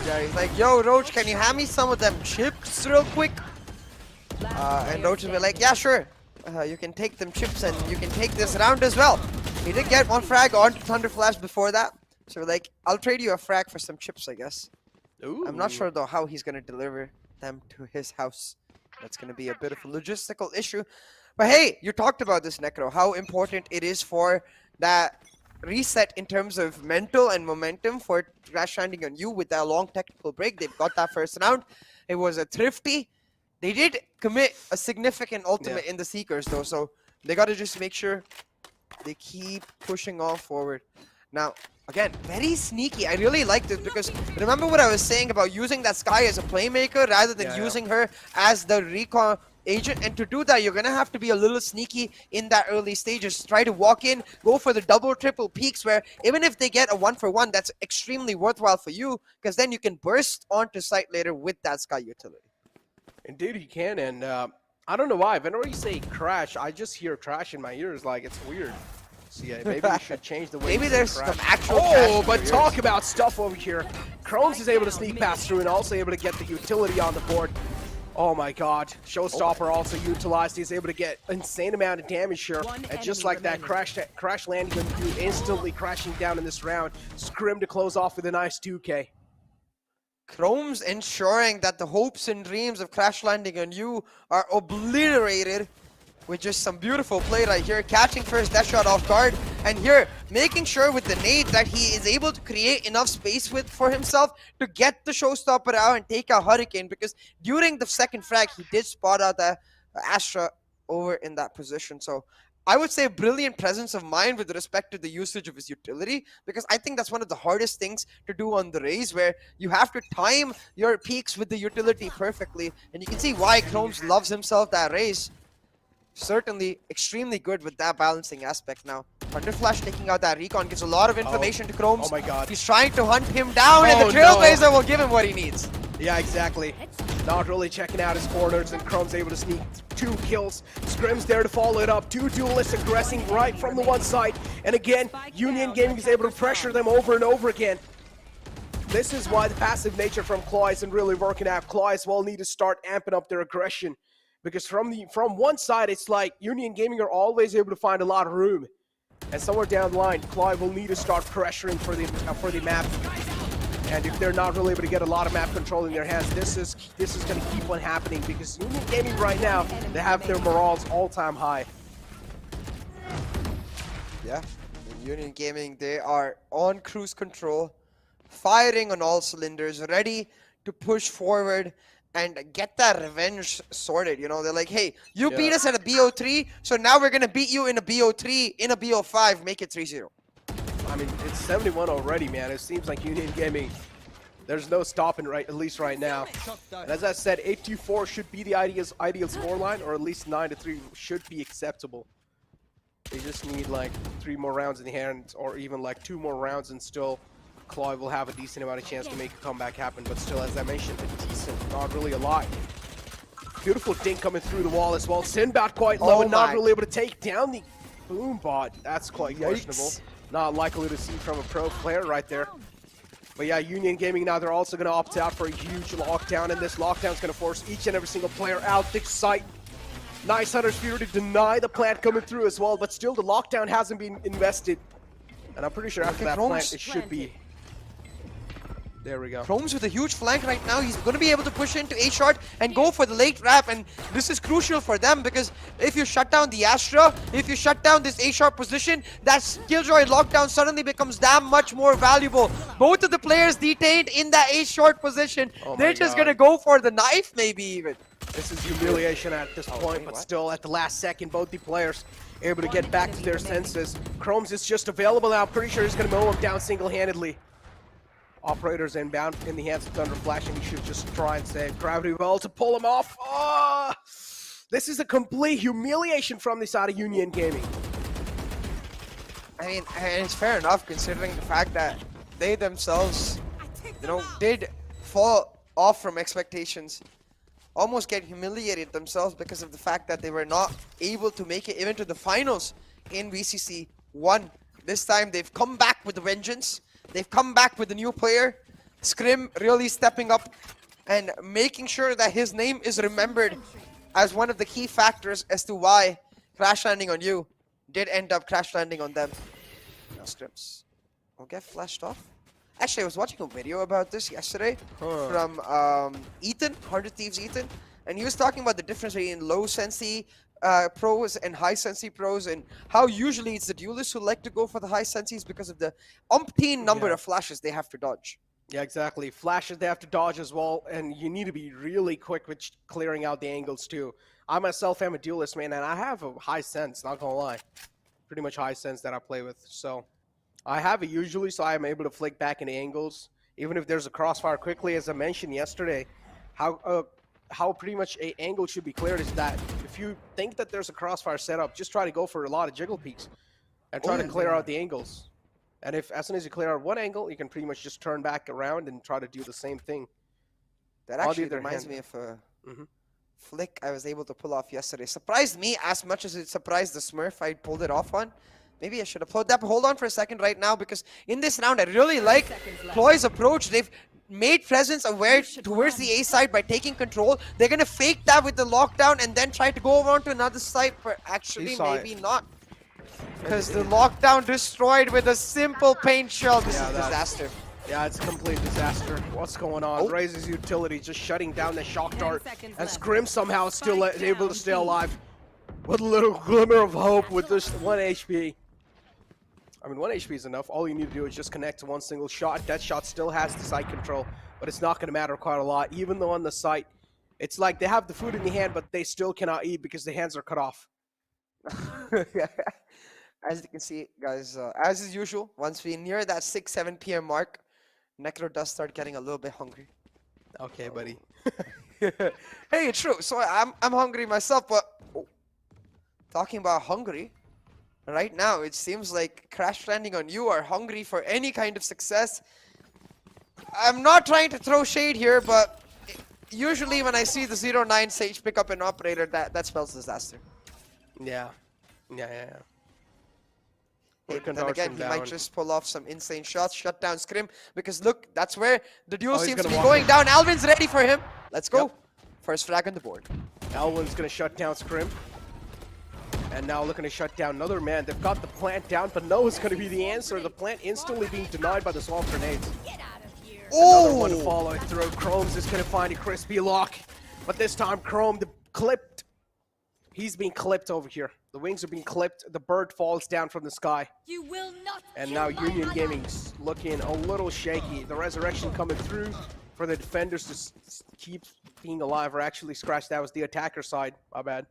Yeah, he's like, yo, Roach, can you hand me some of them chips real quick? And Roach will be like, yeah, sure. You can take them chips and you can take this round as well. He did get 1 frag onto Thunderflash before that. So we're like, I'll trade you a frag for some chips, I guess. Ooh. I'm not sure, though, how he's going to deliver them to his house. That's going to be a bit of a logistical issue. But hey, you talked about this, Necro, how important it is for that reset in terms of mental and momentum for Crash Landing on You with that long technical break. They've got that first round. It was a thrifty. They did commit a significant ultimate in the Seekers, though, so they got to just make sure they keep pushing on forward. Now, again, very sneaky. I really like this because remember what I was saying about using that Sky as a playmaker rather than using her as the recon agent, and to do that you're gonna have to be a little sneaky in that early stages. Try to walk in, go for the double triple peaks, where even if they get a 1-for-1, that's extremely worthwhile for you, because then you can burst onto site later with that Sky utility. Indeed he can, and I don't know why, whenever you say Crash, I just hear Trash in my ears. Like, it's weird. So yeah, maybe we should change the way maybe there's Crash. some actual but talk about stuff over here. Crohn's is able to sneak past through and also able to get the utility on the board. Oh my god. Showstopper also utilized. He's able to get insane amount of damage here. And just like that, Crash Landing on You instantly crashing down in this round. Scrim to close off with a nice 2K. Chrome's ensuring that the hopes and dreams of Crash Landing on You are obliterated with just some beautiful play right here, catching first that shot off guard, and here making sure with the nade that he is able to create enough space for himself to get the showstopper out and take out Hurricane, because during the second frag he did spot out the Astra over in that position. So I would say brilliant presence of mind with respect to the usage of his utility, because I think that's one of the hardest things to do on the Raze, where you have to time your peaks with the utility perfectly, and you can see why Chromes loves himself that Raze. Certainly extremely good with that balancing aspect now. Thunderflash taking out that recon gives a lot of information to Chromes. Oh my god. He's trying to hunt him down, and the Trailblazer will give him what he needs. Yeah, exactly. Not really checking out his corners, and Chrome's able to sneak 2 kills. Scrim's there to follow it up. 2 duelists aggressing right from the one side. And again, Union Gaming is able to pressure them over and over again. This is why the passive nature from CLOY isn't really working out. CLOY as well need to start amping up their aggression. Because from one side, it's like Union Gaming are always able to find a lot of room. And somewhere down the line, CLOY will need to start pressuring for the map. And if they're not really able to get a lot of map control in their hands, this is going to keep on happening, because Union Gaming right now, they have their morals all-time high. Yeah, in Union Gaming, they are on cruise control, firing on all cylinders, ready to push forward and get that revenge sorted. You know, they're like, hey, you beat us at a BO3, so now we're going to beat you in a BO3, in a BO5, make it 3-0. I mean, it's 71 already, man. It seems like Union Gaming, there's no stopping at least right now. And as I said, 8-4 should be the ideal scoreline, or at least 9-3 should be acceptable. They just need like 3 more rounds in the hand, or even like 2 more rounds, and still CLOY will have a decent amount of chance to make a comeback happen. But still, as I mentioned, a decent, not really a lot. Beautiful dink coming through the wall as well. Sinbad quite low and not really able to take down the boom bot. That's quite questionable. Not likely to see from a pro player right there. But yeah, Union Gaming now, they're also going to opt out for a huge lockdown, and this lockdown is going to force each and every single player out the site. Nice Hunter's Fury to deny the plant coming through as well, but still the lockdown hasn't been invested. And I'm pretty sure after that plant, it should be. There we go. Chrome's with a huge flank right now. He's going to be able to push into A short and go for the late wrap. And this is crucial for them because if you shut down the Astra, if you shut down this A short position, that Killjoy lockdown suddenly becomes damn much more valuable. Both of the players detained in that A short position. They're just going to go for the knife maybe even. This is humiliation at this point, but still at the last second, both the players able to get back to their senses. Chrome's is just available now. Pretty sure he's going to mow him down single-handedly. Operators inbound in the hands of Thunder Flash, and he should just try and save Gravity Well to pull him off. Oh, this is a complete humiliation from the side of Union Gaming. I mean, and it's fair enough considering the fact that they themselves, you know, did fall off from expectations. Almost get humiliated themselves because of the fact that they were not able to make it even to the finals in VCC 1. This time they've come back with a vengeance. They've come back with a new player. Scrim really stepping up and making sure that his name is remembered as one of the key factors as to why Crash Landing on You did end up crash landing on them. Now Scrims will get flashed off. Actually, I was watching a video about this yesterday from Ethan, 100 Thieves Ethan, and he was talking about the difference between low sensi pros and high sensi pros, and how usually it's the duelists who like to go for the high sensis because of the umpteen number of flashes they have to dodge. Yeah, exactly. Flashes they have to dodge as well, and you need to be really quick with clearing out the angles too. I myself am a duelist, man, and I have a high sense, not gonna lie. Pretty much high sense that I play with, so I have it usually, so I am able to flick back into angles, even if there's a crossfire quickly. As I mentioned yesterday, how pretty much a angle should be cleared is that if you think that there's a crossfire set up, just try to go for a lot of jiggle peaks and try to clear out the angles. And if as soon as you clear out one angle, you can pretty much just turn back around and try to do the same thing. That actually reminds me of a flick I was able to pull off yesterday. Surprised me as much as it surprised the Smurf I pulled it off on. Maybe I should upload that, but hold on for a second right now, because in this round I really like CLOY's approach. They've made presence aware towards the A side by taking control. They're going to fake that with the lockdown and then try to go around to another side, but actually maybe not. Because the lockdown destroyed with a simple paint shell. This is a disaster. Yeah, it's a complete disaster. What's going on? Raises utility, just shutting down the shock dart. And Scrim somehow is still able to stay alive. With a little glimmer of hope with this 1 HP. I mean, 1 HP is enough. All you need to do is just connect to one single shot. That shot still has the sight control, but it's not going to matter quite a lot. Even though on the sight, it's like they have the food in the hand, but they still cannot eat because the hands are cut off. As you can see, guys, as is usual, once we near that 6-7 p.m. mark, Necro does start getting a little bit hungry. Okay, buddy. Hey, true. So I'm hungry myself, but talking about hungry, right now it seems like Crash Landing on You are hungry for any kind of success. I'm not trying to throw shade here, but usually when I see the 09 Sage pick up an operator, that spells disaster. Yeah. Then again, he might just pull off some insane shots, shut down Scrim, because look, that's where the duel seems to be going down. Alvin's ready for him. Let's go. First frag on the board. Alvin's going to shut down Scrim. And now looking to shut down another man. They've got the plant down, but no is going to be the answer. The plant instantly being denied by the swamp grenades. Another one following through. Chrome's is going to find a crispy lock. But this time, Chrome, clipped. He's being clipped over here. The wings are being clipped. The bird falls down from the sky. You will not. And now Union Gaming's looking a little shaky. The resurrection coming through for the defenders to keep being alive, or actually scratch. That was the attacker side. My bad.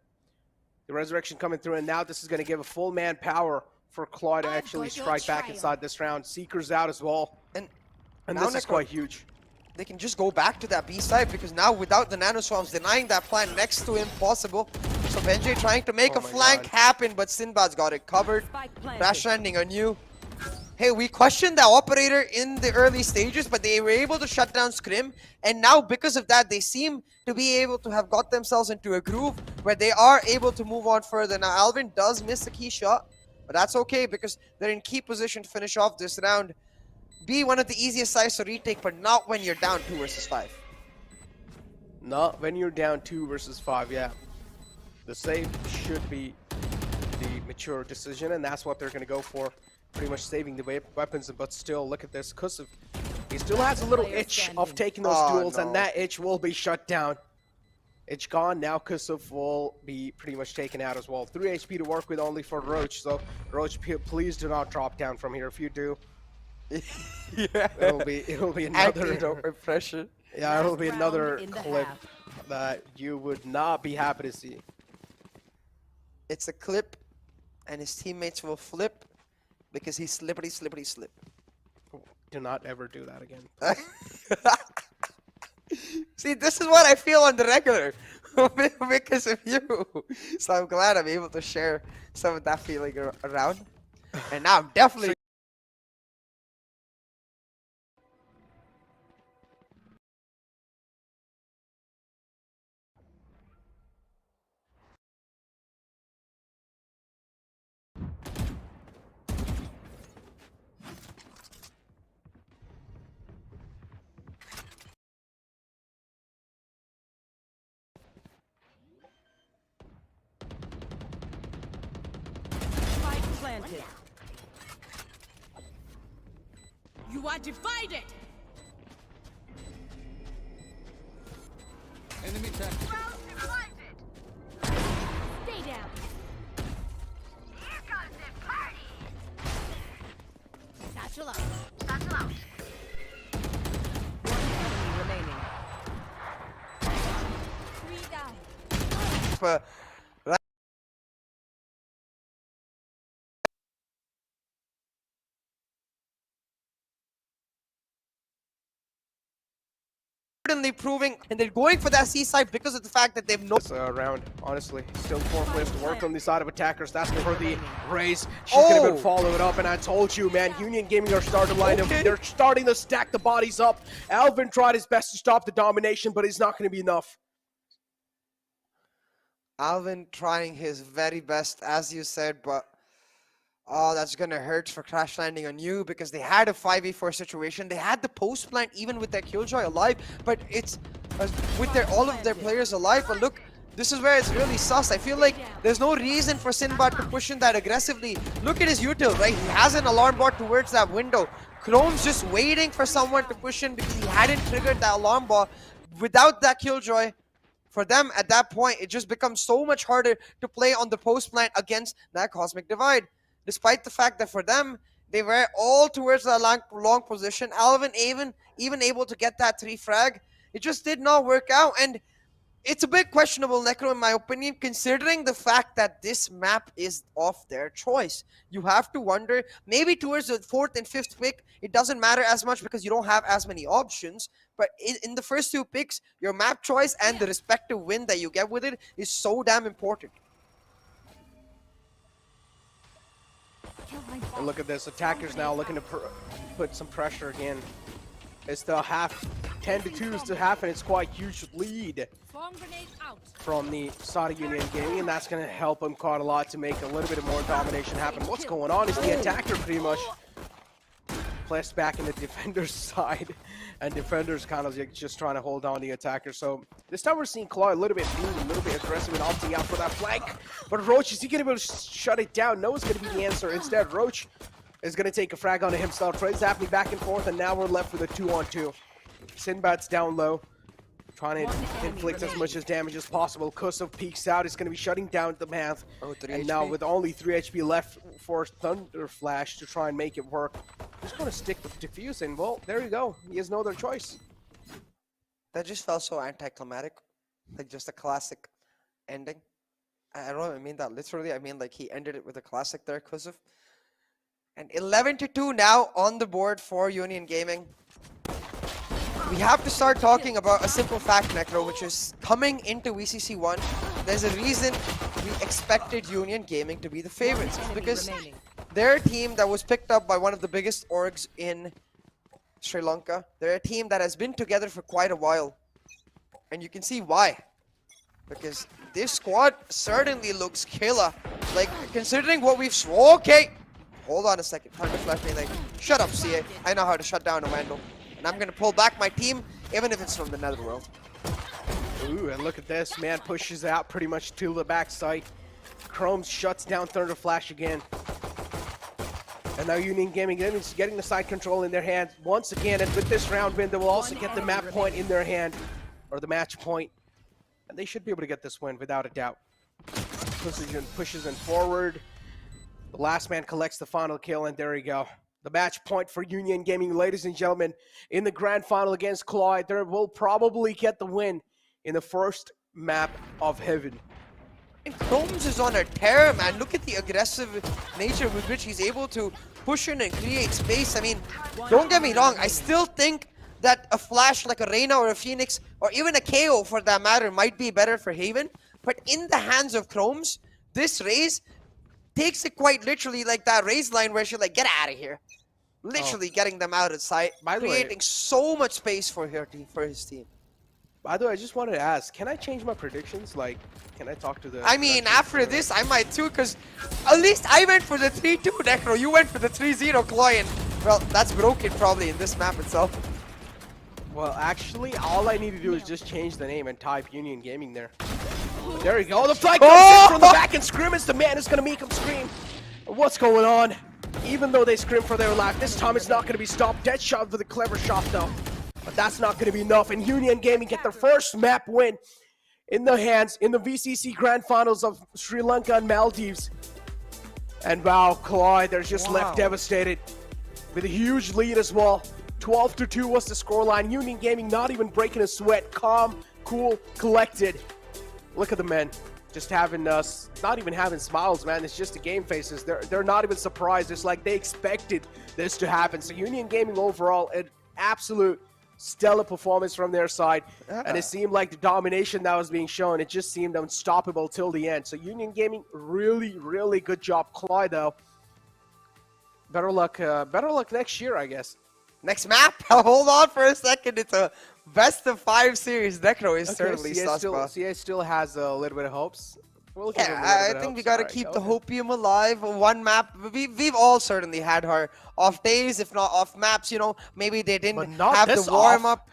The resurrection coming through, and now this is going to give a full man power for CLOY to actually strike back inside this round. Seeker's out as well. And this is quite huge. They can just go back to that B side, because now without the nano swarms denying that plan next to impossible. So Benjay trying to make a flank happen, but Sinbad's got it covered. Crash Landing on You. Hey, we questioned that operator in the early stages, but they were able to shut down Scrim. And now because of that, they seem to be able to have got themselves into a groove where they are able to move on further. Now Alvin does miss a key shot, but that's okay because they're in key position to finish off this round. be one of the easiest sides to retake, but not when you're down 2 versus 5. Not when you're down 2 versus 5, yeah. The save should be the mature decision, and that's what they're going to go for. Pretty much saving the weapons, but still, look at this. Kusov, he still has a little itch of taking those duels, and that itch will be shut down. Itch gone, now Kusov will be pretty much taken out as well. 3 HP to work with only for Roach, so Roach, please do not drop down from here. If you do, Yeah. it'll be another impression. Yeah, it'll be Last another round in the clip half. that you would not be happy to see. It's a clip, and his teammates will flip because he's slippery, slippery, slip. Do not ever do that again. See, this is what I feel on the regular because of you. So I'm glad I'm able to share some of that feeling around. And now I'm definitely. Spike planted. You are divided. Enemy tag. Stay down. Satchel out. One enemy remaining. 3 down. Certainly proving, and they're going for that C side because of the fact that they've no. This round, honestly, still 4 players to work on the side of attackers. That's for the raise. She's gonna follow it up, and I told you, man, Union Gaming are starting to line up. They're starting to stack the bodies up. Alvin tried his best to stop the domination, but it's not gonna be enough. Alvin trying his very best, as you said, but oh, that's gonna hurt for crash landing on you because they had a 5v4 situation. They had the post plant even with their Killjoy alive, but it's with all of their players alive. But look, this is where it's really sus. I feel like there's no reason for Sinbad to push in that aggressively. Look at his util, right? He has an alarm bot towards that window. Chrome's just waiting for someone to push in because he hadn't triggered that alarm bot. Without that Killjoy, for them at that point, it just becomes so much harder to play on the post plant against that Cosmic Divide. Despite the fact that for them, they were all towards the long position. Alvin even able to get that 3 frag. It just did not work out. And it's a bit questionable, Necro, in my opinion, considering the fact that this map is of their choice. You have to wonder, maybe towards the 4th and 5th pick, it doesn't matter as much because you don't have as many options. But in the first 2 picks, your map choice and the respective win that you get with it is so damn important. And look at this, attackers now looking to put some pressure again. It's the half, 10-2 is the half, and it's quite a huge lead Swarm grenade out. from the side of Union Gaming, and that's going to help them quite a lot to make a little bit more domination happen. What's going on is the attacker pretty much placed back in the defender's side, and defenders kind of just trying to hold on the attacker. So this time we're seeing CLOY a little bit aggressive and opting out for that flank. But Roach, is he going to be able to shut it down? No, it's going to be the answer. Instead, Roach is going to take a frag onto himself. Trades happening back and forth, and now we're left with a 2-on-2. Sinbad's down low, trying to inflict as much damage as possible. Kusov peeks out. It's going to be shutting down the math. And now with only 3 HP left for Thunder Flash to try and make it work, just going to stick with Diffuse, and well, there you go. He has no other choice. That just felt so anticlimactic, like just a classic ending. I don't mean that literally. I mean like he ended it with a classic there, Kusov. And 11-2 now on the board for Union Gaming. We have to start talking about a simple fact, Necro, which is coming into VCC 1, there's a reason we expected Union Gaming to be the favorites. It's because they're a team that was picked up by one of the biggest orgs in Sri Lanka. They're a team that has been together for quite a while. And you can see why. Because this squad certainly looks killer. Like, considering what we've... Okay! hold on a second. Thunder Flash being like, shut up, CA. I know how to shut down a Vandal. And I'm gonna pull back my team, even if it's from the Netherworld. Ooh, and look at this. Man pushes out pretty much to the backside. Chrome shuts down Thunder Flash again. And now Union Gaming is getting the side control in their hand once again. And with this round win, they will also get the map point in their hand, or the match point. And they should be able to get this win without a doubt. Pushes in forward. The last man collects the final kill, and there we go. The match point for Union Gaming, ladies and gentlemen, in the grand final against CLOY. They will probably get the win in the first map of Heaven. And Chromes is on a tear, man. Look at the aggressive nature with which he's able to push in and create space. I mean, don't get me wrong, I still think that a flash like a Reyna or a Phoenix, or even a KO for that matter, might be better for Haven. But in the hands of Chromes, this Raze takes it quite literally, like that Raze line where she's like, get out of here. Literally getting them out of sight, creating so much space for his team. By the way, I just wanted to ask, can I change my predictions? Like, can I talk to the... I mean, after this, I might too, because at least I went for the 3-2 Necro. You went for the 3-0 CLOY, and, well, that's broken probably in this map itself. Well, actually, all I need to do is just change the name and type Union Gaming there. There we go. The flag comes in from the back and scrimmage. The man is going to make him scream. What's going on? Even though they scream for their life, this time it's not going to be stopped. Dead shot with a clever shot, though. But that's not going to be enough. And Union Gaming get their first map win in the hands in the VCC Grand Finals of Sri Lanka and Maldives. And wow, CLOY, they're just left devastated with a huge lead as well. 12-2 was the scoreline. Union Gaming not even breaking a sweat. Calm, cool, collected. Look at the men. Just having not even having smiles, man. It's just the game faces. They're not even surprised. It's like they expected this to happen. So Union Gaming overall, an absolute stellar performance from their side. And it seemed like the domination that was being shown, it just seemed unstoppable till the end. So Union Gaming, really, really good job. CLOY, though, better luck next year, I guess. Next map? Hold on for a second. It's a best of 5 series. Necro is certainly CA still has a little bit of hopes. I think we got to keep the hopium alive. One map. We've all certainly had our off days, if not off maps. You know, maybe they didn't have the warm up.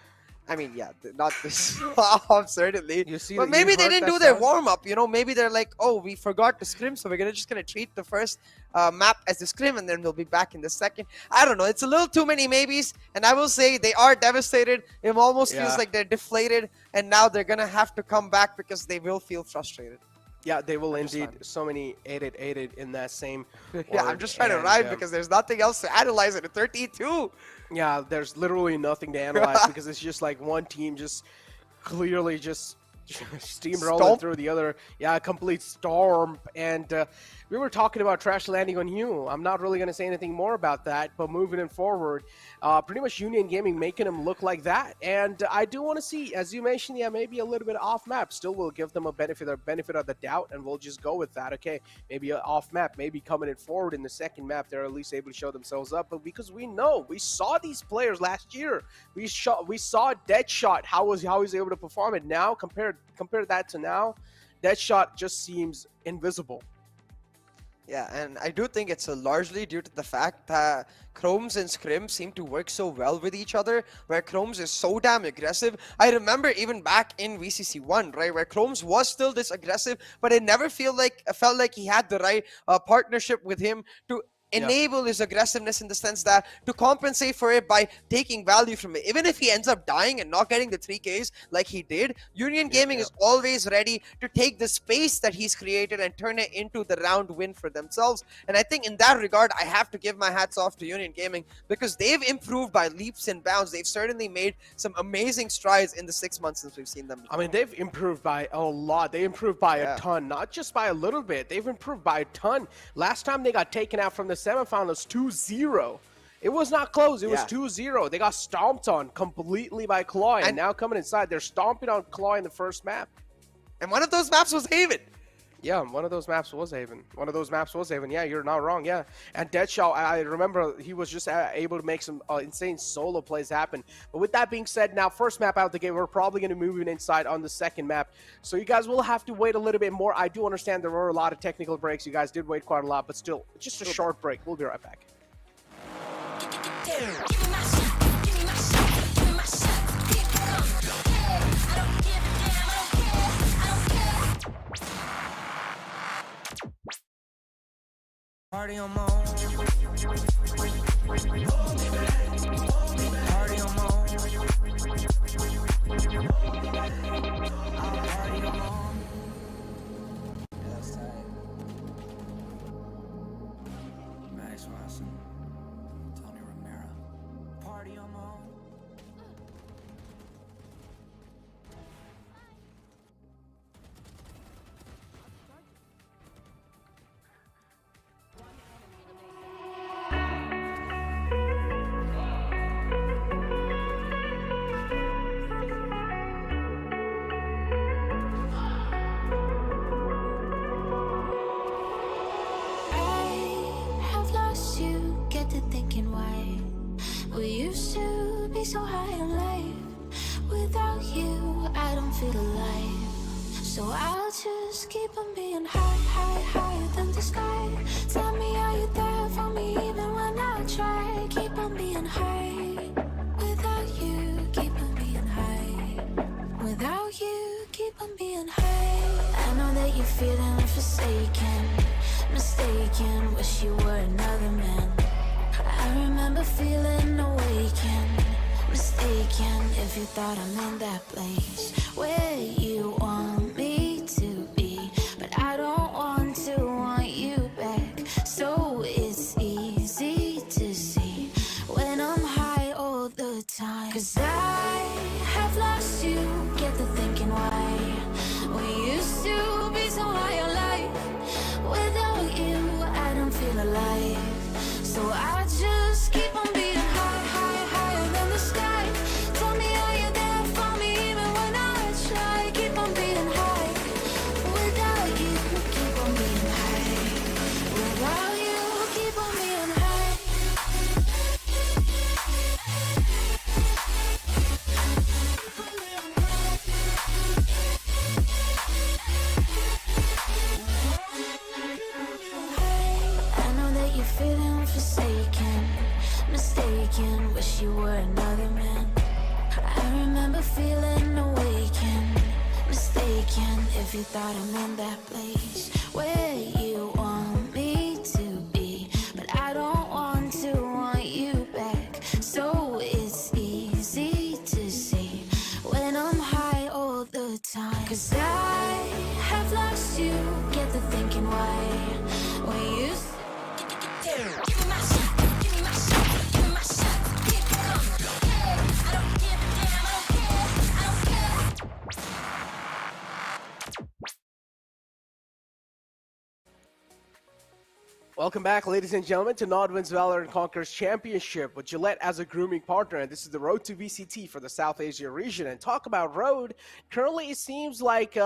I mean, yeah, not this off, certainly. But maybe they didn't do their warm up. You know, maybe they're like, oh, we forgot to scrim, so we're just gonna treat the first map as the scrim, and then we'll be back in the second. I don't know. It's a little too many maybes, and I will say they are devastated. It almost feels like they're deflated, and now they're gonna have to come back because they will feel frustrated. Yeah, they will indeed. So many 8-8 in that same. Yeah, I'm just trying to ride because there's nothing else to analyze it. 13-2. Yeah, there's literally nothing to analyze because it's just like one team just clearly just steamrolling through the other. Yeah, a complete storm. And we were talking about trash landing on you. I'm not really going to say anything more about that, but moving it forward, pretty much Union Gaming making them look like that. And I do want to see, as you mentioned, yeah, maybe a little bit off map. Still will give them a benefit of the doubt, and we'll just go with that. Okay, maybe off map, maybe coming in forward in the second map, they're at least able to show themselves up. But because we saw these players last year, we saw Deadshot, how he's able to perform it. Now compare that to now, Deadshot just seems invisible. Yeah, and I do think it's largely due to the fact that Chromes and Scrim seem to work so well with each other, where Chromes is so damn aggressive. I remember even back in VCC 1, right, where Chromes was still this aggressive, but it never felt like he had the right partnership with him to enable his aggressiveness, in the sense that to compensate for it by taking value from it. Even if he ends up dying and not getting the 3Ks like he did, Union Gaming is always ready to take the space that he's created and turn it into the round win for themselves. And I think in that regard, I have to give my hats off to Union Gaming, because they've improved by leaps and bounds. They've certainly made some amazing strides in the 6 months since we've seen them. I mean, they've improved by a lot. They improved by a ton, not just by a little bit. They've improved by a ton. Last time they got taken out from the semifinals 2-0. It was not close. It was 2-0. They got stomped on completely by CLOY, and now coming inside, they're stomping on CLOY in the first map. And one of those maps was Haven. Yeah, one of those maps was Haven. One of those maps was Haven. Yeah, you're not wrong. Yeah, and Deadshot, I remember he was just able to make some insane solo plays happen. But with that being said, now first map out the game, we're probably going to move in inside on the second map. So you guys will have to wait a little bit more. I do understand there were a lot of technical breaks. You guys did wait quite a lot, but still, just a short break. We'll be right back. Party on my own. Party on my own. Party on my own. That's tight. Max Watson. Tony Romero. Party on my own. Thinking why we used to be so high in life. Without you, I don't feel alive. So I'll just keep on being higher than the sky. Tell me, are you there for me even when I try? Keep on being high. Without you, keep on being high. Without you, keep on being high. I know that you're feeling forsaken, mistaken, wish you were another man. I remember feeling awakened, mistaken if you thought I'm in that place where you want me to be. But I don't want you back. So it's easy to see when I'm high all the time. 'Cause I have lost you, get the thinking why we used to be so high on life. Without you, I don't feel alive. So I just keep on being higher than the sky. Tell me, are you there for me even when I try? Keep on being high. Without you, keep on being high. Without you, keep on being high. I know that you're feeling forsaken, mistaken, wish you were another man. I remember feeling awakened, mistaken if you thought I'm in that place where you want me to be. But I don't want you back. So it's easy to see when I'm high all the time. 'Cause I have lost you, get the thinking why we used to. Give me my shot, give me my shot, give me my shot, keep it coming. I don't give a damn, I don't care, I don't care. Welcome back, ladies and gentlemen, to NODWIN's Valorant Conquerors Championship with Gillette as a grooming partner. And this is the road to VCT for the South Asia region. And talk about road. Currently, it seems like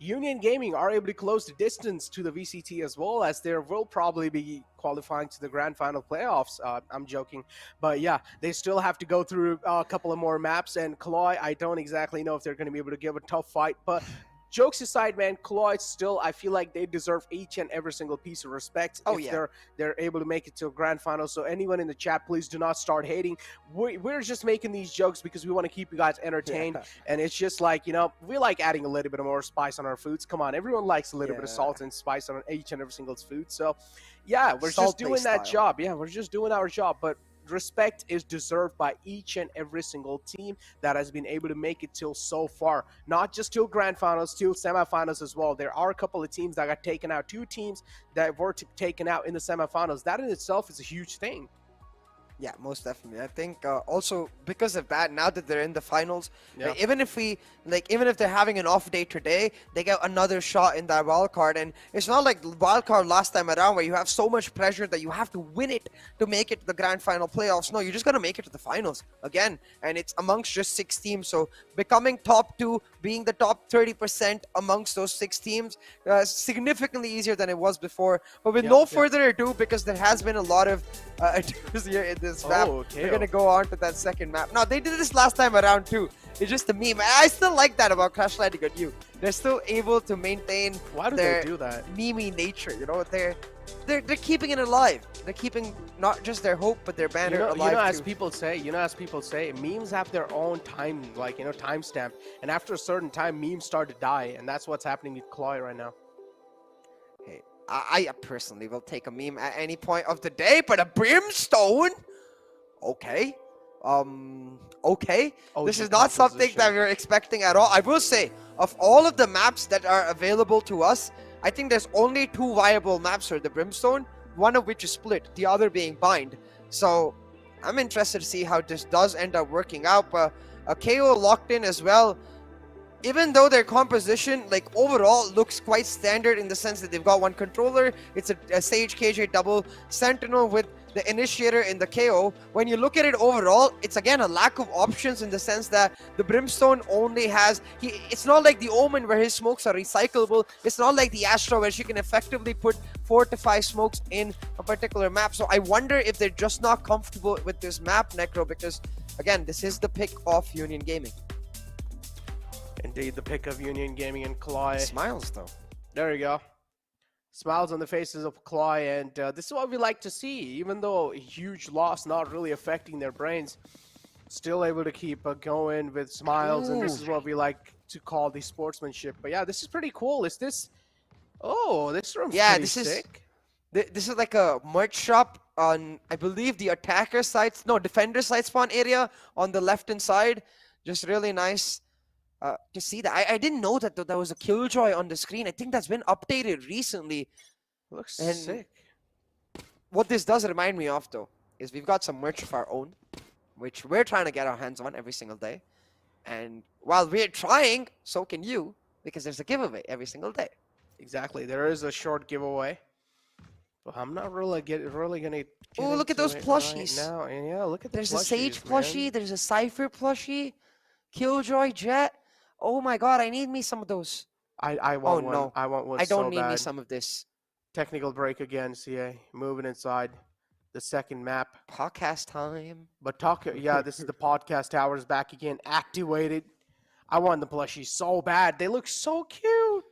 Union Gaming are able to close the distance to the VCT as well, as they will probably be qualifying to the grand final playoffs. I'm joking. But yeah, they still have to go through a couple of more maps. And CLOY, I don't exactly know if they're going to be able to give a tough fight. But jokes aside, man, CLOY still, I feel like they deserve each and every single piece of respect if they're able to make it to a grand final. So anyone in the chat, please do not start hating. We're just making these jokes because we want to keep you guys entertained. And it's just like, you know, we like adding a little bit more spice on our foods. Come on, everyone likes a little bit of salt and spice on each and every single food. So yeah, we're just doing that job. Yeah, we're just doing our job. But respect is deserved by each and every single team that has been able to make it till so far. Not just till grand finals, till semifinals as well. There are a couple of teams that got taken out. 2 teams that were taken out in the semifinals. That in itself is a huge thing. Yeah, most definitely. I think also because of that, now that they're in the finals, Yeah. like, even if they're having an off day today, they get another shot in that wild card. And it's not like wild card last time around where you have so much pressure that you have to win it to make it to the grand final playoffs. No, you just gotta make it to the finals again, and it's amongst just 6 teams. So becoming top 2, being the top 30% amongst those 6 teams, significantly easier than it was before. But with no further ado, because there has been a lot of adus here in this map, we're gonna go on to that second map. Now they did this last time around too. It's just a meme. I still like that about Crash Landing on You. They're still able to maintain Why do their they do that? meme nature. You know, they're keeping it alive. They're keeping not just their hope but their banner alive as too. people say, memes have their own time, like, timestamp. And after a certain time, memes start to die, and that's what's happening with CLOY right now. Hey, I personally will take a meme at any point of the day, but a brimstone? Okay. Okay. This is not something that we were expecting at all. I will say, of all of the maps that are available to us, I think there's only 2 viable maps for the brimstone, one of which is split, the other being bind. So I'm interested to see how this does end up working out. But a KO locked in as well. Even though their composition, like, overall looks quite standard in the sense that they've got one controller, it's a Sage KJ double Sentinel with the initiator in the KO. When you look at it overall, it's again a lack of options in the sense that the Brimstone only has, it's not like the Omen where his smokes are recyclable. It's not like the Astra where she can effectively put 4 to 5 smokes in a particular map. So I wonder if they're just not comfortable with this map, Necro, because again, this is the pick of Union Gaming. Indeed, the pick of Union Gaming and CLOY. Smiles though. There you go. Smiles on the faces of CLOY, and this is what we like to see. Even though a huge loss not really affecting their brains, still able to keep going with smiles. Ooh. And this is what we like to call the sportsmanship. But yeah, this is pretty cool. Is this... Oh, this room's pretty sick. This is like a merch shop on, I believe, the attacker side, no, defender side spawn area on the left-hand side. Just really nice to see that. I didn't know that there was a Killjoy on the screen. I think that's been updated recently. Looks sick. What this does remind me of, though, is we've got some merch of our own, which we're trying to get our hands on every single day. And while we're trying, so can you, because there's a giveaway every single day. Exactly. There is a short giveaway. But I'm not really gonna get oh, look at those plushies. Right now. And yeah, look at the There's plushies, a Sage man. plushie. There's a Cypher plushie. Killjoy Jet. Oh my god, I need me some of those. I want one. No. I want one. I don't so need bad. me some of this. Technical break again, CA. Moving inside the second map. Podcast time. But yeah, this is the podcast hours back again. Activated. I want the plushies so bad. They look so cute.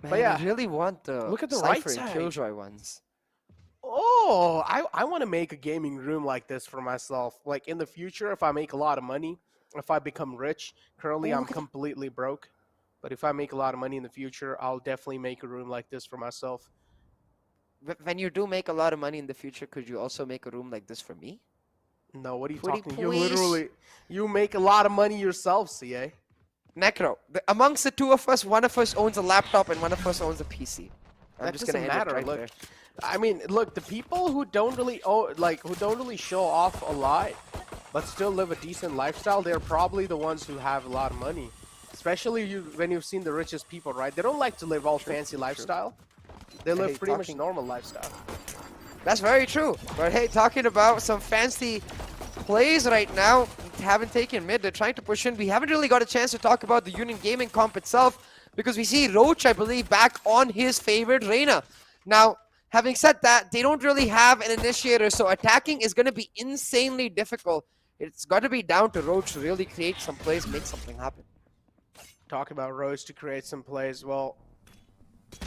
Man, but yeah, I really want the look at the Cypher right and side. Killjoy ones. Oh, I want to make a gaming room like this for myself. Like in the future, if I make a lot of money, if I become rich. Currently, I'm completely broke. But if I make a lot of money in the future, I'll definitely make a room like this for myself. When you do make a lot of money in the future, could you also make a room like this for me? No, what are you Pretty talking? You make a lot of money yourself, CA. Necro, amongst the two of us, one of us owns a laptop and one of us owns a PC. That doesn't matter. Look, I mean, look, the people who don't really show off a lot, but still live a decent lifestyle, they're probably the ones who have a lot of money. Especially when you've seen the richest people, right? They don't like to live all fancy lifestyle. They live pretty much normal lifestyle. That's very true. But hey, talking about some fancy plays right now, haven't taken mid. They're trying to push in. We haven't really got a chance to talk about the Union Gaming comp itself because we see Roach, I believe, back on his favorite Reyna. Now, having said that, they don't really have an initiator, so attacking is going to be insanely difficult. It's got to be down to Roach to really create some plays, make something happen. Talk about Roach to create some plays. Well,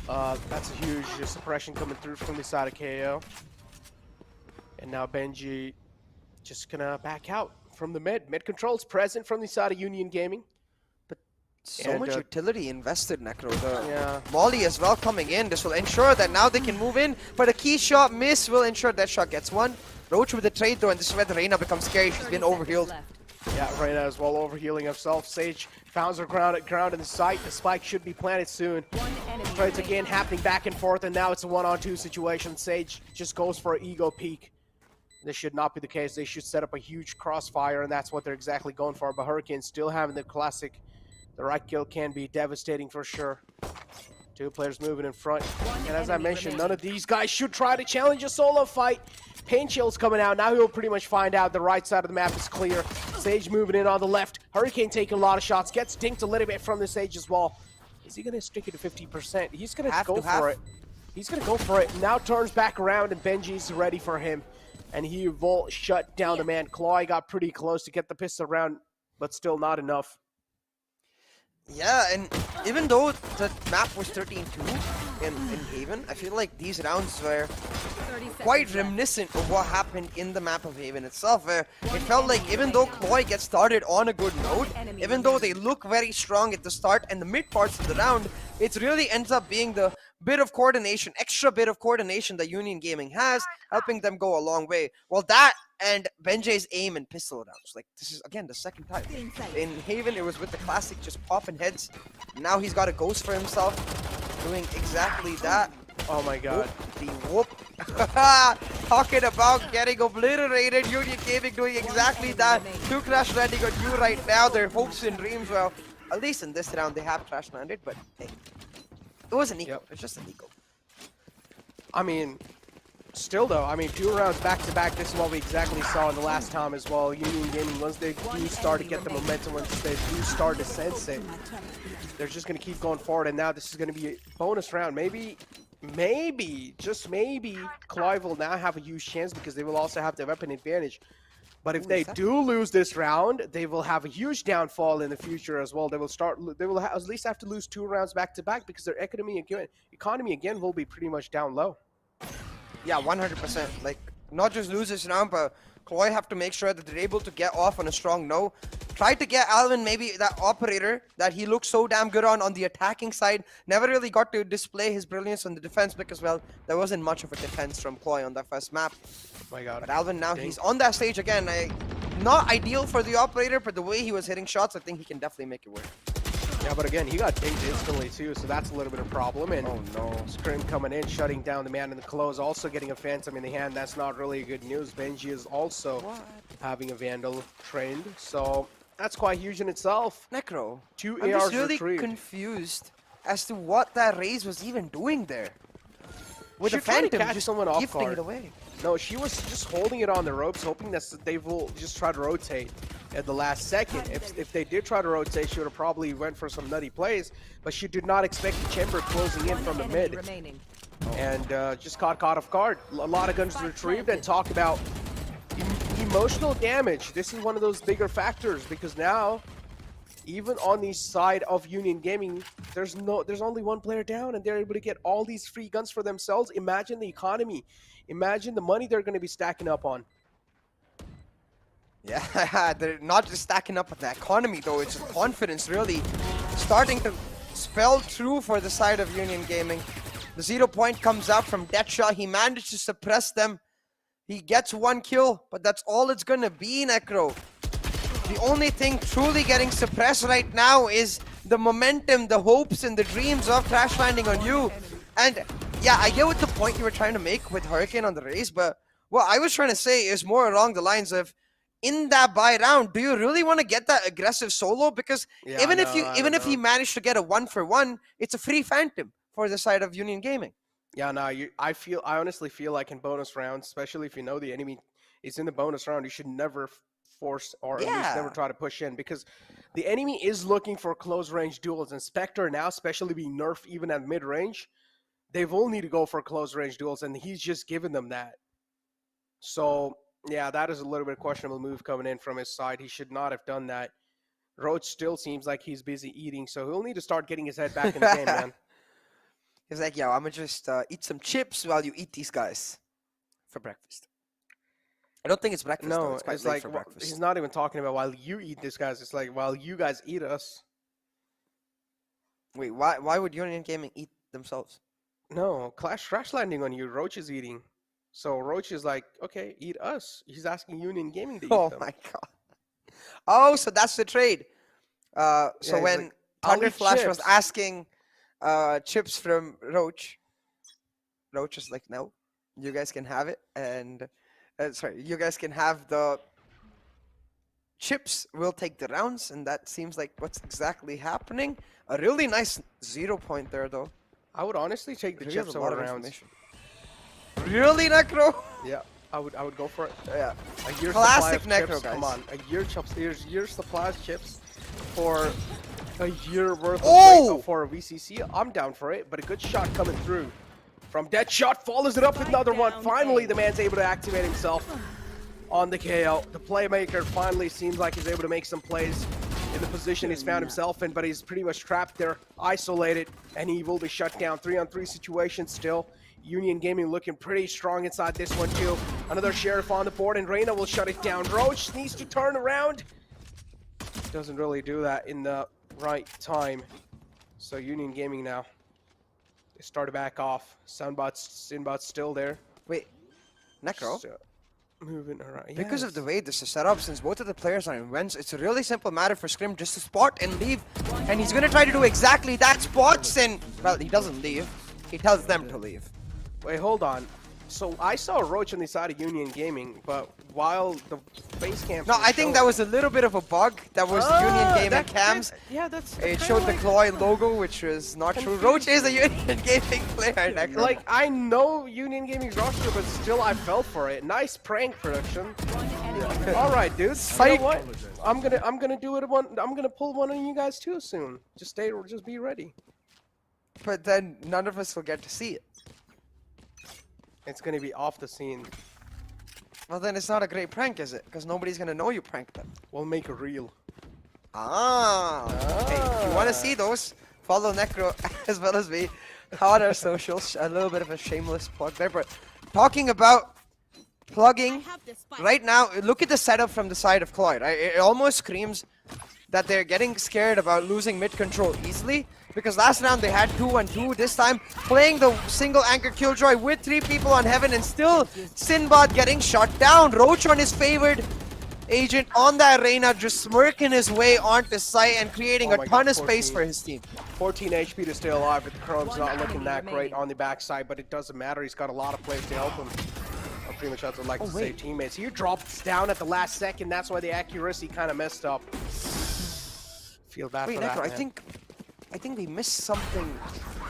that's a huge suppression coming through from the side of KO. And now Benji just gonna back out from the mid. Mid controls present from the side of Union Gaming. But so much utility invested, Necro. Yeah. Molly as well coming in. This will ensure that now they can move in. But a key shot miss will ensure that shot gets one. Roach with the trade though, and this is where the Reyna becomes scary. She's been overhealed. Yeah, Reyna as well overhealing herself. Sage founds her ground in the sight. The spike should be planted soon. Trades again happening back and forth, and now it's a 1-on-2 situation. Sage just goes for an ego peek. This should not be the case. They should set up a huge crossfire, and that's what they're exactly going for. But Hurricane still having the classic. The right kill can be devastating for sure. Two players moving in front. And as I mentioned, none of these guys should try to challenge a solo fight. Pain Chill's coming out. Now he'll pretty much find out the right side of the map is clear. Sage moving in on the left. Hurricane taking a lot of shots. Gets dinked a little bit from the Sage as well. Is he going to stick it to 50%? He's going to go for it. He's going to go for it. Now turns back around and Benji's ready for him. And he will shut down the man. CLOY got pretty close to get the pistol round, but still not enough. Yeah, and even though the map was 13-2 in Haven, I feel like these rounds were quite reminiscent of what happened in the map of Haven itself, where it felt like even though CLOY gets started on a good note, even though they look very strong at the start and the mid parts of the round, it really ends up being the bit of coordination, extra bit of coordination that Union Gaming has, helping them go a long way. Well, that and Benji's aim and pistol rounds, like this is again the second time. In Haven, it was with the classic just popping heads. Now he's got a ghost for himself, doing exactly that. Oh my god. The whoop. Talking about getting obliterated. Union Gaming doing exactly that. Two crash landing on you right now. Their hopes and dreams, well, at least in this round they have crash landed, but hey, it was an eco. It's just an eco. I mean, still though, I mean, 2 rounds back to back, this is what we exactly saw in the last time as well. Union Gaming, once they do start to get the momentum, once they do start to sense it, they're just going to keep going forward. And now this is going to be a bonus round. Maybe, just maybe, CLOY will now have a huge chance because they will also have the weapon advantage. But if they do lose this round, they will have a huge downfall in the future as well. They will at least have to lose 2 rounds back to back because their economy again will be pretty much down low. Yeah, 100%. Like, not just lose this round, but CLOY have to make sure that they're able to get off on a strong no. Try to get Alvin, maybe that operator that he looked so damn good on the attacking side. Never really got to display his brilliance on the defense because, well, there wasn't much of a defense from CLOY on that first map. My god. But Alvin now, he's on that stage again. Not ideal for the operator, but the way he was hitting shots, I think he can definitely make it work. Yeah, but again, he got dinged instantly too, so that's a little bit of a problem. And oh no, Scrim coming in, shutting down the man in the close, also getting a Phantom in the hand. That's not really good news. Benji is also having a Vandal trained, so that's quite huge in itself. Necro, 2 I'm ARs just really retrieved. confused as to what that Raze was even doing there. With She the tried to Phantom catch just someone off gifting guard. it away. No, she was just holding it on the ropes, hoping that they will just try to rotate at the last second. If they did try to rotate, she would have probably went for some nutty plays, but she did not expect the chamber closing in from the mid. And just caught off guard. A lot of guns retrieved, and talk about emotional damage. This is one of those bigger factors because now, even on the side of Union Gaming, there's only 1 player down, and they're able to get all these free guns for themselves. Imagine the economy. Imagine the money they're going to be stacking up on. Yeah, they're not just stacking up with the economy though, it's just confidence really starting to spell true for the side of Union Gaming. The 0 point comes out from Deadshot. He managed to suppress them. He gets 1 kill, but that's all it's gonna be, Necro. The only thing truly getting suppressed right now is the momentum, the hopes, and the dreams of crash landing on you. And yeah, I get what the point you were trying to make with Hurricane on the race, but what I was trying to say is more along the lines of, in that buy round, do you really want to get that aggressive solo? Because Yeah, even no, if he managed to get a 1-for-1, it's a free Phantom for the side of Union Gaming. Yeah, no, I honestly feel like in bonus rounds, especially if you know the enemy is in the bonus round, you should never force or at least never try to push in, because the enemy is looking for close range duels, and Spectre now, especially being nerfed even at mid range, they will need to go for close range duels, and he's just given them that. So yeah, that is a little bit questionable move coming in from his side. He should not have done that. Roach still seems like he's busy eating, so he'll need to start getting his head back in the game, man. He's like, yo, I'm gonna just eat some chips while you eat these guys for breakfast. I don't think it's breakfast. No, though. It's quite it's late like for breakfast. he's not even talking about while you eat this, guys. It's like while you guys eat us. Wait, why would Union Gaming eat themselves? No, crash landing on you. Roach is eating. So Roach is like, okay, eat us. He's asking Union Gaming to eat Oh them. my god. Oh, so that's the trade. So he's when like, "I'll eat Thunderflash was chips." asking chips from Roach was like, no, you guys can have it. And Sorry, you guys can have the chips. We'll take the rounds, and that seems like what's exactly happening. A really nice 0 point there, though. I would honestly take the Really has chips a lot over of rounds. information. Really, Necro? Yeah, I would go for it. Yeah. A year's Classic supply of Necro, chips. guys. Come on, a year's supply of chips for a year worth of Oh! for a VCC. I'm down for it, but a good shot coming through. From dead shot, follows it up with another one. Finally, the man's able to activate himself on the KO. The playmaker finally seems like he's able to make some plays in the position he's found himself in, but he's pretty much trapped there, isolated, and he will be shut down. 3-on-3 situation still. Union Gaming looking pretty strong inside this one too. Another Sheriff on the board, and Reyna will shut it down. Roach needs to turn around. Doesn't really do that in the right time. So Union Gaming now. They start to back off. Sinbot's still there. Wait, Necro? So, moving around. Because of the way this is set up, since both of the players are in Wens, it's a really simple matter for Scrim just to spot and leave. And he's gonna try to do exactly that. Spots and, well, he doesn't leave. He tells them to leave. Wait, hold on. So I saw Roach on the side of Union Gaming, but while the face cam. No, I think that was a little bit of a bug. That was the Union Gaming cams. Yeah, that's. It showed the CLOY logo, which was not true. Roach is a Union Gaming player, Necro. Like, I know Union Gaming's roster, but still I fell for it. Nice prank production. All right, dudes. You know what? I'm gonna do it one. I'm gonna pull one on you guys too soon. Just be ready. But then none of us will get to see it. It's gonna be off the scene. Well, then it's not a great prank, is it? Because nobody's gonna know you pranked them. We'll make a reel. Hey, if you want to see those, follow Necro as well as me on our socials. A little bit of a shameless plug there, but talking about plugging, right now, look at the setup from the side of CLOY, right? It almost screams that they're getting scared about losing mid control easily, because last round they had 2-on-2. This time, playing the single anchor Killjoy with 3 people on Heaven, and still Sinbad getting shot down. Roach on his favored agent on that Reyna, just smirking his way onto site and creating Oh a my ton God, of space 14. for his team. 14 HP to stay alive, but the Chrome's not looking that great on the backside, but it doesn't matter. He's got a lot of plays to help him. I pretty much have to like to say teammates. He drops down at the last second. That's why the accuracy kind of messed up. Feel bad Wait, for Necro, that, man. I think we missed something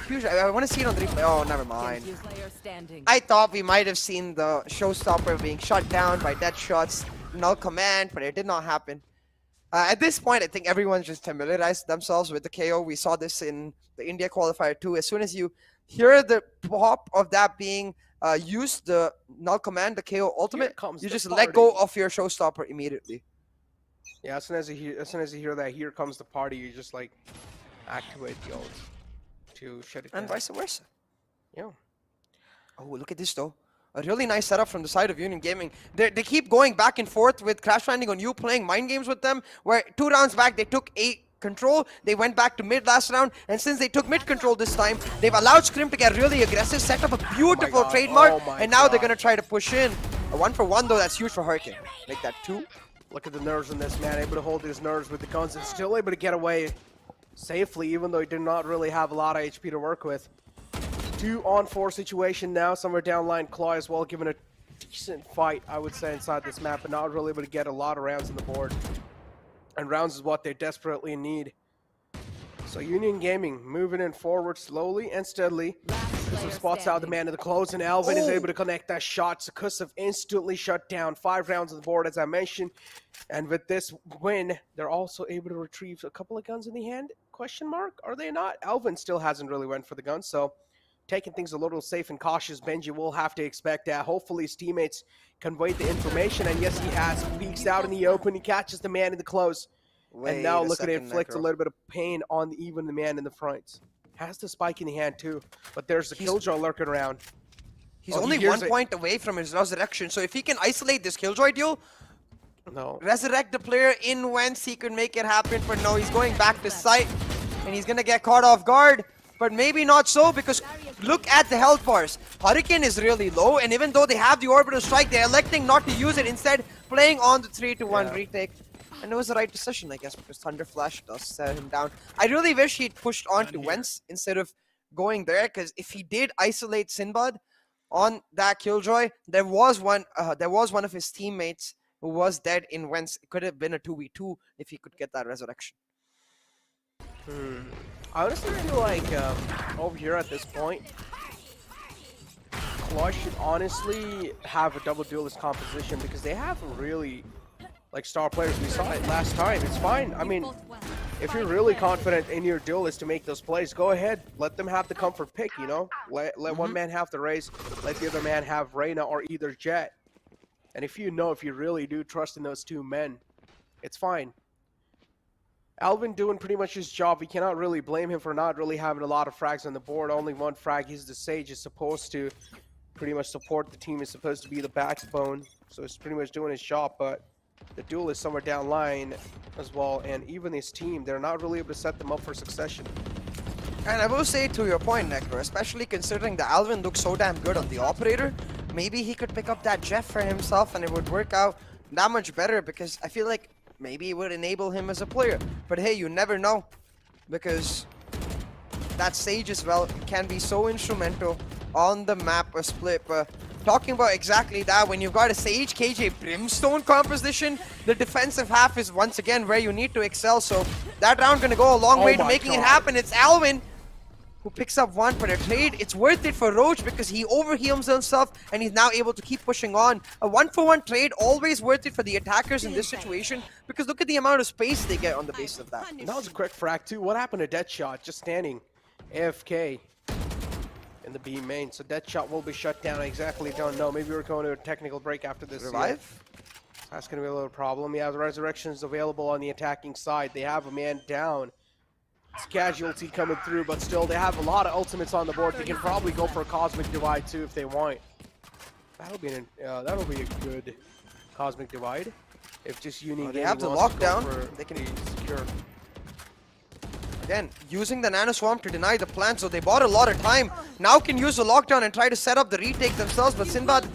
huge. I want to see it on the replay. Oh, never mind. Player standing. I thought we might have seen the showstopper being shut down by dead shots, null command, but it did not happen. At this point, I think everyone's just familiarized themselves with the KO. We saw this in the India qualifier too. As soon as you hear the pop of that being used, the null command, the KO ultimate, comes you the just let party. go of your showstopper immediately. Yeah, as soon as you hear that, here comes the party, you just like activate the ult to shut it down. And vice versa. Yeah. Oh, look at this though. A really nice setup from the side of Union Gaming. They keep going back and forth with Crash Landing on You, playing mind games with them, where 2 rounds back they took 8 control. They went back to mid last round, and since they took mid control this time, they've allowed Scrim to get really aggressive, set up a beautiful God. trademark, Oh my and now they're God. going to try to push in. A 1-for-1 though, that's huge for Hurricane. Make that 2. Look at the nerves on this man, able to hold his nerves with the guns and still able to get away safely, even though he did not really have a lot of HP to work with. 2-on-4 situation now, somewhere down line. CLOY as well, given a decent fight, I would say, inside this map, but not really able to get a lot of rounds on the board. And rounds is what they desperately need. So Union Gaming moving in forward slowly and steadily. Some spots out the man in the close, and Alvin is able to connect that shot. Sukusev instantly shut down. 5 rounds on the board, as I mentioned. And with this win, they're also able to retrieve a couple of guns in the hand. Question mark? Are they not? Alvin still hasn't really went for the gun, so taking things a little safe and cautious. Benji will have to expect that. Hopefully his teammates convey the information, and yes, he has. Peeks out in the open. He catches the man in the close. And now looking to inflict a little bit of pain on even the man in the front. Has the spike in the hand too, but there's the Killjoy lurking around. He's Oh, he only hears 1 it. point away from his resurrection, so if he can isolate this Killjoy duel, No. resurrect the player in whence he could make it happen, but no, he's going back to site, and he's gonna get caught off guard, but maybe not so, because look at the health bars. Hurricane is really low, and even though they have the orbital strike, they're electing not to use it, instead playing on the 3-to-1 retake. And it was the right decision, I guess, because Thunder Flash does set him down. I really wish he'd pushed on to Wentz instead of going there, because if he did isolate Sinbad, on that Killjoy, there was one of his teammates who was dead in Wentz. It could have been a 2v2 if he could get that resurrection. I honestly feel like over here at this point, CLOY should honestly have a double duelist composition because they have really like star players. We saw it last time. It's fine. I mean, if you're really confident in your duelist to make those plays, go ahead. Let them have the comfort pick, you know? Let one man have the race, let the other man have Reyna or either Jet. And if you really do trust in those two men, it's fine. Alvin doing pretty much his job. We cannot really blame him for not really having a lot of frags on the board. Only one frag. He's the Sage. Is supposed to pretty much support the team. Is supposed to be the backbone. So he's pretty much doing his job. But the duel is somewhere down line as well. And even his team, they're not really able to set them up for succession. And I will say to your point, Necro, especially considering that Alvin looks so damn good on the operator, maybe he could pick up that Jeff for himself and it would work out that much better because I feel like maybe it would enable him as a player. But hey, you never know because that Sage as well can be so instrumental on the map of Split. But talking about exactly that, when you've got a Sage KJ Brimstone composition, the defensive half is once again where you need to excel. So that round gonna go a long way to making it happen. It's Alvin who picks up one, but a trade, it's worth it for Roach because he overheals himself and he's now able to keep pushing on. A 1-for-1 trade, always worth it for the attackers in this situation because look at the amount of space they get on the base of that. And that was a quick frag too. What happened to Deadshot? Just standing AFK in the B main. So Deadshot will be shut down. I exactly don't know. Maybe we're going to a technical break after this. Revive? That's going to be a little problem. Yeah, the resurrection is available on the attacking side. They have a man down. It's casualty coming through, but still they have a lot of ultimates on the board. They can probably go for a Cosmic Divide too if they want. That'll be a good Cosmic Divide. If just Uni they have the lockdown, they can secure. Again, using the Nano Swarm to deny the plan, so they bought a lot of time. Now can use the lockdown and try to set up the retake themselves, but Sinbad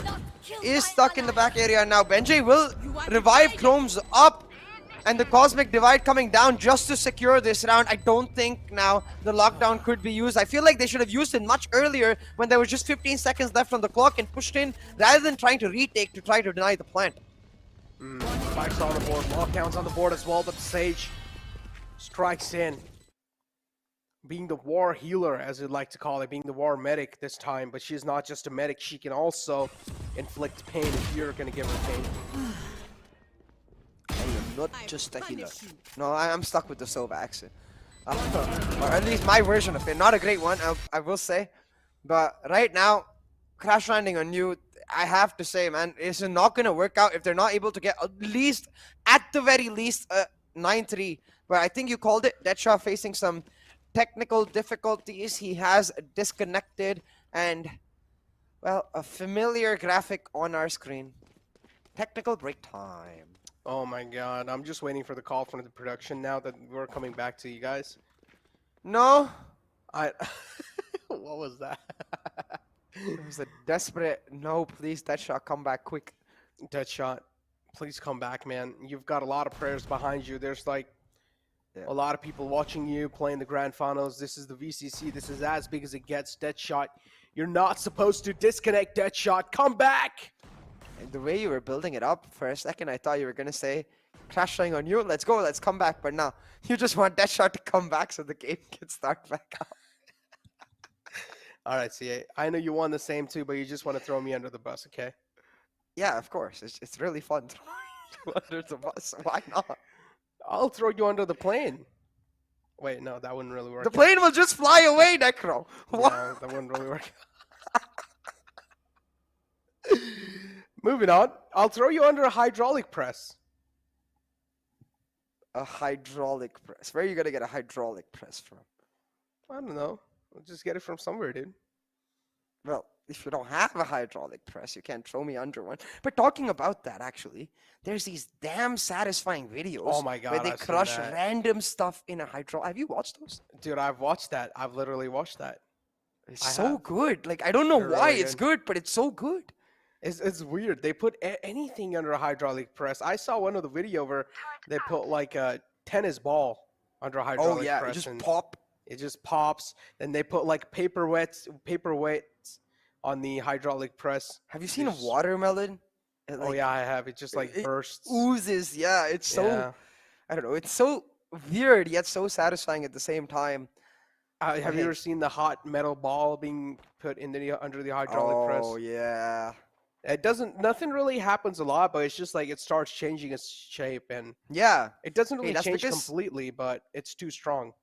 is stuck in the back area now. Benjay will revive Chrome's up. And the Cosmic Divide coming down just to secure this round. I don't think now the lockdown could be used. I feel like they should have used it much earlier when there was just 15 seconds left on the clock and pushed in rather than trying to retake to try to deny the plant. Spikes on the board, lockdowns on the board as well, but Sage strikes in. Being the war healer, as we'd like to call it, being the war medic this time, but she's not just a medic, she can also inflict pain if you're going to give her pain. Not just a healer. No, I'm stuck with the Sova accent. Or at least my version of it. Not a great one, I will say. But right now, crash landing on you, I have to say, man, it's not going to work out if they're not able to get at the very least, 9-3. But I think you called it. Deadshot facing some technical difficulties. He has disconnected and, well, a familiar graphic on our screen. Technical break time. Oh my god, I'm just waiting for the call from the production now that we're coming back to you guys. No. What was that? It was a desperate, no, please, Deadshot, come back quick. Deadshot, please come back, man. You've got a lot of prayers behind you. There's like a lot of people watching you playing the grand finals. This is the VCC. This is as big as it gets. Deadshot, you're not supposed to disconnect, Deadshot. Come back! The way you were building it up, for a second I thought you were going to say, crash landing on you, let's go, let's come back. But now, you just want Deadshot to come back so the game can start back up. Alright, CA. I know you won the same too, but you just want to throw me under the bus, okay? Yeah, of course. It's really fun to throw you under the bus. Why not? I'll throw you under the plane. Wait, no, that wouldn't really work. The plane will just fly away, Necro. What? No, that wouldn't really work. Moving on, I'll throw you under a hydraulic press. A hydraulic press. Where are you going to get a hydraulic press from? I don't know. We'll just get it from somewhere, dude. Well, if you don't have a hydraulic press, you can't throw me under one. But talking about that, actually, there's these damn satisfying videos oh my God, where they crush random stuff in a hydraulic. Have you watched those? Dude, I've watched that. I've literally watched that. It's so good. Like, I don't know why it's good, but it's so good. It's weird. They put anything under a hydraulic press. I saw one of the video where they put like a tennis ball under a hydraulic press. It just pop. It just pops. Then they put like paperweights on the hydraulic press. Have you seen a There's- watermelon? It, Oh like, yeah, I have. It just like it bursts. oozes. Yeah, it's so, Yeah. I don't know, it's so weird yet so satisfying at the same time. Have you hey. ever seen the hot metal ball being put in the under the hydraulic press? Oh yeah. It doesn't. Nothing really happens a lot, but it's just like it starts changing its shape, and Yeah, it doesn't really that's change because- completely, but it's too strong.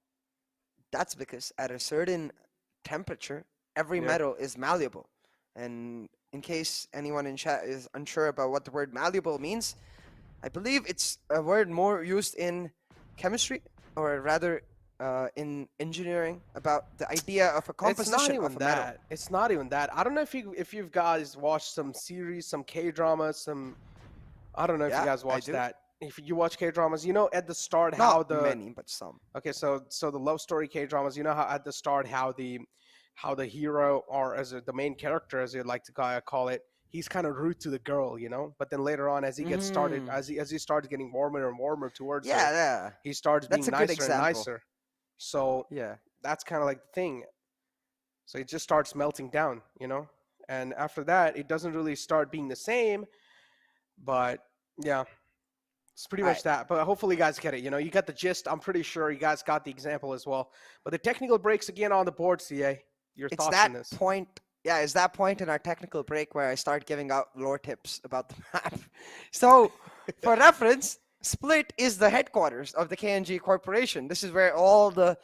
that's because at a certain temperature, every Yeah. metal is malleable. And in case anyone in chat is unsure about what the word malleable means, I believe it's a word more used in chemistry, or rather in engineering, about the idea of a It's not composition even of a metal. that. It's not even that. I don't know if you guys watched some series, some K dramas, some. I don't know if Yeah, you guys I watched do. that. If you watch K dramas, you know at the start Not how the many, but some. okay, so the love story K dramas, you know how at the start how the hero or the main character as you like to call it, he's kind of rude to the girl, you know. But then later on, as he gets started, as he starts getting warmer and warmer towards Yeah, her, yeah, he starts being That's a good nicer and example. nicer. So yeah. that's kind of like the thing. So it just starts melting down, you know. And after that, it doesn't really start being the same. But yeah, it's pretty much that. But hopefully you guys get it. You know, you got the gist. I'm pretty sure you guys got the example as well. But the technical breaks again on the board, CA. Your It's thoughts that on this? point. Yeah, it's that point in our technical break where I start giving out lore tips about the map. So, for reference, Split is the headquarters of the KNG Corporation. This is where all the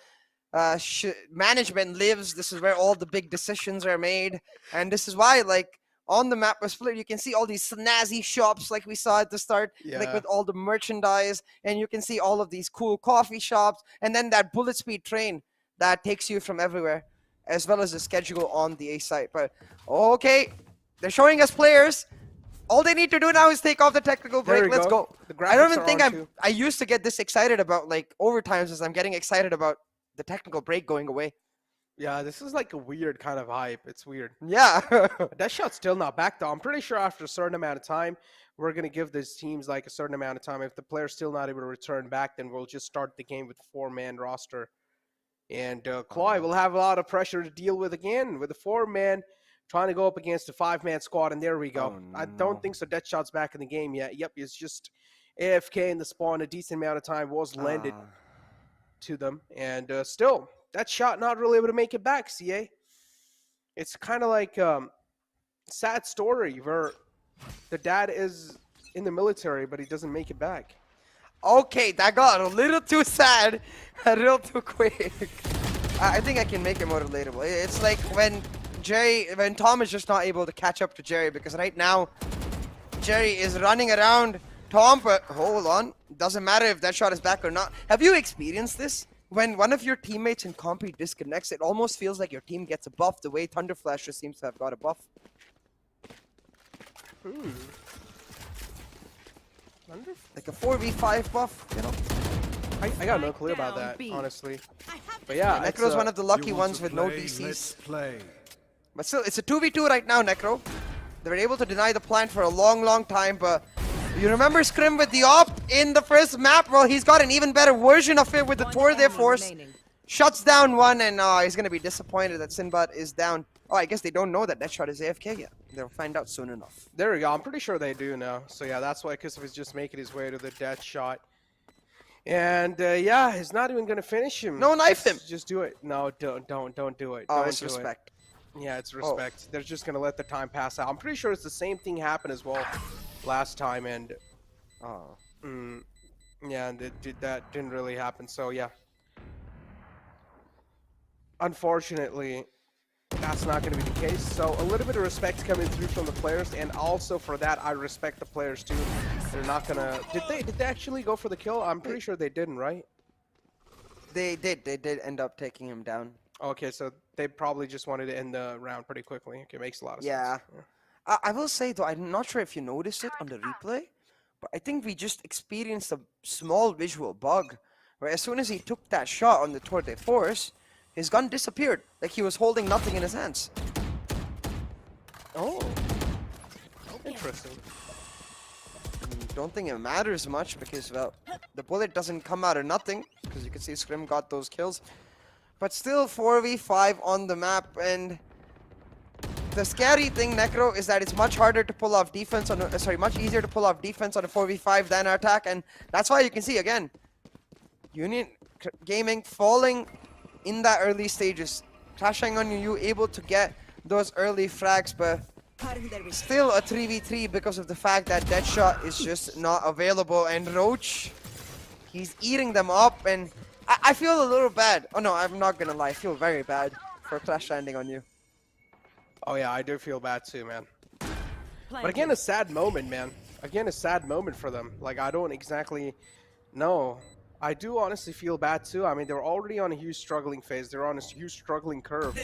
management lives. This is where all the big decisions are made, and this is why, like, on the map of Split, you can see all these snazzy shops like we saw at the start, like Yeah. with all the merchandise, and you can see all of these cool coffee shops, and then that bullet speed train that takes you from everywhere, as well as the schedule on the A site. But okay, they're showing us players. All they need to do now is take off the technical There break. we Let's go. go. The I don't graphics even are think on too. I used to get this excited about like overtimes as I'm getting excited about the technical break going away. Yeah, this is like a weird kind of hype. It's weird. Yeah. That shot's still not back though. I'm pretty sure after a certain amount of time, we're gonna give these teams like a certain amount of time. If the player's still not able to return back, then we'll just start the game with a 4-man roster. And CLOY will have a lot of pressure to deal with again with a 4-man trying to go up against a 5-man squad. And there we go. Oh, I no. don't think so. Deadshot's back in the game yet. Yep, it's just AFK in the spawn. A decent amount of time was lended to them, and still that shot not really able to make it back. CA, it's kind of like sad story where the dad is in the military but he doesn't make it back. Okay, that got a little too sad, a little too quick. I think I can make it more relatable. It's like when Tom is just not able to catch up to Jerry, because right now Jerry is running around Tom, but hold on, doesn't matter if that shot is back or not. Have you experienced this? When one of your teammates in Compy disconnects, it almost feels like your team gets a buff the way Thunderflash just seems to have got a buff. Like a 4v5 buff, you know? I got no clue about down, that, B. honestly. I have But yeah, it's, Necro's one of the lucky You want ones to with no play? DCs. Let's play. But still, it's a 2v2 right now, Necro. They were able to deny the plant for a long, long time, but you remember Scrim with the op in the first map? Well, he's got an even better version of it with the one Tour there enemy force. remaining. Shuts down one, and he's going to be disappointed that Sinbad is down. Oh, I guess they don't know that Deadshot is AFK yet. They'll find out soon enough. there we go. I'm pretty sure they do now. So yeah, that's why Kisov is just making his way to the death shot. And yeah, he's not even gonna finish him. No, knife him. Just do it. No, don't do it. Oh, Don't it's do it. respect. Yeah, it's respect. They're just gonna let the time pass out. I'm pretty sure it's the same thing happened as well last time, and Oh. yeah, and that didn't really happen. So yeah, unfortunately, that's not going to be the case. So a little bit of respect coming through from the players, and also for that, I respect the players too. They're not gonna. Did they actually go for the kill? I'm pretty sure they didn't, right? They did end up taking him down. Okay, so they probably just wanted to end the round pretty quickly. Okay, makes a lot of Yeah. sense. I will say, though, I'm not sure if you noticed it on the replay, but I think we just experienced a small visual bug, where as soon as he took that shot on the Tour de Force, his gun disappeared, like he was holding nothing in his hands. Oh, interesting. Don't think it matters much because, well, the bullet doesn't come out of nothing, because you can see Scrim got those kills. But still 4v5 on the map, and the scary thing, Necro, is that it's much harder to pull off defense on much easier to pull off defense on a 4v5 than attack, and that's why you can see again Union Gaming falling in that early stages, crashing on you, able to get those early frags, but still a 3v3 because of the fact that Deadshot is just not available, and Roach, he's eating them up, and I feel a little bad. Oh no, I'm not gonna lie, I feel very bad for crash landing on you. Oh yeah, I do feel bad too, man. But again, a sad moment, man. Again, a sad moment for them. Like, I don't exactly know. I do honestly feel bad too. I mean, they're already on a huge struggling phase. They're on a huge struggling curve.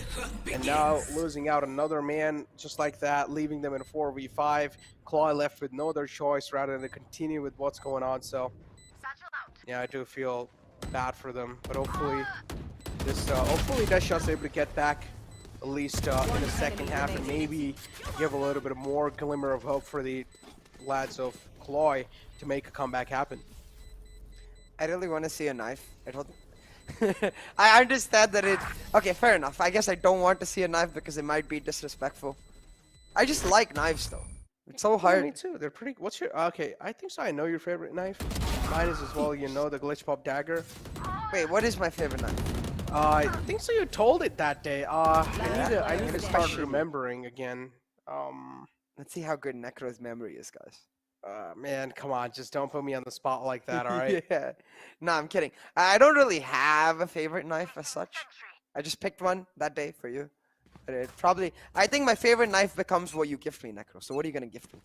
And now losing out another man just like that, leaving them in a 4v5. CLOY left with no other choice rather than to continue with what's going on. So, yeah, I do feel bad for them. But hopefully, hopefully Deadshot's able to get back at least in the second half and maybe give a little bit more glimmer of hope for the lads of CLOY to make a comeback happen. I really want to see a knife. I don't. I understand that it. Okay, fair enough. I guess I don't want to see a knife because it might be disrespectful. I just like knives though. It's so hard. Yeah, me too. They're pretty. What's your? Okay, I think so. I know your favorite knife. Mine is as well. You know, the glitch pop dagger. Wait, what is my favorite knife? I think so. You told it that day. I need to start remembering again. Let's see how good Necro's memory is, guys. Man, come on, just don't put me on the spot like that, all right? Yeah. No, I'm kidding. I don't really have a favorite knife as such. I just picked one that day for you. But it probably, I think my favorite knife becomes what you gift me, Necro. So what are you gonna gift me?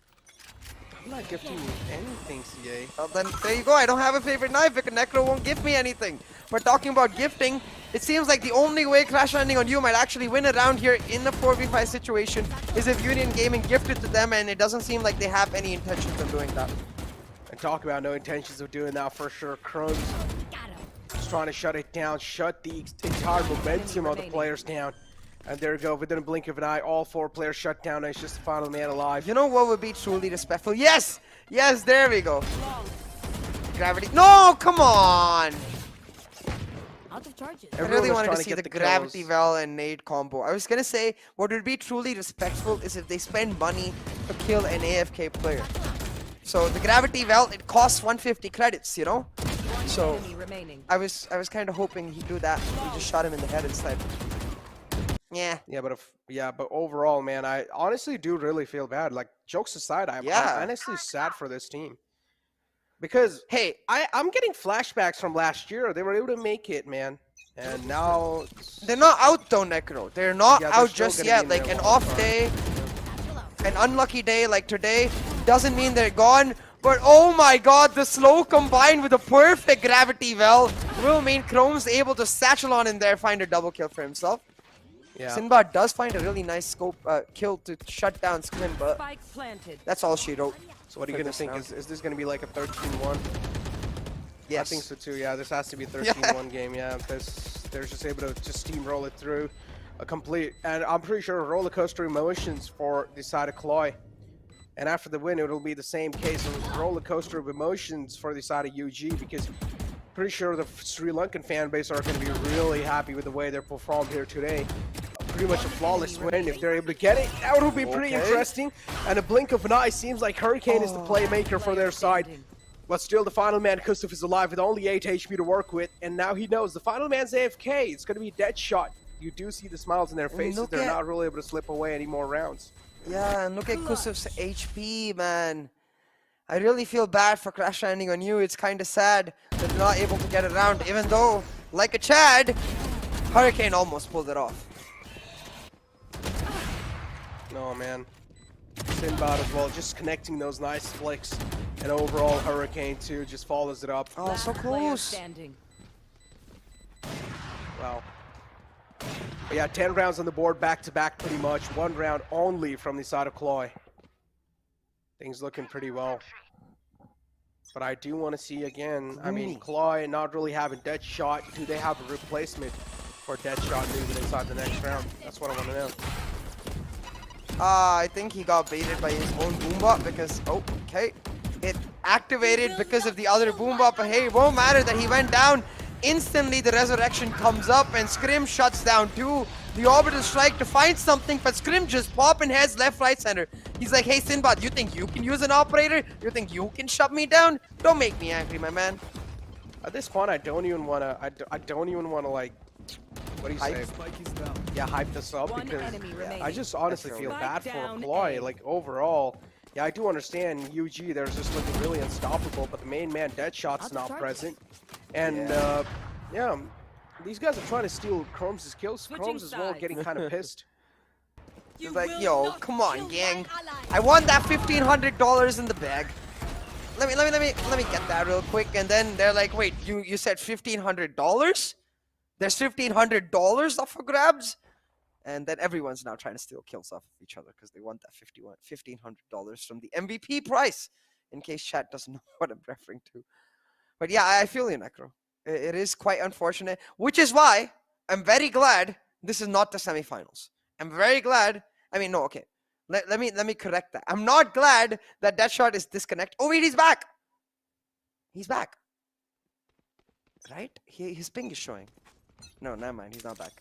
I'm not gifting you anything, CA. Well, then there you go. I don't have a favorite knife because Necro won't give me anything. We're talking about gifting. It seems like the only way Crash Landing on You might actually win around here in a 4v5 situation is if Union Gaming gifted to them, and it doesn't seem like they have any intentions of doing that. And talk about no intentions of doing that for sure. Chrome's just trying to shut it down, shut the entire momentum of the players down. And there we go, within a blink of an eye, all 4 players shut down, and it's just the final man alive. You know what would be truly respectful? Yes! Yes, there we go. Gravity. No, come on! Out of charges. I really wanted to see the Gravity Val and Nade combo. I was gonna say, what would be truly respectful is if they spend money to kill an AFK player. So the Gravity Val, it costs 150 credits, you know? So I was kind of hoping he'd do that. He just shot him in the head instead. Yeah. Yeah, but overall, man, I honestly do really feel bad. Like, jokes aside, I'm honestly sad for this team. Because, hey, I'm getting flashbacks from last year. They were able to make it, man. And now... They're not out, though, Necro. They're not out just yet. Like, an off day, an unlucky day like today, doesn't mean they're gone. But, oh my god, the slow combined with a perfect Gravity Well will mean Chrome's able to satchel on in there, find a double kill for himself. Yeah. Sinbad does find a really nice scope kill to shut down Scrim, but that's all she wrote. So what are you going to think? Is this going to be like a 13-1? Yes. I think so too, yeah. This has to be a 13-1 game, yeah. They're just able to just steamroll it through a complete... And I'm pretty sure roller coaster emotions for the side of CLOY. And after the win, it'll be the same case of roller coaster of emotions for the side of UG, because pretty sure the Sri Lankan fan base are going to be really happy with the way they're performed here today. Pretty much a flawless win if they're able to get it. That would be pretty interesting. And a blink of an eye seems like Hurricane is the playmaker for their side. But still, the final man, Kustuf, is alive with only 8 HP to work with. And now he knows the final man's AFK. It's going to be Deadshot. You do see the smiles in their faces. They're not really able to slip away any more rounds. Yeah, and look at Kustuf's HP, man. I really feel bad for Crash Landing on You. It's kind of sad that they're not able to get it around, even though, like a Chad, Hurricane almost pulled it off. No, man. Sinbad as well, just connecting those nice flicks. And overall, Hurricane too just follows it up. Oh, so close. Wow. But yeah, 10 rounds on the board, back-to-back pretty much. 1 round only from the side of CLOY. Things looking pretty well. But I do want to see again, I mean, CLOY not really having Deadshot. Do they have a replacement for Deadshot moving inside the next round? That's what I want to know. I think he got baited by his own boombot because, okay, it activated because of the other boombot, but hey, it won't matter that he went down. Instantly the resurrection comes up and Scrim shuts down too. the orbital strike to find something, but Scrim just popping heads left, right, center. He's like, hey Sinbad, you think you can use an operator? You think you can shut me down? Don't make me angry, my man. At this point, I don't even wanna. I don't even wanna like. What do you say? Yeah, hype this up One because enemy remaining. I just honestly feel Spike bad for down CLOY. A. Like overall, yeah, I do understand UG. They're just looking really unstoppable, but the main man Deadshot's Out of not charges. present, and yeah, these guys are trying to steal Chrome's kills. Switching Chrome's as well sides. getting kind of pissed. He's like, yo, come on, gang. I won that $1,500 in the bag. Let me get that real quick. And then they're like, wait, you said $1,500? There's $1,500 up for grabs? And then everyone's now trying to steal kills off of each other because they want that $1,500 from the MVP price. In case chat doesn't know what I'm referring to. But yeah, I feel you, Necro. It is quite unfortunate, which is why I'm very glad this is not the semifinals. I'm very glad. I mean, no, okay. Let me correct that. I'm not glad that Deadshot is disconnected. Oh wait, he's back. He's back. Right? His ping is showing. No, never mind. He's not back.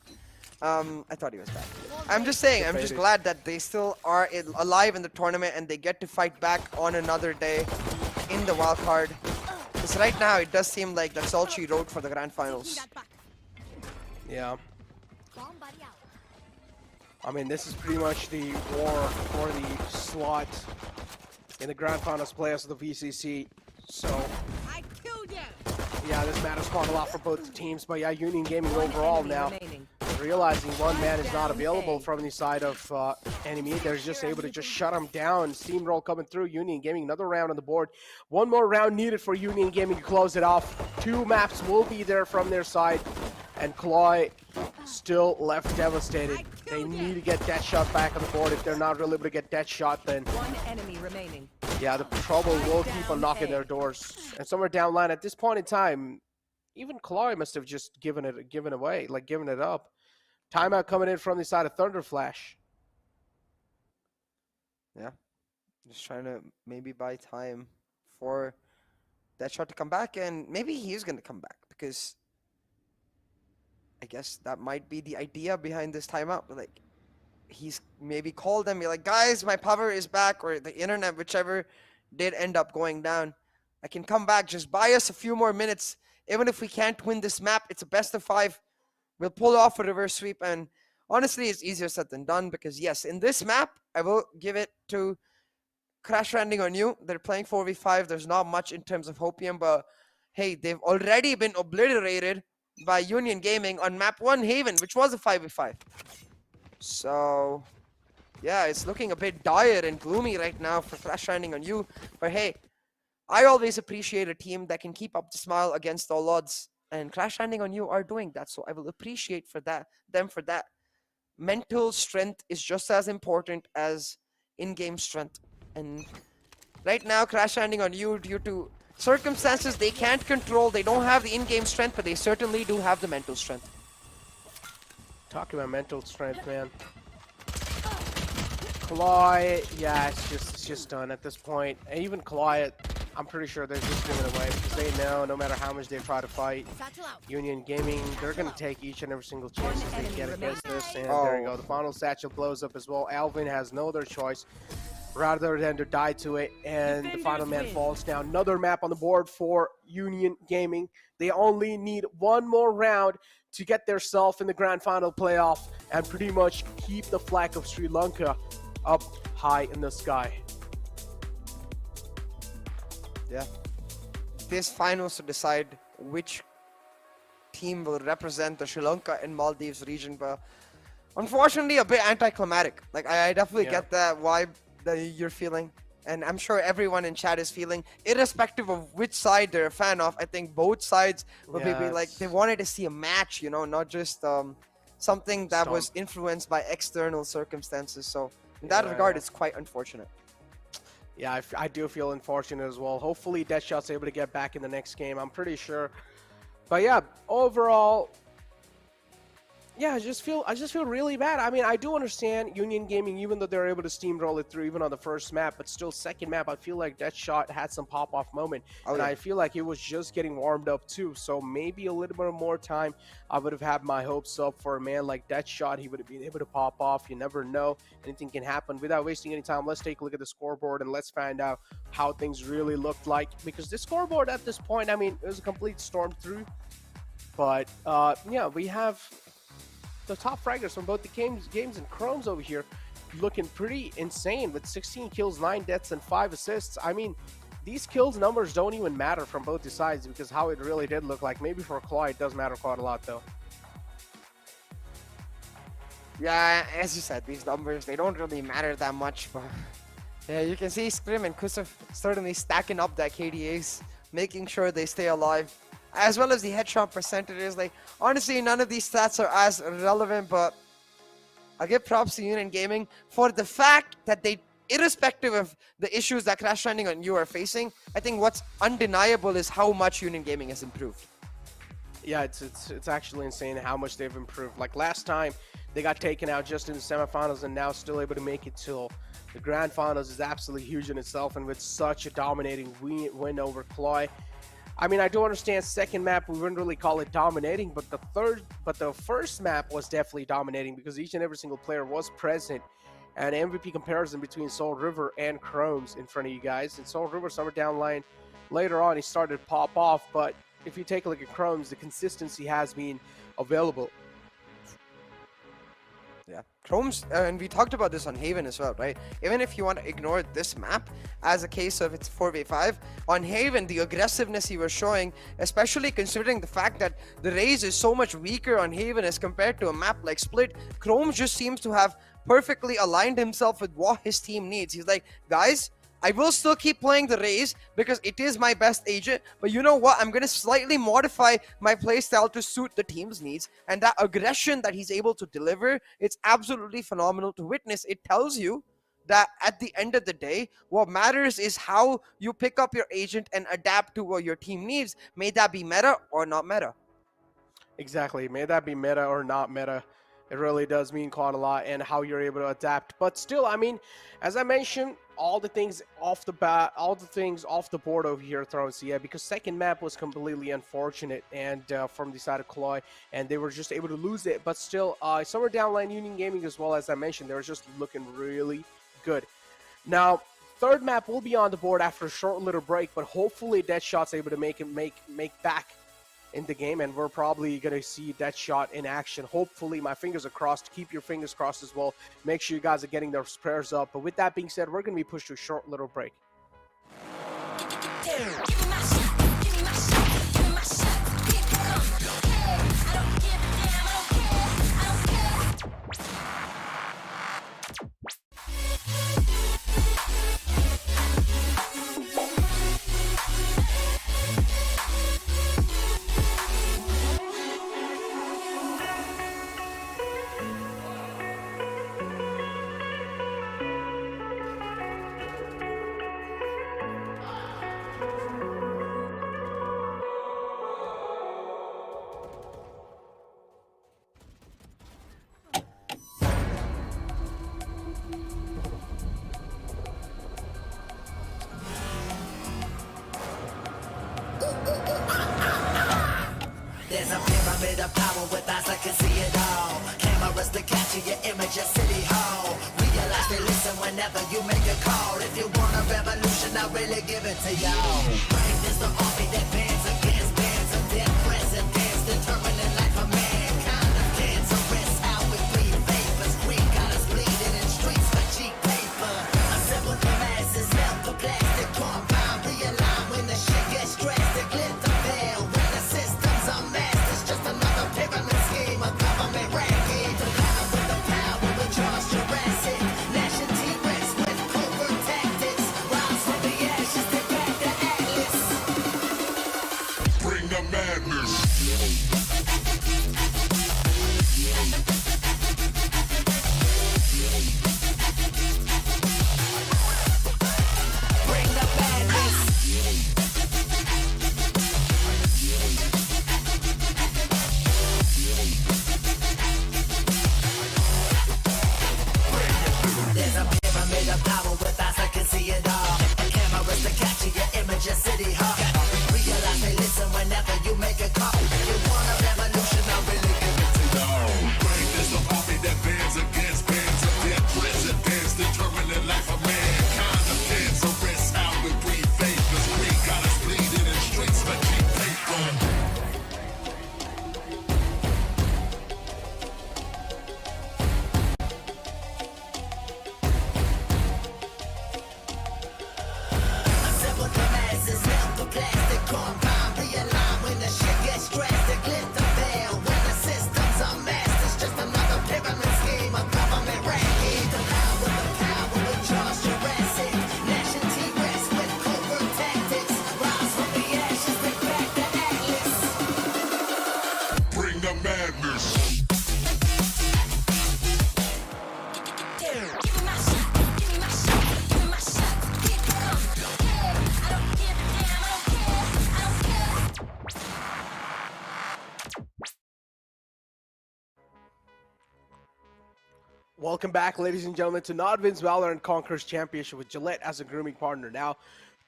I thought he was back. I'm just saying. I'm just glad that they still are alive in the tournament and they get to fight back on another day in the wild card. Because right now it does seem like that's all she wrote for the grand finals. Yeah. I mean, this is pretty much the war for the slot in the grand finals playoffs of the VCC. So, yeah, this matters quite a lot for both teams. But yeah, Union Gaming overall now realizing one man is not available from the side of enemy. They're just able to just shut him down. Steamroll coming through. Union Gaming, another round on the board. One more round needed for Union Gaming to close it off. 2 maps will be there from their side. And CLOY still left devastated. They need to get Deadshot back on the board. If they're not really able to get Deadshot, then One enemy remaining. yeah, the trouble will keep on knocking their doors. And somewhere down line at this point in time, even CLOY must have just given it up. Timeout coming in from the side of Thunderflash. Yeah, just trying to maybe buy time for Deadshot to come back, and maybe he's gonna come back because I guess that might be the idea behind this timeout. Like, he's maybe called them, be like, guys, my power is back, or the internet, whichever did end up going down. I can come back. Just buy us a few more minutes. Even if we can't win this map, it's a best of 5. We'll pull off a reverse sweep. And honestly, it's easier said than done because, yes, in this map, I will give it to Crash Landing on You. They're playing 4v5. There's not much in terms of Hopium, but hey, they've already been obliterated by Union Gaming on map 1 Haven, which was a 5v5. So, yeah, it's looking a bit dire and gloomy right now for Crash Landing on You. But hey, I always appreciate a team that can keep up the smile against all odds. And Crash Landing on You are doing that. So I will appreciate them for that. Mental strength is just as important as in-game strength. And right now, Crash Landing on You, due to circumstances they can't control, they don't have the in-game strength, but they certainly do have the mental strength. Talking about mental strength, man. CLOY, yeah, it's just done at this point. And even CLOY, I'm pretty sure they're just giving it away because they know no matter how much they try to fight, Union Gaming, they're going to take each and every single chance that they get against this. And there you go. The final satchel blows up as well. Alvin has no other choice rather than to die to it. And the final man falls down. Another map on the board for Union Gaming. They only need one more round to get themselves in the grand final playoff and pretty much keep the flag of Sri Lanka up high in the sky. Yeah. This finals to decide which team will represent the Sri Lanka and Maldives region, but unfortunately a bit anticlimactic. Like, I definitely get that vibe that you're feeling, and I'm sure everyone in chat is feeling, irrespective of which side they're a fan of. I think both sides will be like, they wanted to see a match, you know, not just something that was influenced by external circumstances. So in that regard, it's quite unfortunate. Yeah, I do feel unfortunate as well. Hopefully Deadshot's able to get back in the next game. I'm pretty sure. But yeah, overall, Yeah, I just feel really bad. I mean, I do understand Union Gaming, even though they're able to steamroll it through even on the first map, but still second map, I feel like that shot had some pop-off moment, and yeah. I feel like it was just getting warmed up too. So maybe a little bit more time, I would have had my hopes up for a man like that shot. He would have been able to pop off. You never know, anything can happen. Without wasting any time, let's take a look at the scoreboard and let's find out how things really looked like. Because the scoreboard at this point, I mean, it was a complete storm through. But yeah, we have the top fraggers from both the games and Chromes over here looking pretty insane with 16 kills, 9 deaths, and 5 assists. I mean, these kills numbers don't even matter from both the sides because how it really did look like. Maybe for CLOY it does matter quite a lot though. Yeah, as you said, these numbers, they don't really matter that much, but yeah, you can see Scrim and Kusuf certainly stacking up that KDAs, making sure they stay alive, as well as the headshot percentages. Like, honestly, none of these stats are as relevant, but I'll give props to Union Gaming for the fact that they, irrespective of the issues that Crash Landing on you are facing, I think what's undeniable is how much Union Gaming has improved. Yeah, it's actually insane how much they've improved. Like last time, they got taken out just in the semifinals and now still able to make it till the grand finals is absolutely huge in itself, and with such a dominating win over CLOY. I mean, I do understand second map, we wouldn't really call it dominating, but the first map was definitely dominating because each and every single player was present. And MVP comparison between Soul River and Chromes in front of you guys. And Soul River, somewhere down line, later on, he started to pop off, but if you take a look at Chromes, the consistency has been available. Yeah, Chromes, and we talked about this on Haven as well, right? Even if you want to ignore this map as a case of it's 4v5, on Haven, the aggressiveness he was showing, especially considering the fact that the Raze is so much weaker on Haven as compared to a map like Split, Chromes just seems to have perfectly aligned himself with what his team needs. He's like, guys, I will still keep playing the Raze because it is my best agent, but you know what? I'm going to slightly modify my playstyle to suit the team's needs, and that aggression that he's able to deliver, it's absolutely phenomenal to witness. It tells you that at the end of the day, what matters is how you pick up your agent and adapt to what your team needs. May that be meta or not meta. Exactly. May that be meta or not meta. It really does mean quite a lot, and how you're able to adapt. But still, I mean, as I mentioned, all the things off the board over here thrown CA, because second map was completely unfortunate and from the side of CLOY, and they were just able to lose it. But still, somewhere down line, Union Gaming as well, as I mentioned, they were just looking really good. Now, third map will be on the board after a short little break, but hopefully Deadshot's able to make back in the game, and we're probably going to see that shot in action. Hopefully, my fingers are crossed. Keep your fingers crossed as well. Make sure you guys are getting their prayers up. But with that being said, we're going to be pushed to a short little break. There's a pyramid of power with eyes that can see it all. Cameras to capture your image at City Hall. Realize they listen whenever you make a call. If you want a revolution, I'll really give it to y'all. Brave is the army that bands against bands of dead presidents, determining life of mankind of cancerous. How we breathe vapors, green colors bleeding in streets for cheap paper. A simple class is melt the plastic compound. Realign when the shit gets drastic. Lit the veil when the systems are masked. It's just another pyramid. Welcome back, ladies and gentlemen, to NODWIN's Valorant Conquerors Championship with Gillette as a grooming partner. Now,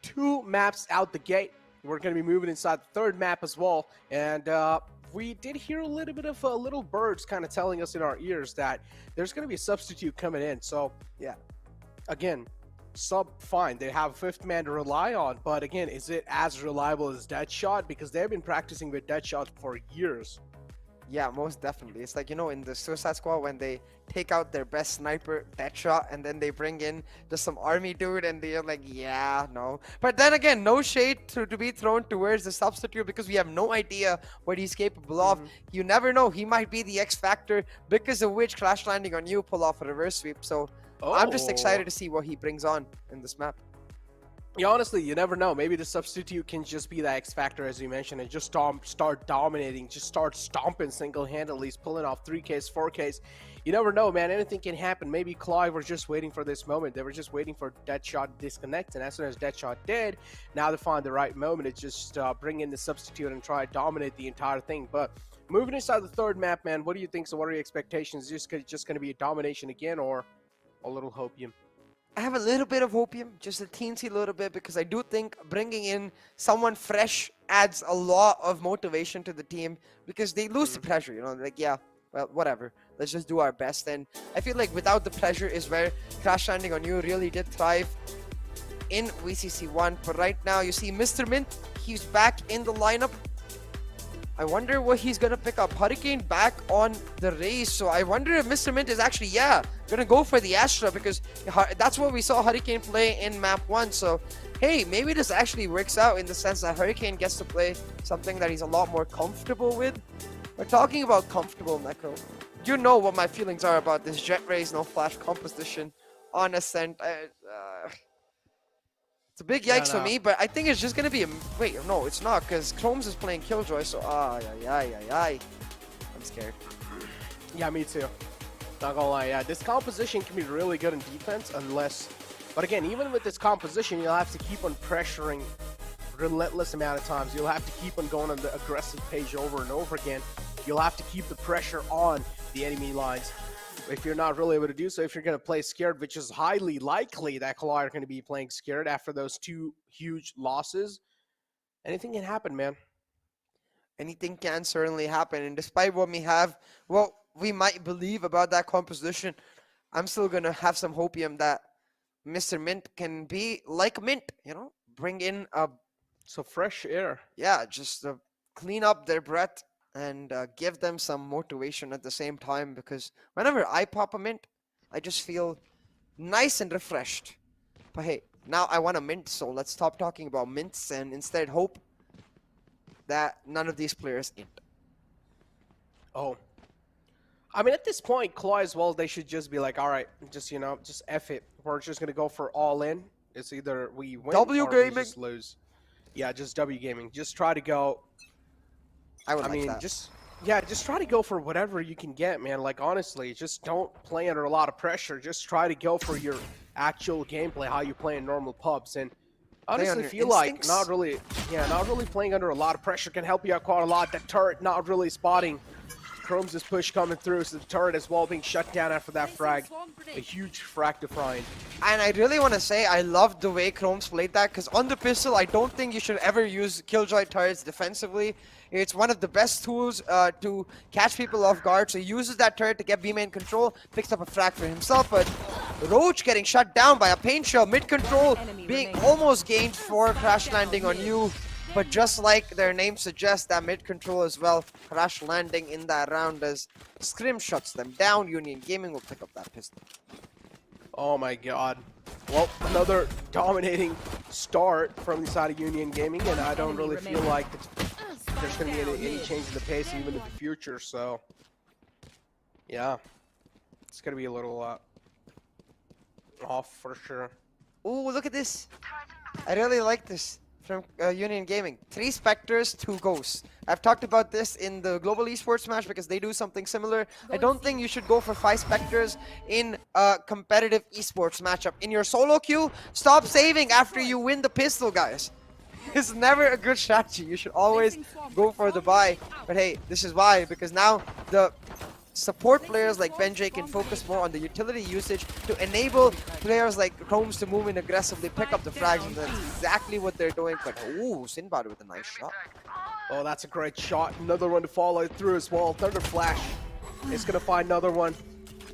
2 maps out the gate. We're going to be moving inside the 3rd map as well. And we did hear a little bit of little birds kind of telling us in our ears that there's going to be a substitute coming in. So, yeah, again, sub fine. They have a 5th man to rely on. But again, is it as reliable as Deadshot? Because they've been practicing with Deadshot for years. Yeah, most definitely. It's like, you know, in the Suicide Squad when they take out their best sniper, Deadshot, and then they bring in just some army dude and they're like, yeah, no. But then again, no shade to be thrown towards the substitute because we have no idea what he's capable of. You never know. He might be the X factor because of which Crash Landing on You pull off a reverse sweep. So I'm just excited to see what he brings on in this map. Yeah, honestly, you never know. Maybe the substitute can just be that X factor, as you mentioned, and just start dominating, just start stomping single-handedly, pulling off 3Ks, 4Ks. You never know, man. Anything can happen. Maybe CLOY were just waiting for this moment. They were just waiting for Deadshot to disconnect, and as soon as Deadshot did, now they find the right moment to just bring in the substitute and try to dominate the entire thing. But moving inside the 3rd map, man, what do you think? So what are your expectations? Is it just going to be a domination again, or a little hopium? I have a little bit of hopium, just a teensy little bit, because I do think bringing in someone fresh adds a lot of motivation to the team because they lose the pressure, you know, like, yeah, well, whatever, let's just do our best. And I feel like without the pressure is where Crash Landing on You really did thrive in VCC1. But right now, you see Mr. Mint, he's back in the lineup. I wonder what he's going to pick up. Hurricane back on the race. So I wonder if Mr. Mint is actually, going to go for the Astra because that's what we saw Hurricane play in map 1. So, hey, maybe this actually works out in the sense that Hurricane gets to play something that he's a lot more comfortable with. We're talking about comfortable, Neko. You know what my feelings are about this Jet Rays no flash composition on Ascent. It's a big yikes for me, but I think it's just going to be a... Wait, no, it's not, because Chromes is playing Killjoy, so... I'm scared. Yeah, me too. Not gonna lie, yeah. This composition can be really good in defense unless... But again, even with this composition, you'll have to keep on pressuring relentless amount of times. You'll have to keep on going on the aggressive page over and over again. You'll have to keep the pressure on the enemy lines. If you're not really able to do so, if you're going to play scared, which is highly likely that CLOY are going to be playing scared after those 2 huge losses, anything can happen, man. Anything can certainly happen. And despite what we might believe about that composition, I'm still going to have some hopium that Mr. Mint can be like Mint, you know, bring in so fresh air. Yeah, just clean up their breath and give them some motivation at the same time, because whenever I pop a Mint, I just feel nice and refreshed. But hey, now I want a Mint, so let's stop talking about mints and instead hope that none of these players int. Oh. I mean, at this point, CLOY as well, they should just be like, all right, just, you know, just F it. We're just going to go for all in. It's either we win or we just lose. Yeah, just W Gaming. Just try to go... I mean, just try to go for whatever you can get, man. Like, honestly, just don't play under a lot of pressure. Just try to go for your actual gameplay, how you play in normal pubs. And honestly, feel like not really playing under a lot of pressure can help you out quite a lot. That turret not really spotting Chrome's push coming through, so the turret as well being shut down after that frag. A huge frag to find. And I really want to say I love the way Chrome's played that, because on the pistol, I don't think you should ever use Killjoy turrets defensively. It's one of the best tools to catch people off guard, so he uses that turret to get B-main control, picks up a frag for himself, but Roach getting shut down by a paint shell, mid-control being almost gained for Crash Landing on You. But just like their name suggests, that mid-control as well, Crash Landing in that round as Scrim shuts them down. Union Gaming will pick up that pistol. Oh my god. Well, another dominating start from the side of Union Gaming, and I don't really feel like there's going to be any change in the pace even in the future, so... Yeah. It's going to be a little off for sure. Ooh, look at this. I really like this. From Union Gaming. 3 Spectres, 2 Ghosts. I've talked about this in the Global Esports match because they do something similar. I don't think you should go for 5 Spectres in a competitive esports matchup. In your solo queue, stop saving after you win the pistol, guys. It's never a good strategy. You should always go for the buy. But hey, this is why, because now the support players like Benjay can focus more on the utility usage to enable players like Chromes to move in aggressively, pick up the frags, and that's exactly what they're doing. But ooh, Sinbad with a nice shot. Oh, that's a great shot. Another one to follow through as well. Thunder Flash is going to find another one.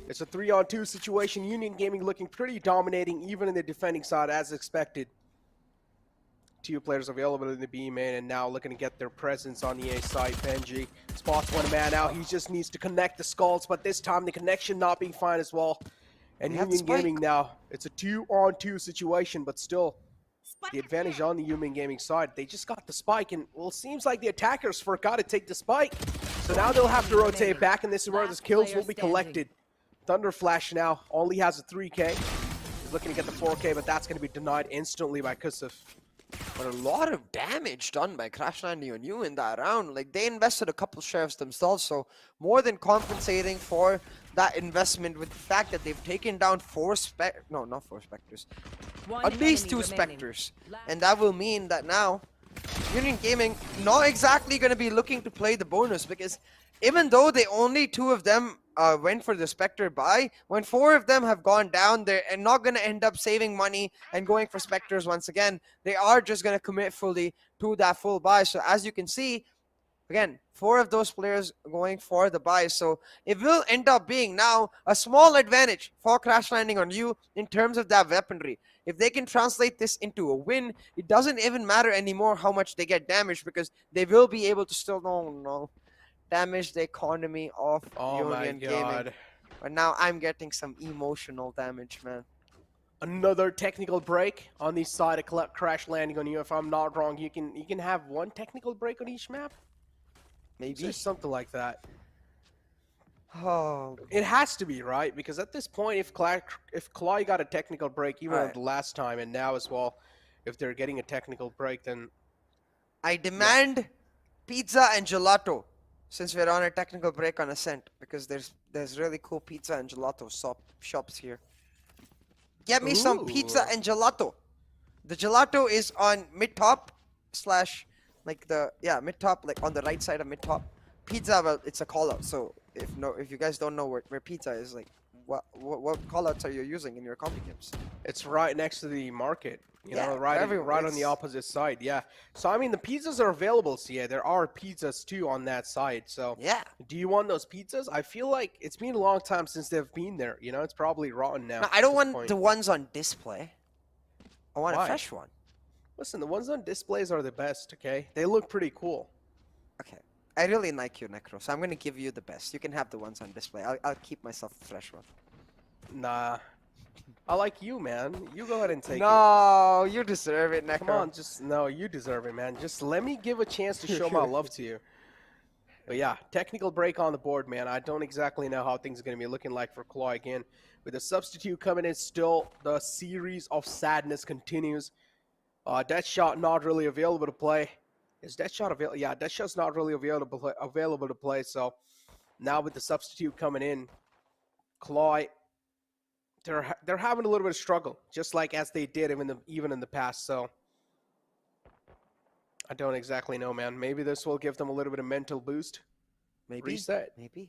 It's a 3-on-2 situation. Union Gaming looking pretty dominating, even in the defending side, as expected. 2 players available in the B main, and now looking to get their presence on the A side. Benji spots one man out. He just needs to connect the skulls, but this time the connection not being fine as well. And Union Gaming now, it's a 2-on-2 situation, but still the advantage on the Union Gaming side. They just got the spike, and well, it seems like the attackers forgot to take the spike. So now they'll have to rotate back, and this is where the kills will be collected. Thunder Flash now only has a 3K. He's looking to get the 4K, but that's going to be denied instantly by Kusuf. But a lot of damage done by Crash Landing on you in that round. Like, they invested a couple sheriffs themselves, so more than compensating for that investment with the fact that they've taken down 4 spec... No, not 4 Spectres. At least 2 Spectres. And that will mean that now Union Gaming not exactly going to be looking to play the bonus, because even though they only 2 of them went for the Spectre buy, when 4 of them have gone down, they're not going to end up saving money and going for Spectres once again. They are just going to commit fully to that full buy. So as you can see, again, 4 of those players going for the buy. So it will end up being now a small advantage for Crash Landing on you in terms of that weaponry. If they can translate this into a win, it doesn't even matter anymore how much they get damaged, because they will be able to still damage the economy of Union Gaming. But now I'm getting some emotional damage, man. Another technical break on the side of Crash Landing on you. If I'm not wrong, you can have 1 technical break on each map. Maybe something like that. Oh, it has to be, right? Because at this point, if CLOY got a technical break, even the last time and now as well, if they're getting a technical break, then I demand pizza and gelato. Since we're on a technical break on Ascent, because there's really cool pizza and gelato shops here. Get me some pizza and gelato. The gelato is on mid-top / mid-top, like on the right side of mid-top. Pizza, well, it's a call-out. So if you guys don't know where pizza is, like what call-outs are you using in your comp games? It's right next to the market. You know, right on the opposite side, yeah. So, I mean, the pizzas are available, so yeah, there are pizzas, too, on that side, so... Yeah. Do you want those pizzas? I feel like it's been a long time since they've been there, you know? It's probably rotten now. No, I don't want the ones on display. I want a fresh one. Listen, the ones on displays are the best, okay? They look pretty cool. Okay. I really like you, Necro, so I'm gonna give you the best. You can have the ones on display. I'll keep myself a fresh one. Nah. I like you, man. You go ahead and take it. No, you deserve it, Necro. Come on, you deserve it, man. Just let me give a chance to show my love to you. But yeah, technical break on the board, man. I don't exactly know how things are going to be looking like for CLOY again. With a substitute coming in still, the series of sadness continues. Deathshot not really available to play. Is Deathshot available? Yeah, Deathshot's not really available to play. So now with the substitute coming in, CLOY... They're having a little bit of struggle, just like as they did even in the past. So I don't exactly know, man. Maybe this will give them a little bit of mental boost. Maybe. Reset. Maybe.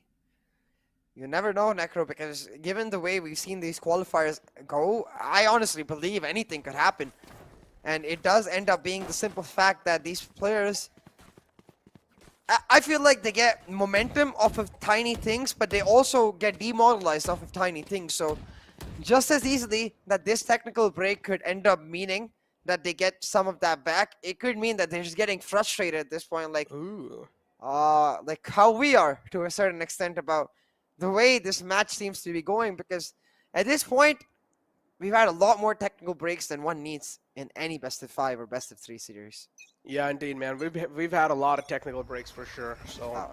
You never know, Necro, because given the way we've seen these qualifiers go, I honestly believe anything could happen. And it does end up being the simple fact that these players... I feel like they get momentum off of tiny things, but they also get demoralized off of tiny things. So... just as easily that this technical break could end up meaning that they get some of that back, it could mean that they're just getting frustrated at this point, like how we are to a certain extent about the way this match seems to be going, because at this point we've had a lot more technical breaks than one needs in any best of 5 or best of 3 series. Yeah, indeed, man. We've had a lot of technical breaks for sure. So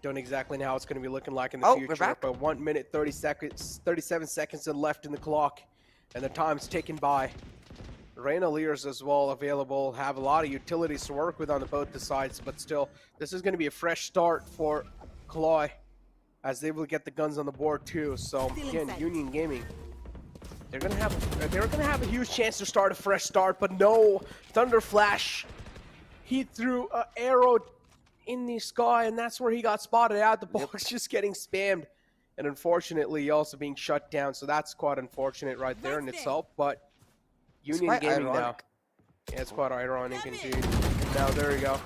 don't exactly know how it's going to be looking like in the future, but 1 minute 37 seconds left in the clock, and the time's ticking by. Raynaliers as well available, have a lot of utilities to work with on both the sides, but still, this is going to be a fresh start for CLOY, as they will get the guns on the board too. So again, Union Gaming, they're going to have a huge chance to start a fresh start, but no, Thunder Flash, he threw an arrow in the sky, and that's where he got spotted out. The ball's just getting spammed. And unfortunately, also being shut down. So that's quite unfortunate right there in itself. But Union Gaming now. Yeah, it's quite ironic indeed. Now, there you go.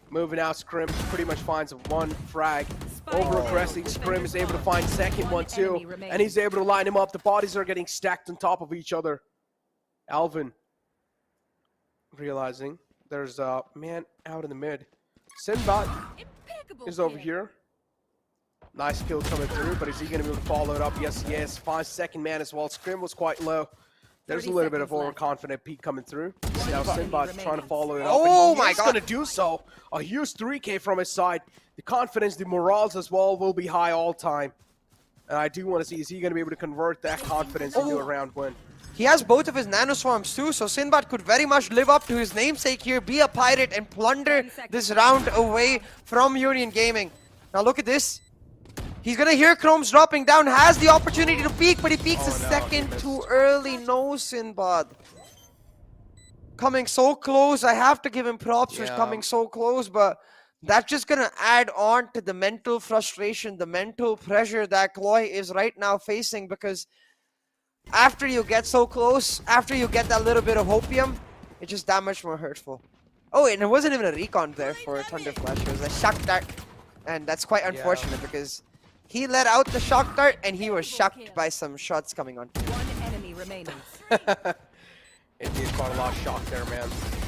Moving out, Scrim pretty much finds one frag. Over-aggressing, Scrim is able to find second one too. And he's able to line him up. The bodies are getting stacked on top of each other. Alvin realizing there's a man out in the mid. Sinbad is over here. Nice kill coming through, but is he going to be able to follow it up? Yes, yes. Finds second man as well. Scrim was quite low. There's a little bit of overconfident peak coming through. Now Sinbad trying to follow it up. Oh my God! He's going to do so. A huge 3K from his side. The confidence, the morals as well will be high all time. And I do want to see, is he going to be able to convert that confidence into a round win? He has both of his nanoswarms too, so Sinbad could very much live up to his namesake here, be a pirate and plunder this round away from Union Gaming. Now look at this. He's gonna hear Chrome's dropping down, has the opportunity to peek, but he peeks a second too early. No, Sinbad. Coming so close, I have to give him props for coming so close, but that's just gonna add on to the mental frustration, the mental pressure that CLOY is right now facing, because after you get so close, after you get that little bit of hopium, it's just that much more hurtful. Oh, and it wasn't even a recon there for Thunder Flash. It was a shock dart, and that's quite unfortunate because he let out the shock dart and he was shocked by some shots coming on. One enemy remaining. Indeed, quite a lot of shock there, man.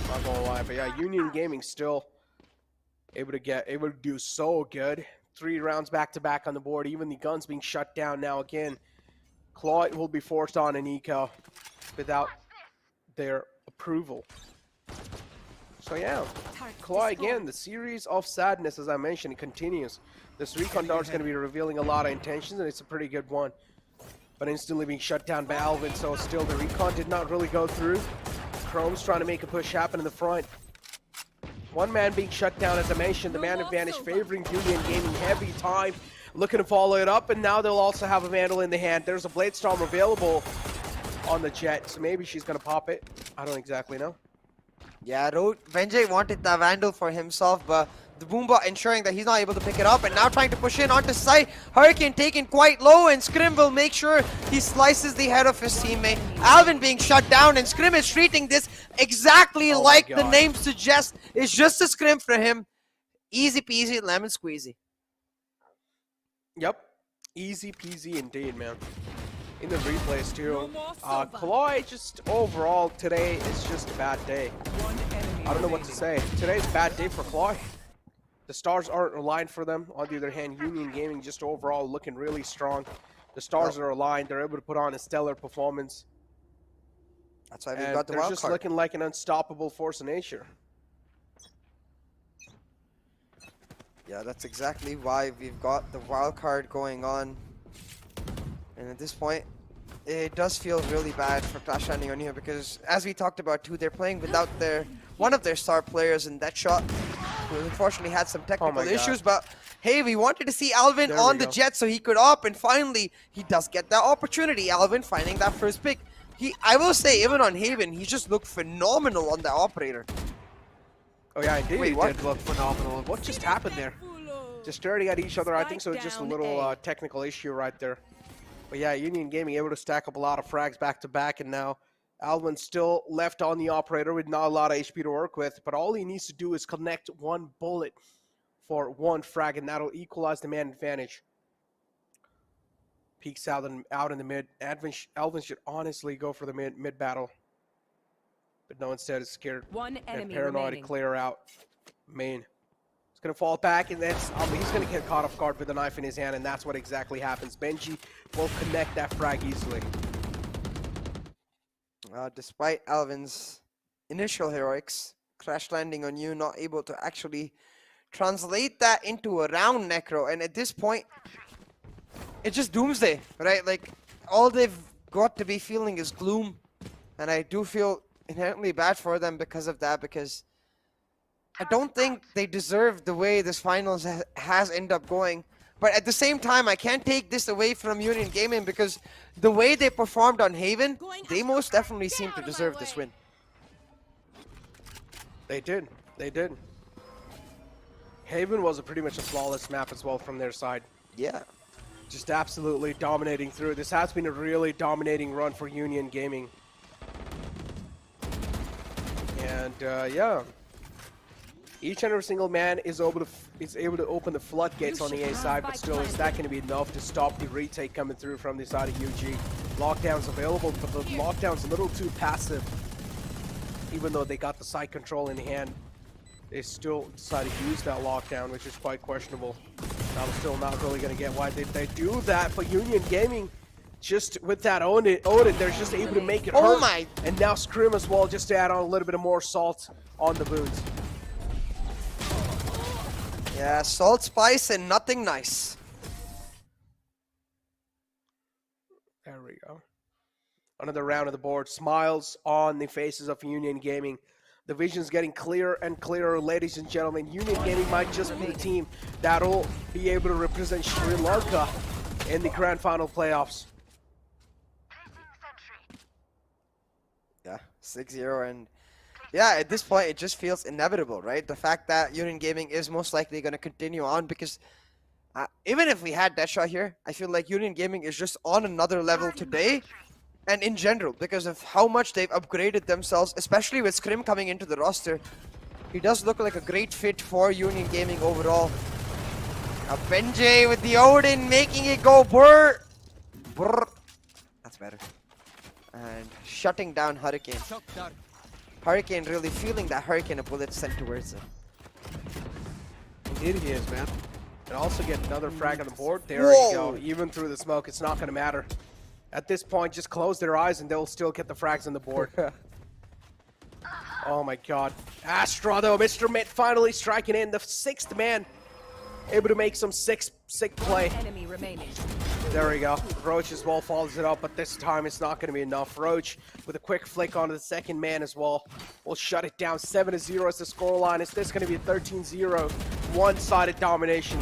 Not gonna lie, but yeah, Union Gaming still able to do so good. 3 rounds back to back on the board. Even the guns being shut down now again. CLOY will be forced on an eco without their approval. So yeah, CLOY again, the series of sadness, as I mentioned, continues. This recon dart is going to be revealing a lot of intentions, and it's a pretty good one. But instantly being shut down by Alvin, so still the recon did not really go through. Chrome's trying to make a push happen in the front. One man being shut down, as I mentioned, the man advantage favoring Union Gaming heavy time. Looking to follow it up, and now they'll also have a Vandal in the hand. There's a Blade Storm available on the Jet, so maybe she's going to pop it. I don't exactly know. Yeah, Venjay wanted the Vandal for himself, but the Boombot ensuring that he's not able to pick it up, and now trying to push in onto site. Hurricane taken quite low, and Scrim will make sure he slices the head of his teammate. Alvin being shut down, and Scrim is treating this exactly like the name suggests. It's just a Scrim for him. Easy peasy, lemon squeezy. Yep, easy peasy indeed, man. In the replays too. CLOY just overall today is just a bad day. I don't know what to say. Today's a bad day for CLOY. The stars aren't aligned for them. On the other hand, Union Gaming just overall looking really strong. The stars are aligned. They're able to put on a stellar performance. That's why we've got the wild They're just card. looking like an unstoppable force of nature. Yeah, that's exactly why we've got the wild card going on. And at this point, it does feel really bad for Clash Landing on here because, as we talked about too, they're playing without one of their star players in that shot, who unfortunately had some technical issues. But hey, we wanted to see Alvin on the Jet so he could op, and finally he does get that opportunity. Alvin finding that first pick. I will say, even on Haven, he just looked phenomenal on the operator. Oh yeah, indeed. Wait, He what? did look phenomenal. What just happened there? Just staring at each other. I think so. Just a little technical issue right there. But yeah, Union Gaming able to stack up a lot of frags back to back, and now Alvin still left on the operator with not a lot of HP to work with. But all he needs to do is connect one bullet for one frag, and that'll equalize the man advantage. Peeks out in the mid. Alvin should honestly go for the mid battle, but no, instead is scared and paranoid to clear out main. He's gonna fall back, and that's he's gonna get caught off guard with a knife in his hand, and that's what exactly happens. Benji will connect that frag easily. Despite Alvin's initial heroics, Crash Landing on you not able to actually translate that into a round necro, and at this point, it's just doomsday, right? Like, all they've got to be feeling is gloom, and I do feel inherently bad for them because of that, because I don't think they deserve the way this finals has ended up going. But at the same time, I can't take this away from Union Gaming, because the way they performed on Haven, they most definitely seem to deserve this win. They did. They did. Haven was pretty much a flawless map as well from their side. Yeah. Just absolutely dominating through. This has been a really dominating run for Union Gaming. And yeah, each and every single man is able to open the floodgates on the A side, but still, is that going to be enough to stop the retake coming through from the side of UG? Lockdown's available, but the lockdown's a little too passive. Even though they got the side control in hand, they still decided to use that lockdown, which is quite questionable. I'm still not really going to get why they do that, but Union Gaming, just with that Odin, they're just able to make it hurt. My! And now Scrim as well, just to add on a little bit of more salt on the wounds. Yeah, salt, spice, and nothing nice. There we go. Another round of the board. Smiles on the faces of Union Gaming. The vision's getting clearer and clearer, ladies and gentlemen. Union Gaming might just be the team that'll be able to represent Sri Lanka in the grand final playoffs. Yeah, 6-0, and yeah, at this point it just feels inevitable, right? The fact that Union Gaming is most likely going to continue on, because even if we had Deadshot here, I feel like Union Gaming is just on another level today. And in general, because of how much they've upgraded themselves, especially with Scrim coming into the roster. He does look like a great fit for Union Gaming overall. Now Benjay with the Odin making it go brr. Brr. That's better. And shutting down Hurricane. Hurricane really feeling that Hurricane of bullets sent towards him. Indeed he is, man. And also get another frag on the board. There Whoa. you go. Even through the smoke, it's not going to matter. At this point, just close their eyes and they'll still get the frags on the board. Oh my god. Astra though, Mr. Mitt finally striking in. The 6th man able to make some sick play. Enemy remaining. There we go. Roach as well follows it up, but this time it's not going to be enough. Roach with a quick flick onto the 2nd man as well will shut it down. 7-0 is the scoreline. Is this going to be a 13-0 one-sided domination?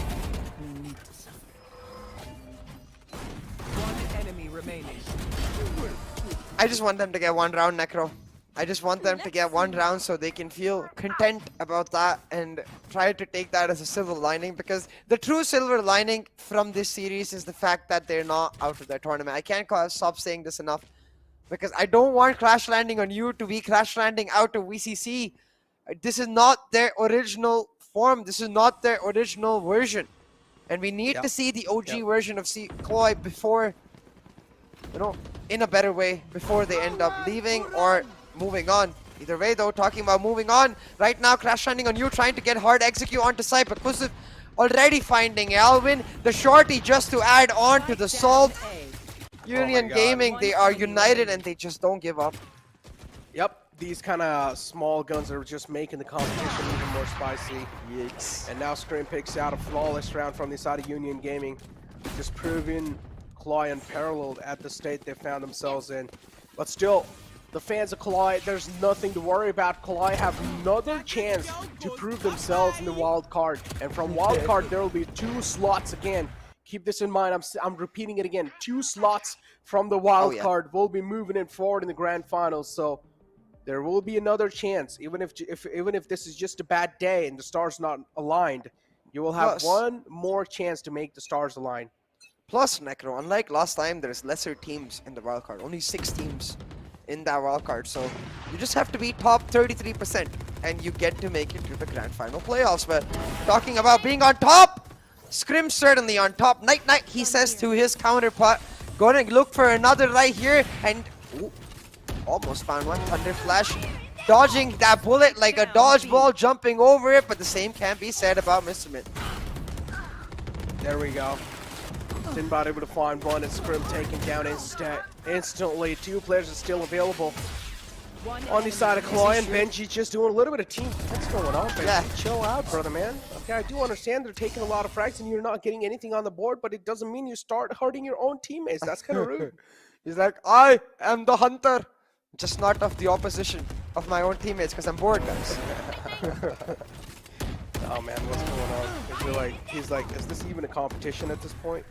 I just want them to get one round, Necro. I just want them to get one round so they can feel content about that and try to take that as a silver lining, because the true silver lining from this series is the fact that they're not out of their tournament. I can't stop saying this enough, because I don't want Crash Landing on You to be Crash Landing out of VCC. This is not their original form. This is not their original version. And we need to see the OG version of CLOY before, you know, in a better way, before they end up leaving or moving on. Either way though, talking about moving on, right now Crash Landing on You trying to get hard execute onto site, but Kusuf already finding Alvin, the shorty just to add on to the salt. Union Gaming, they are united and they just don't give up. Yep, these kind of small guns are just making the competition even more spicy. Yikes. And now Scream picks out a flawless round from the side of Union Gaming, just proving CLOY unparalleled at the state they found themselves in. But still, the fans of CLOY, there's nothing to worry about. CLOY have another chance to prove themselves in the wild card. And from wild card, there will be 2 slots again. Keep this in mind, I'm repeating it again. 2 slots from the wild card will be moving it forward in the grand finals. So there will be another chance, even if this is just a bad day and the stars not aligned, you will have one more chance to make the stars align. Plus, Necro, unlike last time, there's lesser teams in the wildcard. Only 6 teams in that wildcard. So you just have to be top 33% and you get to make it to the grand final playoffs. But talking about being on top, Scrim certainly on top. Night, he says to his counterpart. Going to look for another right here. And ooh, almost found one. Thunder Flash dodging that bullet like a dodgeball, jumping over it. But the same can't be said about Mr. Mint. There we go. Sinbad able to find one, and Scrim taken down instantly. 2 players are still available on the side of CLOY, and Benji just doing a little bit of team. What's going on, Benji? Yeah. Chill out, brother, man. Okay, I do understand they're taking a lot of frags and you're not getting anything on the board, but it doesn't mean you start hurting your own teammates. That's kind of rude. He's like, I am the hunter, just not of the opposition of my own teammates, because I'm bored, guys. Oh man, what's going on? He's like, is this even a competition at this point?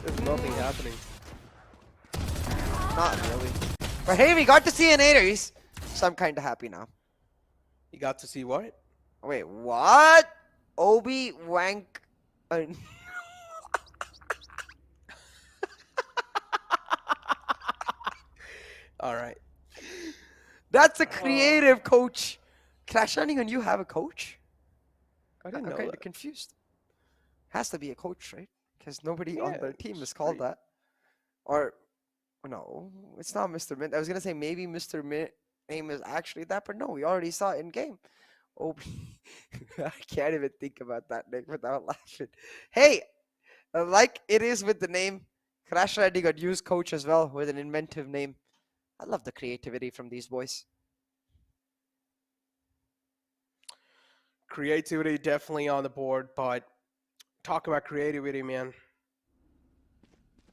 There's nothing happening. Not really. But hey, we got to see an Aries, so I'm kind of happy now. You got to see what? Wait, what? Obi Wank. All right. That's a creative coach. Crash Landing on You have a coach? I didn't I'm know kind of that. confused. Has to be a coach, right? Because nobody on Yeah, the team it's is called pretty- that. Or, no, it's not Mr. Mint. I was going to say maybe Mr. Mint name is actually that, but no, we already saw it in game. Oh, I can't even think about that, Nick, without laughing. Hey, like it is with the name, Crash Landing got used coach as well with an inventive name. I love the creativity from these boys. Creativity definitely on the board, but talk about creativity, man.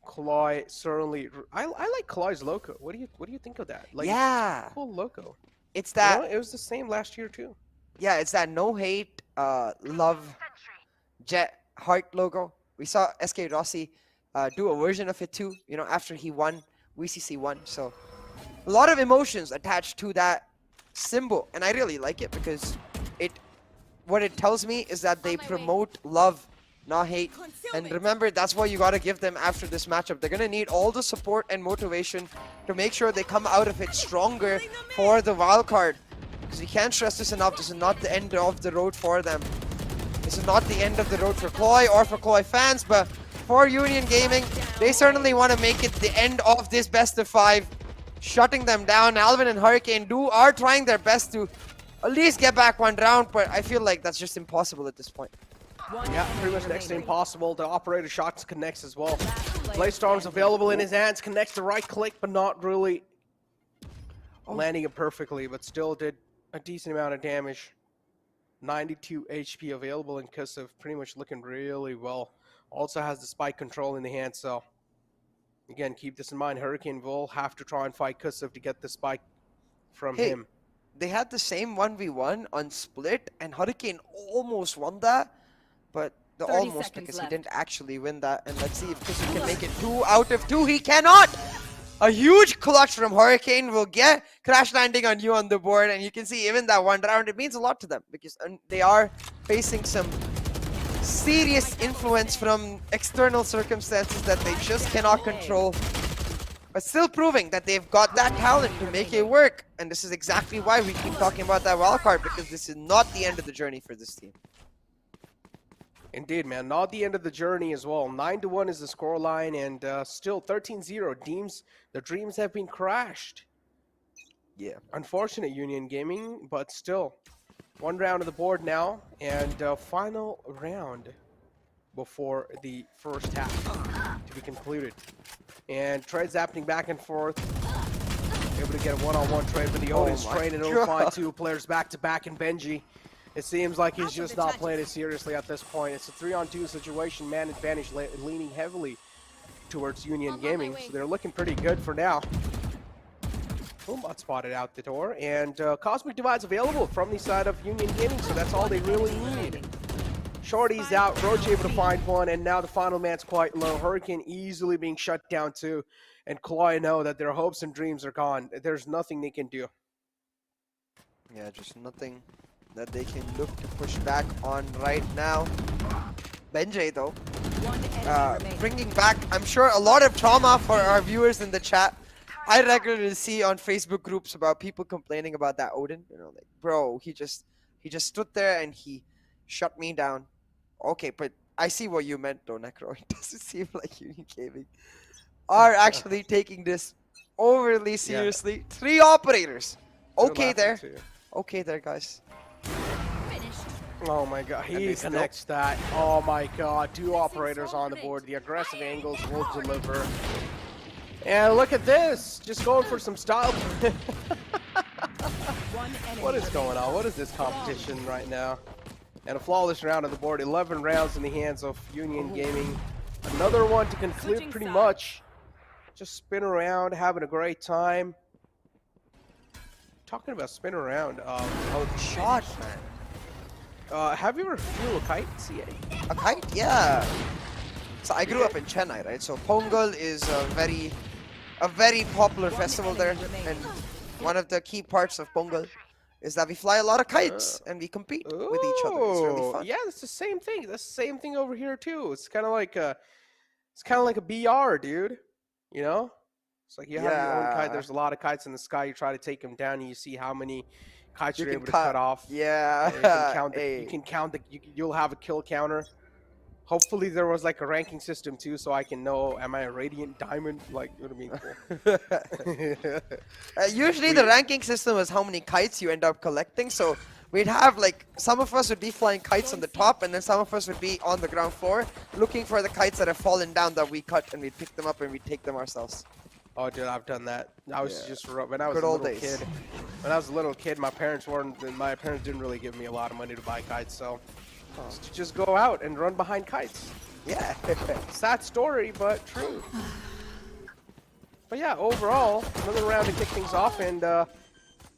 CLOY certainly. I like CLOY's logo. What do you think of that? Like, Yeah, it's a cool logo. it's You know, that. it was the same last year too. Yeah, it's that no hate, love, Jet heart logo. We saw SK Rossi do a version of it too. You know, after he won, WCC won. So a lot of emotions attached to that symbol, and I really like it because what it tells me is that they promote love, not hate. And remember, that's what you got to give them after this matchup. They're going to need all the support and motivation to make sure they come out of it stronger for the wild card. Because we can't stress this enough. This is not the end of the road for them. This is not the end of the road for CLOY or for CLOY fans, but for Union Gaming, they certainly want to make it the end of this best of 5, shutting them down. Alvin and Hurricane are trying their best to at least get back one round, but I feel like that's just impossible at this point. Yeah, pretty much next to impossible. The operator shots connects as well. Playstorm's available in his hands, connects the right click, but not really landing it perfectly, but still did a decent amount of damage. 92 HP available in Kusev, pretty much looking really well. Also has the spike control in the hand, so again, keep this in mind. Hurricane will have to try and fight Kusev to get the spike from him. They had the same 1v1 on Split, and Hurricane almost won that, but the 30 almost seconds because left. he didn't actually win that. And let's see if Kusev can make it 2 out of 2. He cannot! A huge clutch from Hurricane will get Crash Landing on You on the board, and you can see even that one round, it means a lot to them because they are facing some serious influence from external circumstances that they just cannot control, but still proving that they've got that talent to make it work. And this is exactly why we keep talking about that wildcard, because this is not the end of the journey for this team. Indeed, man. Not the end of the journey as well. 9-1 is the scoreline, and still 13-0. The dreams have been crashed. Yeah. Unfortunate Union Gaming, but still. One round of the board now, and final round before the first half to be concluded. And trades happening back and forth. Able to get a one-on-one trade, but the Odin's train, and it'll find 2 players back-to-back in Benji. It seems like he's just not playing it seriously at this point. It's a 3-on-2 situation, man advantage leaning heavily towards Union Gaming, so they're looking pretty good for now. Boombot spotted out the door, and Cosmic Divide's available from the side of Union Gaming, so that's all they really need. Shorty's out, Roach able to find one, and now the final man's quite low. Hurricane easily being shut down too, and CLOY know that their hopes and dreams are gone. There's nothing they can do. Yeah, just nothing that they can look to push back on right now. Benjay, though, bringing back, I'm sure, a lot of trauma for our viewers in the chat. I regularly see on Facebook groups about people complaining about that Odin. You know, like, bro, he just stood there and he shut me down. Okay, but I see what you meant, though, Necro. It doesn't seem like Union Gaming are actually taking this overly seriously. Yeah. 3 operators. Okay there. Too. Okay there, guys. Oh my god, he connects that. Oh my god, 2 operators on the board. The aggressive angles will deliver. And look at this, just going for some style. What is going on? What is this competition right now? And a flawless round on the board. 11 rounds in the hands of Union Gaming. Another one to conclude pretty much. Just spin around, having a great time. Talking about spin around. Oh, the shot, man. Have you ever flew a kite, CA? A kite? Yeah. So I grew up in Chennai, right? So Pongal is a very popular festival there, and one of the key parts of Pongal is that we fly a lot of kites and we compete with each other. It's really Ooh, fun. yeah, it's the same thing. That's the same thing over here too. It's kind of like a BR, dude. You know, it's like you have your own kite. Yeah. There's a lot of kites in the sky. You try to take them down, and you see how many kites You you're can able to cut off. Yeah. And you can count. Hey. You can count the. You'll have a kill counter. Hopefully there was like a ranking system too, so I can know, am I a radiant diamond? Like, it would be cool. Usually the ranking system is how many kites you end up collecting. So we'd have like some of us would be flying kites on the top, and then some of us would be on the ground floor looking for the kites that have fallen down that we cut, and we'd pick them up and we'd take them ourselves. Oh, dude, I've done that. I was just when I was Good a old little days. kid. When I was a little kid, my parents didn't really give me a lot of money to buy kites, so just go out and run behind kites. Yeah. Sad story, but true. But yeah, overall, another round to kick things off, and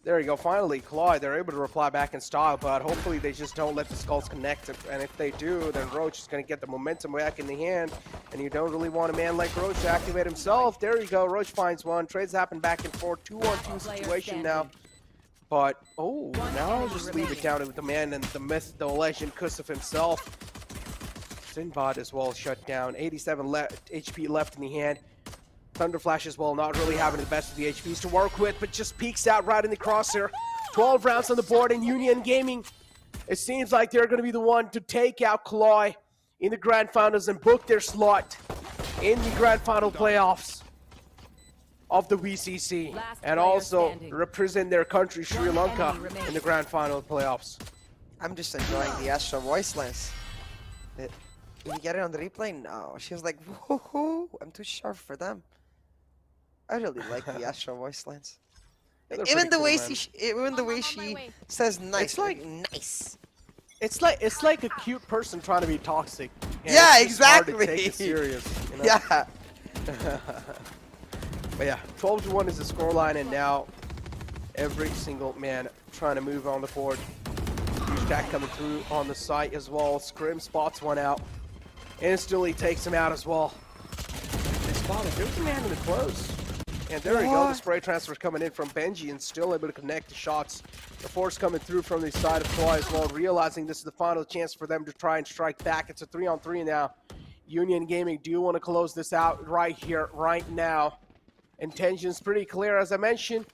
there you go. Finally, CLOY, they're able to reply back in style, but hopefully they just don't let the skulls connect. And if they do, then Roach is going to get the momentum back in the hand, and you don't really want a man like Roach to activate himself. There you go. Roach finds one. Trades happen back and forth. 2-on-2 situation now. But, oh, now I'll just leave it down to the man and the myth, the legend, Kusuf himself. Sinbad as well shut down. 87 HP left in the hand. Thunderflash as well, not really having the best of the HPs to work with, but just peeks out right in the crosshair. 12 rounds on the board, and NODWIN Gaming, it seems like they're going to be the one to take out CLOY in the Grand Finals and book their slot in the Grand Final playoffs of the VCC, and also represent their country, Sri Lanka, in the Grand Final playoffs. I'm just enjoying the Astra voice lines. Did you get it on the replay? No. She was like, woohoo, I'm too sharp for them. I really like the Astra voice lines. Yeah, they're Even pretty the way cool, man. even the way she says nice. It's like- nice. It's like a cute person trying to be toxic. And Yeah, it's just hard to exactly. take it serious, you know? Yeah. But yeah, 12-1 is the scoreline, and now every single man trying to move on the board. Huge attack coming through on the site as well. Scrim spots one out. Instantly takes him out as well. They spotted. There's a man in the close. And there we go. The spray transfer coming in from Benji and still able to connect the shots. The force coming through from the side of CLOY as well, realizing this is the final chance for them to try and strike back. It's a 3-on-3 now. NODWIN Gaming, do you want to close this out right here, right now? Intention's pretty clear, as I mentioned.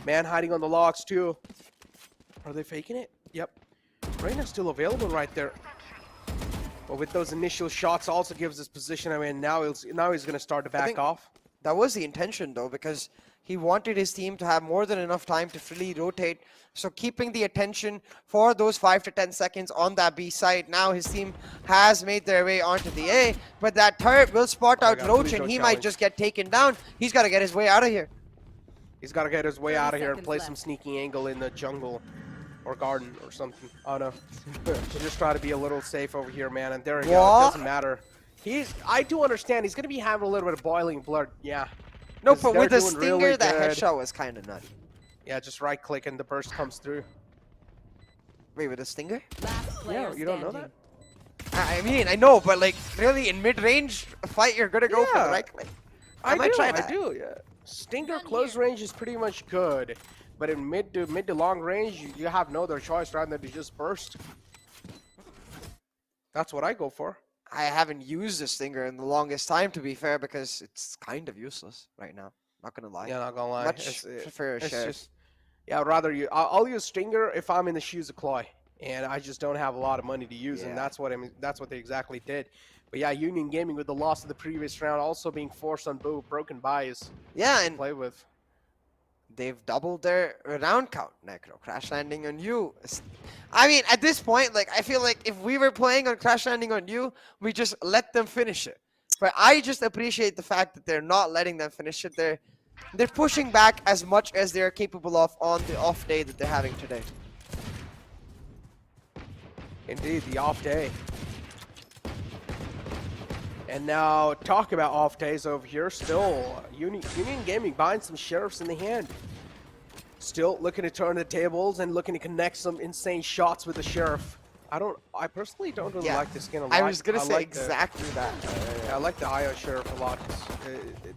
Man hiding on the logs too. Are they faking it? Yep. Reyna's still available right there. But with those initial shots also gives us position. I mean, now he's going to start to back off. That was the intention though, because he wanted his team to have more than enough time to freely rotate. So keeping the attention for those 5 to 10 seconds on that B side. Now his team has made their way onto the A, but that turret will spot out Roach and he might just get taken down. He's got to get his way out of here. He's got to get his way out of here and seconds play left. some sneaking angle in the jungle or garden or something. Oh no. We'll just try to be a little safe over here, man. And there we go. It doesn't matter. I do understand he's going to be having a little bit of boiling blood. Yeah. No, 'Cause but they're with the doing stinger, really that good. headshot was kind of nutty. Yeah, just right click and the burst comes through. Wait, with the stinger? Yeah, you don't know that? I mean, I know, but like, really, in mid-range fight, you're gonna go for the Yeah. right click. I might try that. I do, yeah. Stinger close range is pretty much good, but in mid to long range, you have no other choice rather than to just burst. That's what I go for. I haven't used the stinger in the longest time, to be fair, because it's kind of useless right now. Not gonna lie. Yeah, not gonna lie. Much prefer It's Sheriff. just, yeah, I'll use Stinger if I'm in the shoes of CLOY, and I just don't have a lot of money to use, and Yeah. that's what they exactly did. But yeah, NODWIN Gaming with the loss of the previous round, also being forced on broken buys Yeah, to and play with. they've doubled their round count. Necro, crash landing on you. I mean, at this point, like, I feel like if we were playing on crash landing on you, we just let them finish it. But I just appreciate the fact that they're not letting them finish it. They're pushing back as much as they're capable of on the off day that they're having today. Indeed, the off day. And now, talk about off days over here. Still, NODWIN Gaming buying some sheriffs in the hand. Still looking to turn the tables and looking to connect some insane shots with the sheriff. I personally don't really Yeah. like this skin a lot. I was gonna say like exactly that. I like the Ion Sheriff a lot.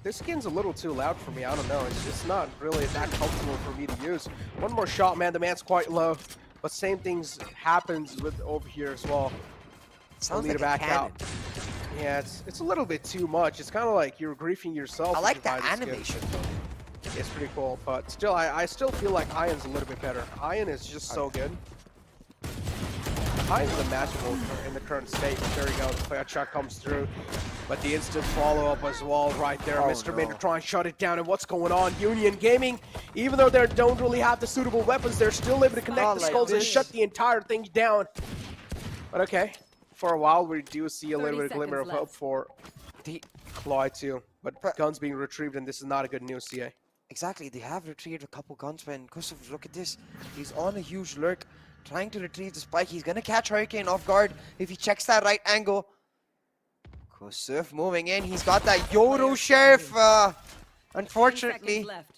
This skin's a little too loud for me. I don't know. It's just not really that comfortable for me to use. One more shot, man. The man's quite low. But same things happens with over here as well. Sounds Need like to back a cannon. out. Yeah, it's a little bit too much. It's kind of like you're griefing yourself. I if like you the buy this skin. animation. It's pretty cool, but still, I still feel like Ion's a little bit better. Ion is just so good. Ion's unmatchable in the current state. There we go. The flat shot comes through, but the instant follow-up as well right there. Oh, Mr. Mid no. to try and shut it down. And what's going on? Union Gaming, even though they don't really have the suitable weapons, they're still able to connect Not the like skulls and this. shut the entire thing down. But okay, for a while we do see a little 30 bit of glimmer of seconds hope left. for They, CLOY too. But But- guns being retrieved, and this is not a good news, CA. exactly, they have retrieved a couple guns, when Kusuf, look at this. He's on a huge lurk, trying to retrieve the spike. He's gonna catch Hurricane off guard if he checks that right angle. Kusuf moving in. He's got that Yoru Sheriff. 30 Unfortunately, seconds left.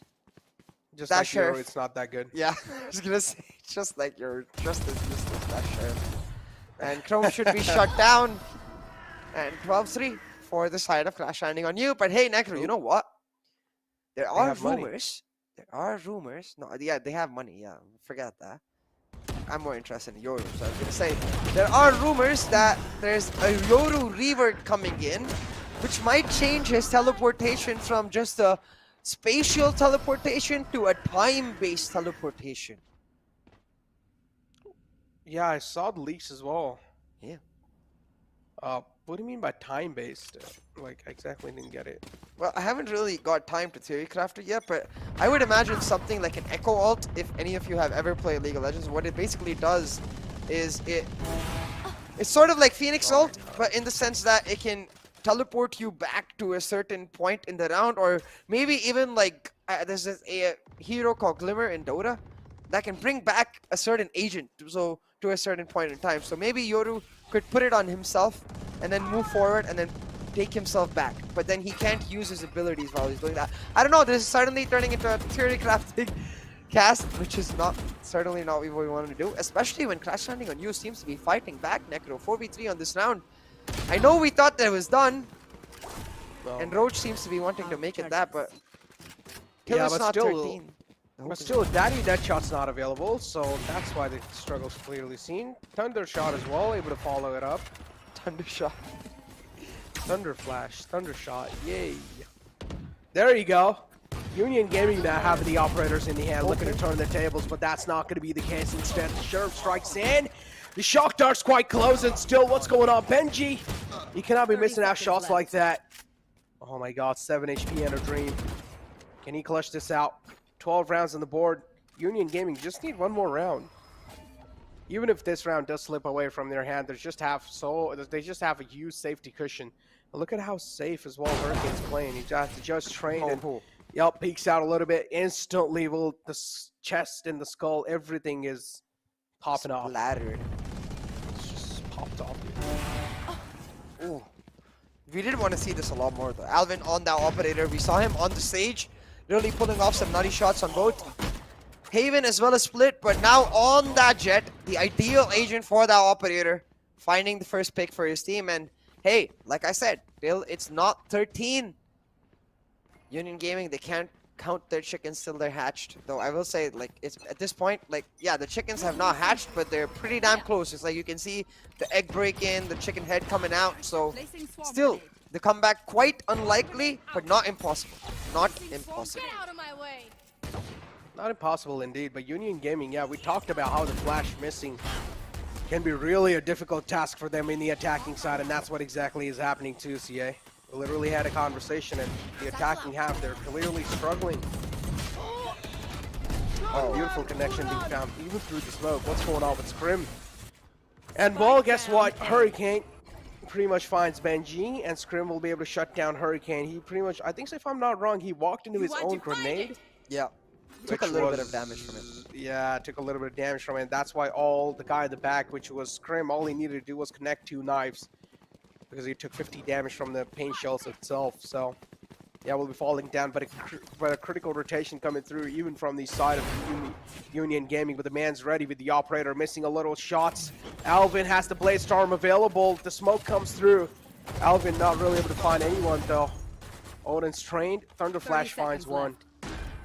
Just That like Euro, Sheriff. it's not that good. yeah, I was gonna say, just like you're just as useless, that Sheriff. And Chrome should be shut down. And 12-3 for the side of Clash Landing on you. But hey, Necro, you know what? There are have money. rumors. There are rumors. No, yeah, they have money. Yeah, forget that. I'm more interested in Yoru, so I was gonna say there are rumors that there's a Yoru revert coming in, which might change his teleportation from just a spatial teleportation to a time-based teleportation. Yeah, I saw the leaks as well. Yeah. What do you mean by time-based? Like, I exactly didn't get it. Well, I haven't really got time to theory craft it yet, but I would imagine something like an Echo Ult, if any of you have ever played League of Legends. What it basically does is it's sort of like Phoenix Ult, but in the sense that it can teleport you back to a certain point in the round, or maybe even like there's a hero called Glimmer in Dota that can bring back a certain agent to a certain point in time. So maybe Yoru could put it on himself and then move forward and then take himself back, but then he can't use his abilities while he's doing that. I don't know, this is suddenly turning into a theory crafting cast, which is certainly not what we wanted to do, especially when Clash Landing on you seems to be fighting back. Necro 4v3 on this round. I know we thought that it was done, Well, and Roach seems to be wanting to make it that, but Yeah, Killer's but not still- 13. The hope but is still, Daddy Deadshot's not available, so that's why the struggle's clearly seen. Thunder Shot as well, able to follow it up. Thunder shot. Thunder Flash, Thunder Shot, yay. There you go. Union Gaming now having the operators in the hand, looking to turn the tables, but that's not going to be the case. Instead, the Sheriff strikes in. The Shock Dart's quite close, and still, what's going on? Benji, you cannot be 30 missing out seconds shots left. like that. Oh my god, 7 HP and a dream. Can he clutch this out? 12 rounds on the board. Union Gaming just need one more round. Even if this round does slip away from their hand, they just have a huge safety cushion. And look at how safe as well Hurricane's playing. He just trained and yep, peeks out a little bit. Instantly, the chest and the skull, everything is popping off. Splattered. It's just popped off. Ooh. We did want to see this a lot more though. Alvin on that operator. We saw him on the stage, really pulling off some nutty shots on both Haven as well as Split, but now on that Jet, the ideal agent for that operator, finding the first pick for his team. And hey, like I said, still it's not 13. Union Gaming, they can't count their chickens till they're hatched. Though I will say, like, it's at this point, like, yeah, the chickens have not hatched, but they're pretty damn close. It's like you can see the egg break in, the chicken head coming out. So still, the comeback quite unlikely, but not impossible. Not impossible. Get out of my way. Not impossible indeed, but Union Gaming, yeah, we talked about how the flash missing can be really a difficult task for them in the attacking side, and that's what exactly is happening to CA. We literally had a conversation, and the attacking half, they're clearly struggling. Oh, beautiful connection being found, even through the smoke. What's going on with Scrim? And well, guess what? Hurricane pretty much finds Benji, and Scrim will be able to shut down Hurricane. He pretty much, I think if I'm not wrong, he walked into his own grenade. Yeah. Took a which little bit was- of damage from it. Yeah, took a little bit of damage from it. That's why the guy in the back, which was Scrim, all he needed to do was connect 2 knives. Because he took 50 damage from the paint shells itself. So, Yeah, will be falling down, but a critical rotation coming through, even from the side of Union Gaming. But the man's ready with the operator, missing a little shots. Alvin has the Blade Storm available. The smoke comes through. Alvin not really able to find anyone though. Odin's trained. Thunder Flash finds one.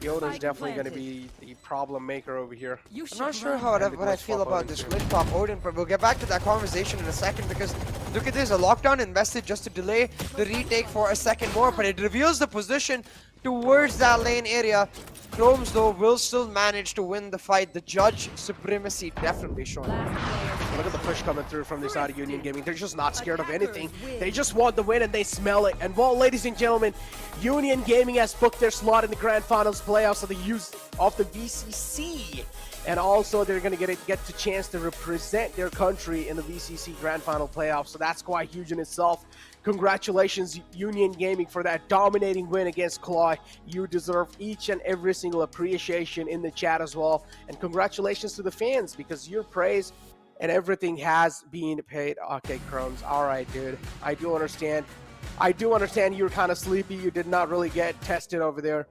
The Odin's definitely going to be the problem maker over here. I'm not sure what I feel about this split top Odin, but we'll get back to that conversation in a second because look at this, a lockdown invested just to delay the retake for a second more, but it reveals the position towards that lane area. Chromes though will still manage to win the fight. The judge supremacy definitely showing. Look at the push coming through from the side of Union Gaming. They're just not scared of anything. They just want the win and they smell it. And well, ladies and gentlemen, Union Gaming has booked their slot in the Grand Finals playoffs of the VCC. And also they're going to get the chance to represent their country in the VCC Grand Final playoffs. So that's quite huge in itself. Congratulations, Union Gaming, for that dominating win against CLOY. You deserve each and every single appreciation in the chat as well. And congratulations to the fans because your praise and everything has been paid. Okay, Chromes. All right, dude. I do understand. You're kind of sleepy. You did not really get tested over there.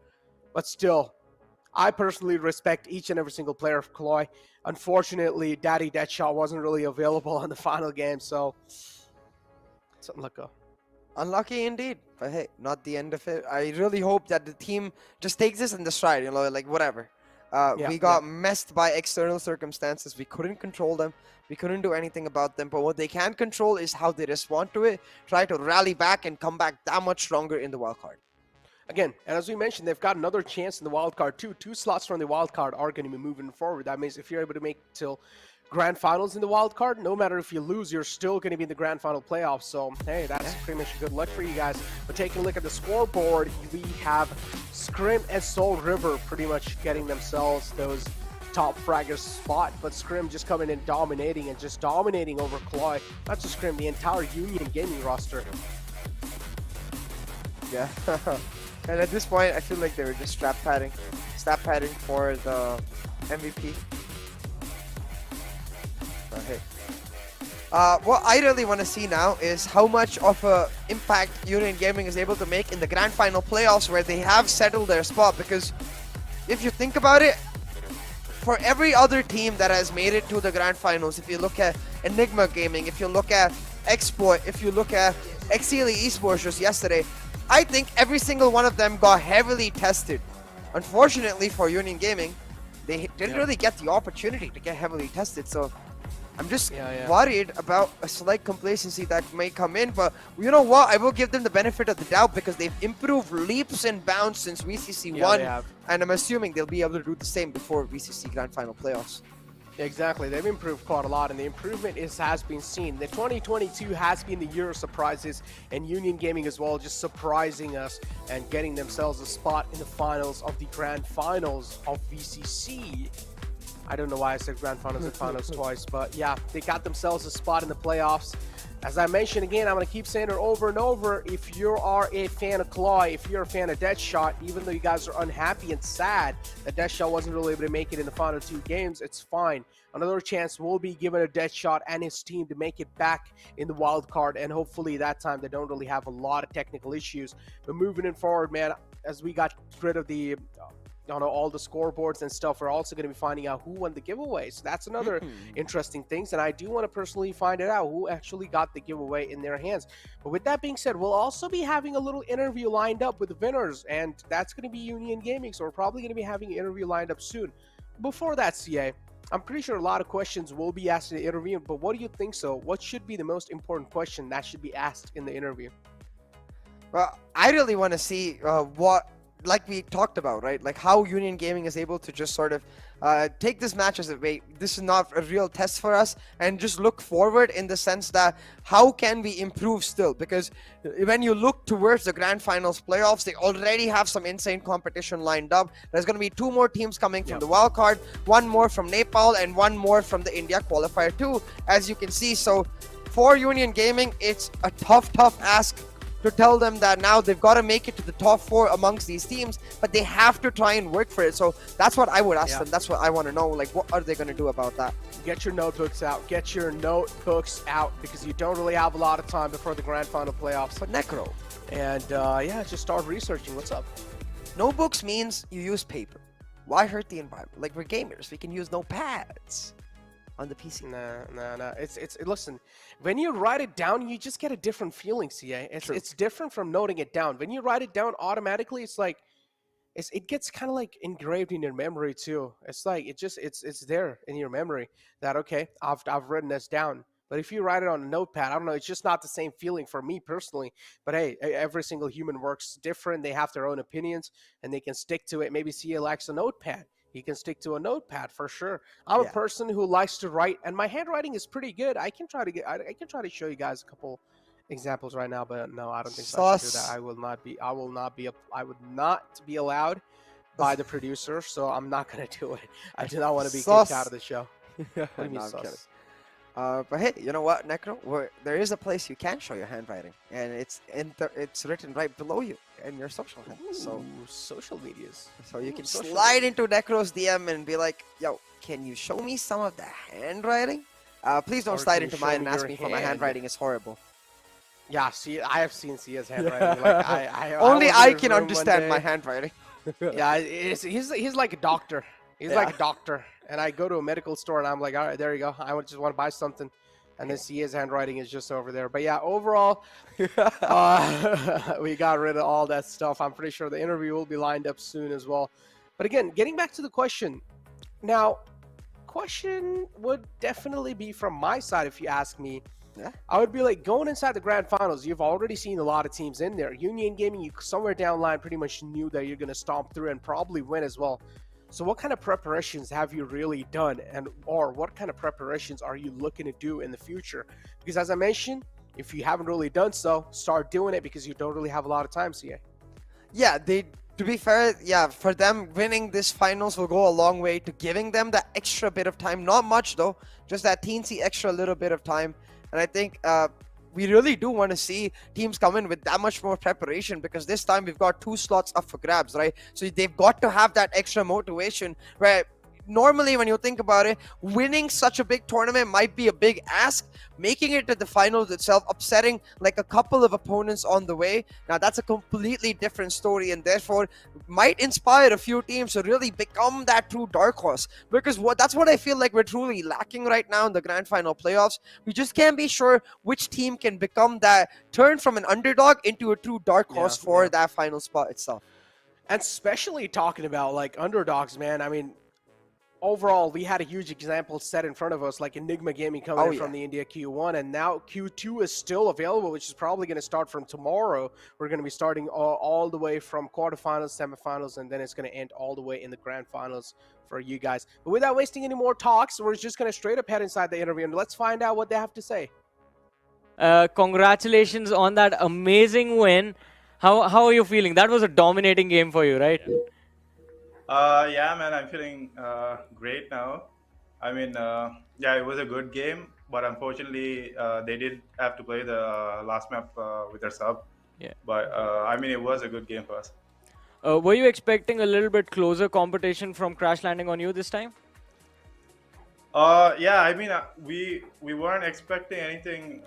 But still, I personally respect each and every single player of CLOY. Unfortunately, Daddy Deadshot wasn't really available in the final game, so it's unlucky. Unlucky indeed, but hey, not the end of it. I really hope that the team just takes this in the stride, you know, like whatever. We got messed by external circumstances. We couldn't control them. We couldn't do anything about them. But what they can control is how they respond to it, try to rally back and come back that much stronger in the wildcard. Again, and as we mentioned, they've got another chance in the wildcard too. 2 slots from the wildcard are going to be moving forward. That means if you're able to make till Grand Finals in the wild card, no matter if you lose, you're still going to be in the Grand Final playoffs. So, hey, that's pretty much good luck for you guys. But taking a look at the scoreboard, we have Scrim and Soul River pretty much getting themselves those top fraggers spot. But Scrim just coming in dominating and just dominating over CLOY. Not just Scrim, the entire Union Gaming roster. Yeah. And at this point, I feel like they were just stat padding for the MVP. Hey. What I really want to see now is how much of a impact Union Gaming is able to make in the Grand Final playoffs where they have settled their spot. Because if you think about it, for every other team that has made it to the Grand Finals, if you look at Enigma Gaming, if you look at Exploit, if you look at Exili Esports just yesterday, I think every single one of them got heavily tested. Unfortunately for Union Gaming, they didn't really get the opportunity to get heavily tested. So I'm just worried about a slight complacency that may come in, but you know what? I will give them the benefit of the doubt because they've improved leaps and bounds since VCC 1, and I'm assuming they'll be able to do the same before VCC Grand Final playoffs. Exactly, they've improved quite a lot, and the improvement has been seen. The 2022 has been the year of surprises, and Union Gaming as well, just surprising us and getting themselves a spot in the finals of the Grand Finals of VCC. I don't know why I said Grand Finals and Finals twice, but yeah, they got themselves a spot in the playoffs. As I mentioned again, I'm going to keep saying it over and over. If you are a fan of CLOY, if you're a fan of Deadshot, even though you guys are unhappy and sad that Deadshot wasn't really able to make it in the final 2 games, it's fine. Another chance will be given to Deadshot and his team to make it back in the wild card, and hopefully that time they don't really have a lot of technical issues. But moving it forward, man, as we got rid of the all the scoreboards and stuff, we're also going to be finding out who won the giveaway. So that's another interesting thing, and I do want to personally find it out who actually got the giveaway in their hands. But with that being said, we'll also be having a little interview lined up with the winners, and that's going to be Union Gaming, so we're probably going to be having an interview lined up soon. Before that, CA, I'm pretty sure a lot of questions will be asked in the interview, but what do you think so? What should be the most important question that should be asked in the interview? Well, I really want to see what, like we talked about, right? Like how Union Gaming is able to just sort of take this match as a way, this is not a real test for us, and just look forward in the sense that how can we improve still? Because when you look towards the Grand Finals playoffs, they already have some insane competition lined up. There's going to be 2 more teams coming from the wild card, 1 more from Nepal, and 1 more from the India qualifier too, as you can see. So for Union Gaming, it's a tough ask to tell them that now they've got to make it to the top 4 amongst these teams, but they have to try and work for it. So that's what I would ask them. That's what I want to know. Like, what are they going to do about that? Get your notebooks out. Get your notebooks out, because you don't really have a lot of time before the Grand Final playoffs. But Necro, And yeah, just start researching. What's up? Notebooks means you use paper. Why hurt the environment? Like, we're gamers, we can use notepads on the PC. Nah. Listen, when you write it down, you just get a different feeling, CA. It's different from noting it down. When you write it down automatically, it's like it gets kind of like engraved in your memory too. It's like it's there in your memory that okay, I've written this down. But if you write it on a notepad, I don't know, it's just not the same feeling for me personally. But hey, every single human works different. They have their own opinions and they can stick to it. Maybe CA likes a notepad. He can stick to a notepad for sure. I'm a person who likes to write, and my handwriting is pretty good. I can try to show you guys a couple examples right now, but no, I don't think so. I should do that. I would not be allowed by the producer, so I'm not gonna do it. I do not want to be kicked out of the show. What do you mean, sus? But hey, you know what, Necro? There is a place you can show your handwriting, and it's written right below you in your social handles. So social medias. So you can slide into Necro's DM and be like, "Yo, can you show me some of the handwriting?" Please don't slide into mine and ask me for my handwriting. It's horrible. Yeah, see, I have seen Sia's handwriting. Like, Only I can understand my handwriting. Yeah, he's like a doctor. He's like a doctor. And I go to a medical store and I'm like, all right, there you go. I just want to buy something. And then Sia's handwriting is just over there. But yeah, overall, we got rid of all that stuff. I'm pretty sure the interview will be lined up soon as well. But again, getting back to the question. Now, question would definitely be from my side if you ask me. Yeah. I would be like, going inside the grand finals, you've already seen a lot of teams in there. Union Gaming, you somewhere down the line pretty much knew that you're going to stomp through and probably win as well. So what kind of preparations have you really done, or what kind of preparations are you looking to do in the future? Because as I mentioned, if you haven't really done so, start doing it because you don't really have a lot of time, CA. Yeah, to be fair, yeah, for them, winning this finals will go a long way to giving them that extra bit of time. Not much though, just that teensy extra little bit of time. And I think we really do want to see teams come in with that much more preparation, because this time we've got 2 slots up for grabs, right? So they've got to have that extra motivation where normally when you think about it, winning such a big tournament might be a big ask. Making it to the finals itself, upsetting like a couple of opponents on the way, now that's a completely different story, and therefore might inspire a few teams to really become that true dark horse. Because that's what I feel like we're truly lacking right now in the grand final playoffs. We just can't be sure which team can become that, turn from an underdog into a true dark horse for that final spot itself. And especially talking about like underdogs, man. I mean, overall, we had a huge example set in front of us, like Enigma Gaming coming in from the India Q1, and now Q2 is still available, which is probably going to start from tomorrow. We're going to be starting all the way from quarterfinals, semifinals, and then it's going to end all the way in the grand finals for you guys. But without wasting any more talks, we're just going to straight up head inside the interview, and let's find out what they have to say. Congratulations on that amazing win. How are you feeling? That was a dominating game for you, right? Yeah, man, I'm feeling great now. I mean, yeah, it was a good game, but unfortunately, they did have to play the last map with their sub. Yeah. But I mean, it was a good game for us. Were you expecting a little bit closer competition from Crash Landing on you this time? Yeah, I mean, we weren't expecting anything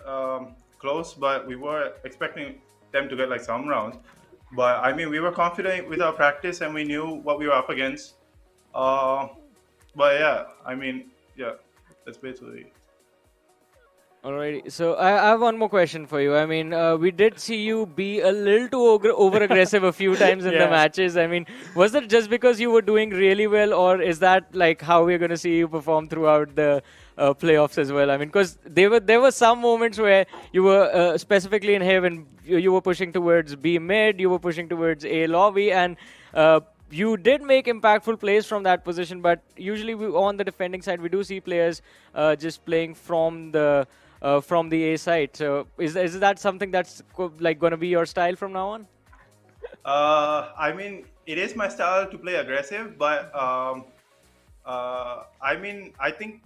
close, but we were expecting them to get like some rounds. But I mean, we were confident with our practice and we knew what we were up against. But yeah, I mean, yeah, that's basically. Alrighty, so I have one more question for you. I mean, we did see you be a little too over-aggressive a few times in the matches. I mean, was that just because you were doing really well, or is that like how we're going to see you perform throughout the playoffs as well? I mean, because there were some moments where you were specifically in Heaven, you were pushing towards B mid, you were pushing towards A lobby, and you did make impactful plays from that position. But usually on the defending side, we do see players just playing from the A side. So is that something that's like going to be your style from now on? I mean, it is my style to play aggressive, but I mean, I think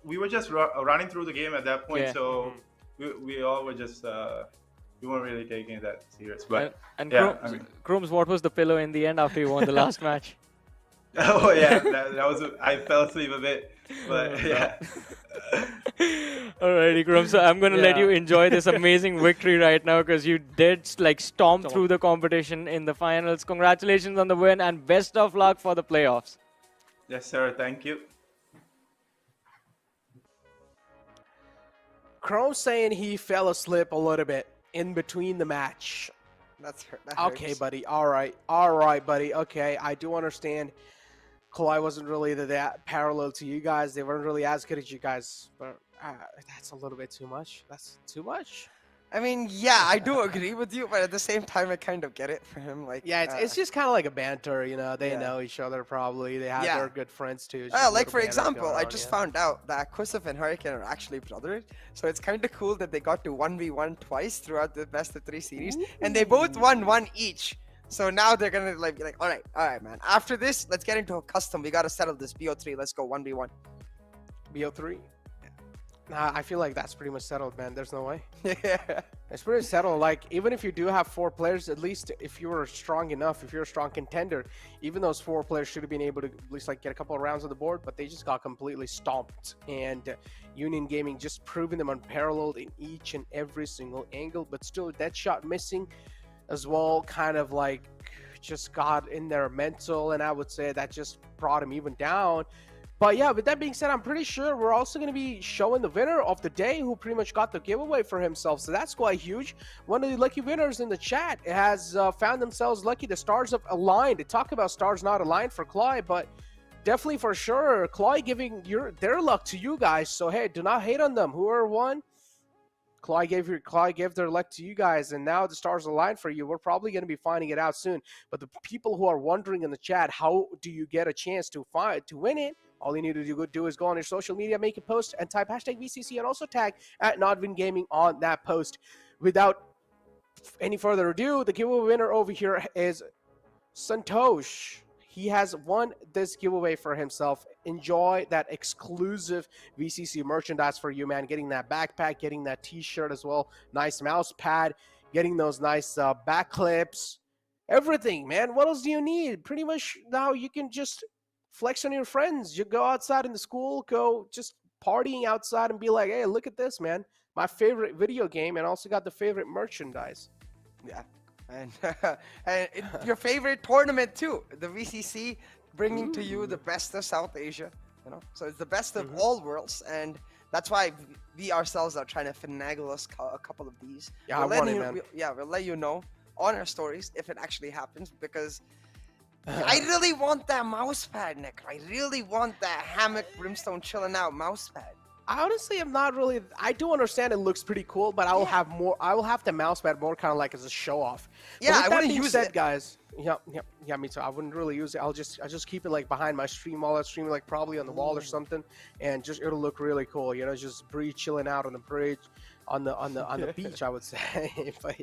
we were just running through the game at that point, so we all were just we weren't really taking it that serious. But and yeah, Chromes, what was the pillow in the end after you won the last match? Oh yeah, that was. I fell asleep a bit, but yeah. Alrighty, Krum. So I'm gonna let Yeah. you enjoy this amazing victory right now because you did like stomp through the competition in the finals. Congratulations on the win and best of luck for the playoffs. Yes, sir. Thank you. Chrome saying he fell asleep a little bit in between the match. That Okay, hurts. buddy. All right, buddy. Okay, I do understand. CLOY wasn't really that parallel to you guys. They weren't really as good as you guys, but that's a little bit too much. That's too much. I mean, yeah, I do agree with you, but at the same time, I kind of get it for him. Like, Yeah, it's just kind of like a banter, you know. They Yeah. know each other probably. They have Yeah. their good friends too. It's just a like little for banter example, going I on, just yeah. found out that Kusuf and Hurricane are actually brothers. So it's kind of cool that they got to 1v1 twice throughout the best of 3 series, and they both won one each. So now they're gonna like be like, all right, man. After this, let's get into a custom. We gotta settle this BO3. Let's go 1v1. BO3. Nah, I feel like that's pretty much settled, man. There's no way. Yeah. It's pretty settled. Like, even if you do have 4 players, at least if you were strong enough, if you're a strong contender, even those 4 players should have been able to at least like get a couple of rounds on the board, but they just got completely stomped. And Union Gaming just proving them unparalleled in each and every single angle, but still that shot missing as well, kind of like just got in their mental, and I would say that just brought him even down. But yeah, with that being said, I'm pretty sure we're also going to be showing the winner of the day who pretty much got the giveaway for himself. So that's quite huge. One of the lucky winners in the chat has found themselves lucky. The stars have aligned. They talk about stars not aligned for CLOY, but definitely for sure, CLOY giving their luck to you guys. So hey, do not hate on them. Whoever won, CLOY gave their luck to you guys, and now the stars aligned for you. We're probably going to be finding it out soon. But the people who are wondering in the chat, how do you get a chance to win it? All you need to do is go on your social media, make a post, and type hashtag VCC, and also tag at NODWIN Gaming on that post. Without any further ado, the giveaway winner over here is Santosh. He has won this giveaway for himself. Enjoy that exclusive VCC merchandise for you, man. Getting that backpack, getting that t-shirt as well. Nice mouse pad, getting those nice back clips. Everything, man. What else do you need? Pretty much now you can just flex on your friends. You go outside in the school, go just partying outside and be like, hey, look at this, man. My favorite video game, and also got the favorite merchandise. Yeah. And, your favorite tournament too, the VCC, bringing to you the best of South Asia, you know. So it's the best of all worlds, and that's why we ourselves are trying to finagle us a couple of these. Yeah, we'll I want it, man. we'll let you know on our stories if it actually happens, because I really want that mouse pad, Nick. I really want that hammock brimstone chilling out mouse pad. I honestly am not really. I do understand it looks pretty cool, but I will have more. I will have the mouse pad more kind of like as a show off. Yeah, I wouldn't use it, guys. Yeah, me too. I wouldn't really use it. I'll just keep it like behind my stream while I stream, like probably on the wall or something, and just it'll look really cool. You know, just Bree chilling out on the bridge, on the beach, I would say. But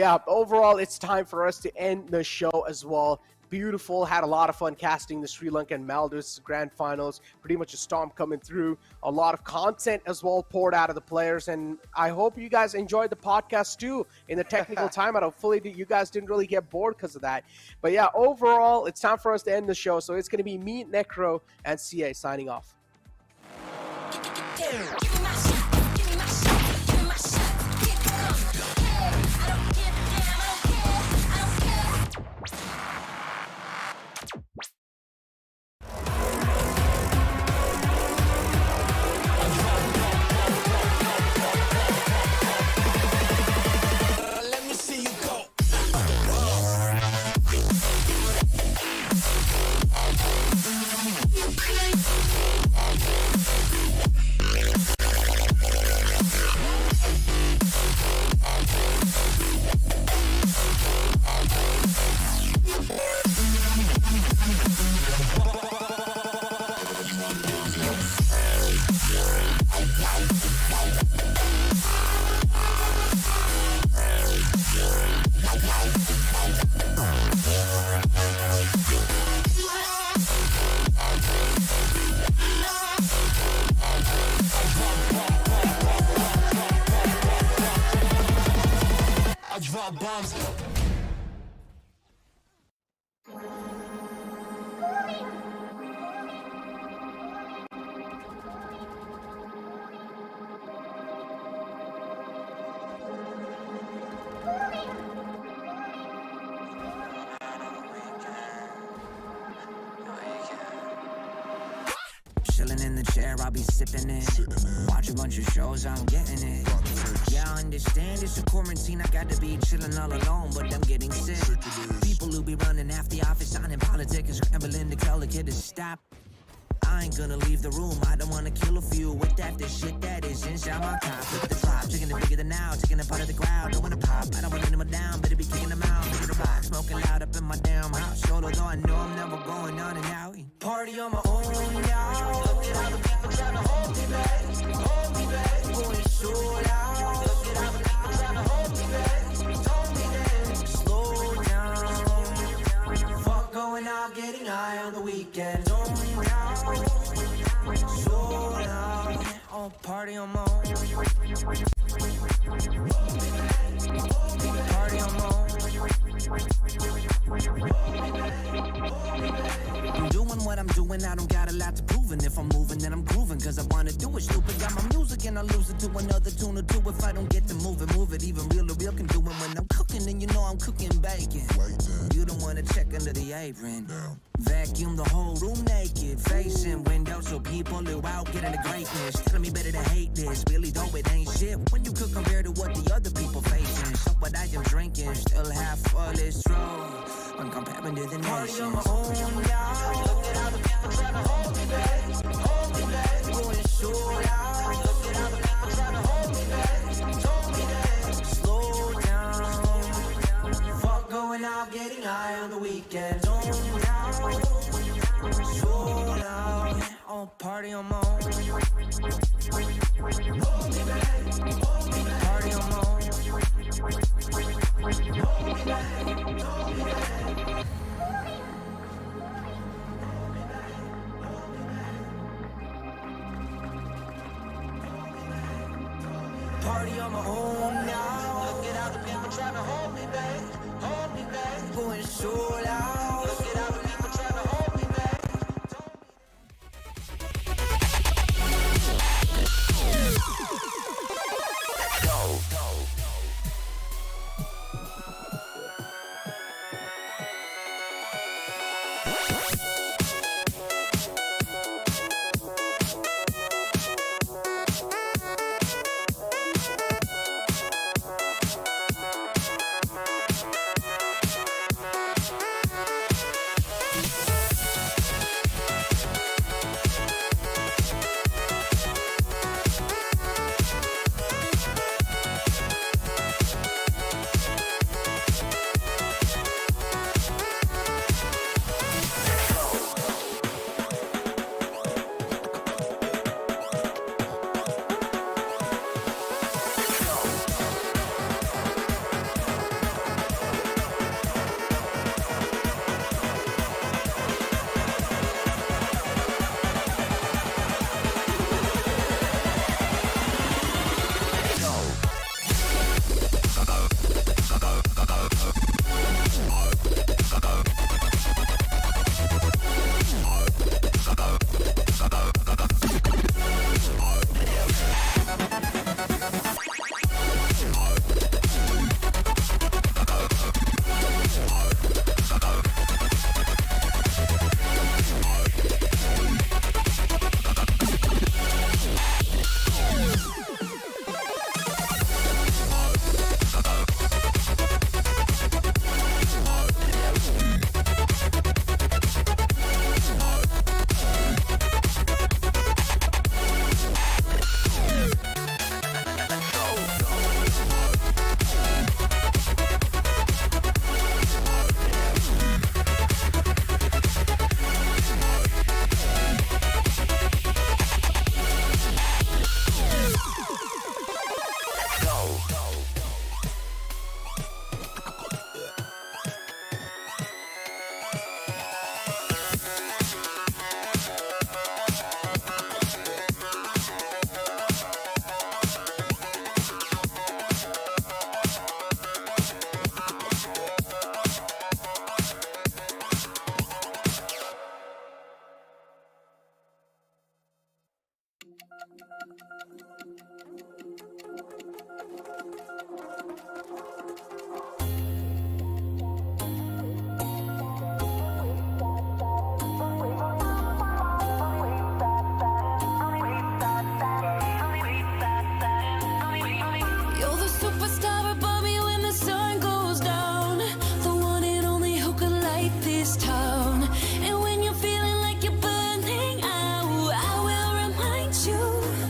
yeah. Overall, it's time for us to end the show as well. Beautiful, had a lot of fun casting the Sri Lankan Maldives Grand Finals. Pretty much a storm coming through. A lot of content as well poured out of the players, and I hope you guys enjoyed the podcast too in the technical timeout. Hopefully you guys didn't really get bored because of that. But yeah, overall, it's time for us to end the show. So it's going to be me, Necro, and CA signing off. Bombs. chilling in the chair, I'll be sipping it. Watch a bunch of shows, I'm getting it. Yeah, I understand it's a quarantine, I got to be chilling all alone, but I'm getting sick. People who be running half the office, signing politics, and scrambling to tell the kid to stop. I ain't gonna leave the room, I don't wanna kill a few with that, the shit that is inside my top. Look at the drop, taking it bigger than now, taking it part of the crowd. Don't wanna pop, I don't wanna them down, better be kicking them out. Look at the rock, smoking loud up in my damn house. Solo though I know I'm never going on and out. Party on my own, y'all. Look at how the people trying to hold me back, hold me back. Going so loud. Look at how the people trying to hold me back, hold me back. Slow down, fuck going out, getting high on the weekend. So loud, I'll party on my own. Party on my own. I'm doing what I'm doing, I don't got a lot to prove. And if I'm moving, then I'm grooving, cause I wanna do it stupid. Got my music and I lose it to another tune or two. If I don't get to move it, even real to real can do it. When I'm cooking, then you know I'm cooking bacon. You don't wanna check under the apron. Vacuum the whole room naked, facing windows so people who out getting the greatness. Telling me better to hate this, really though it ain't shit when you could compare to what the other people facing. So what I am drinking, still half full is true when comparing to the nation. Party on my own, y'all. Look at how the people trying to hold me back, hold me back. Going so loud. Look at how the people trying to hold me back, hold me back. Slow down, fuck going out, getting high on the weekend. So loud, I'll party on my own. Party on my own. Party on my own.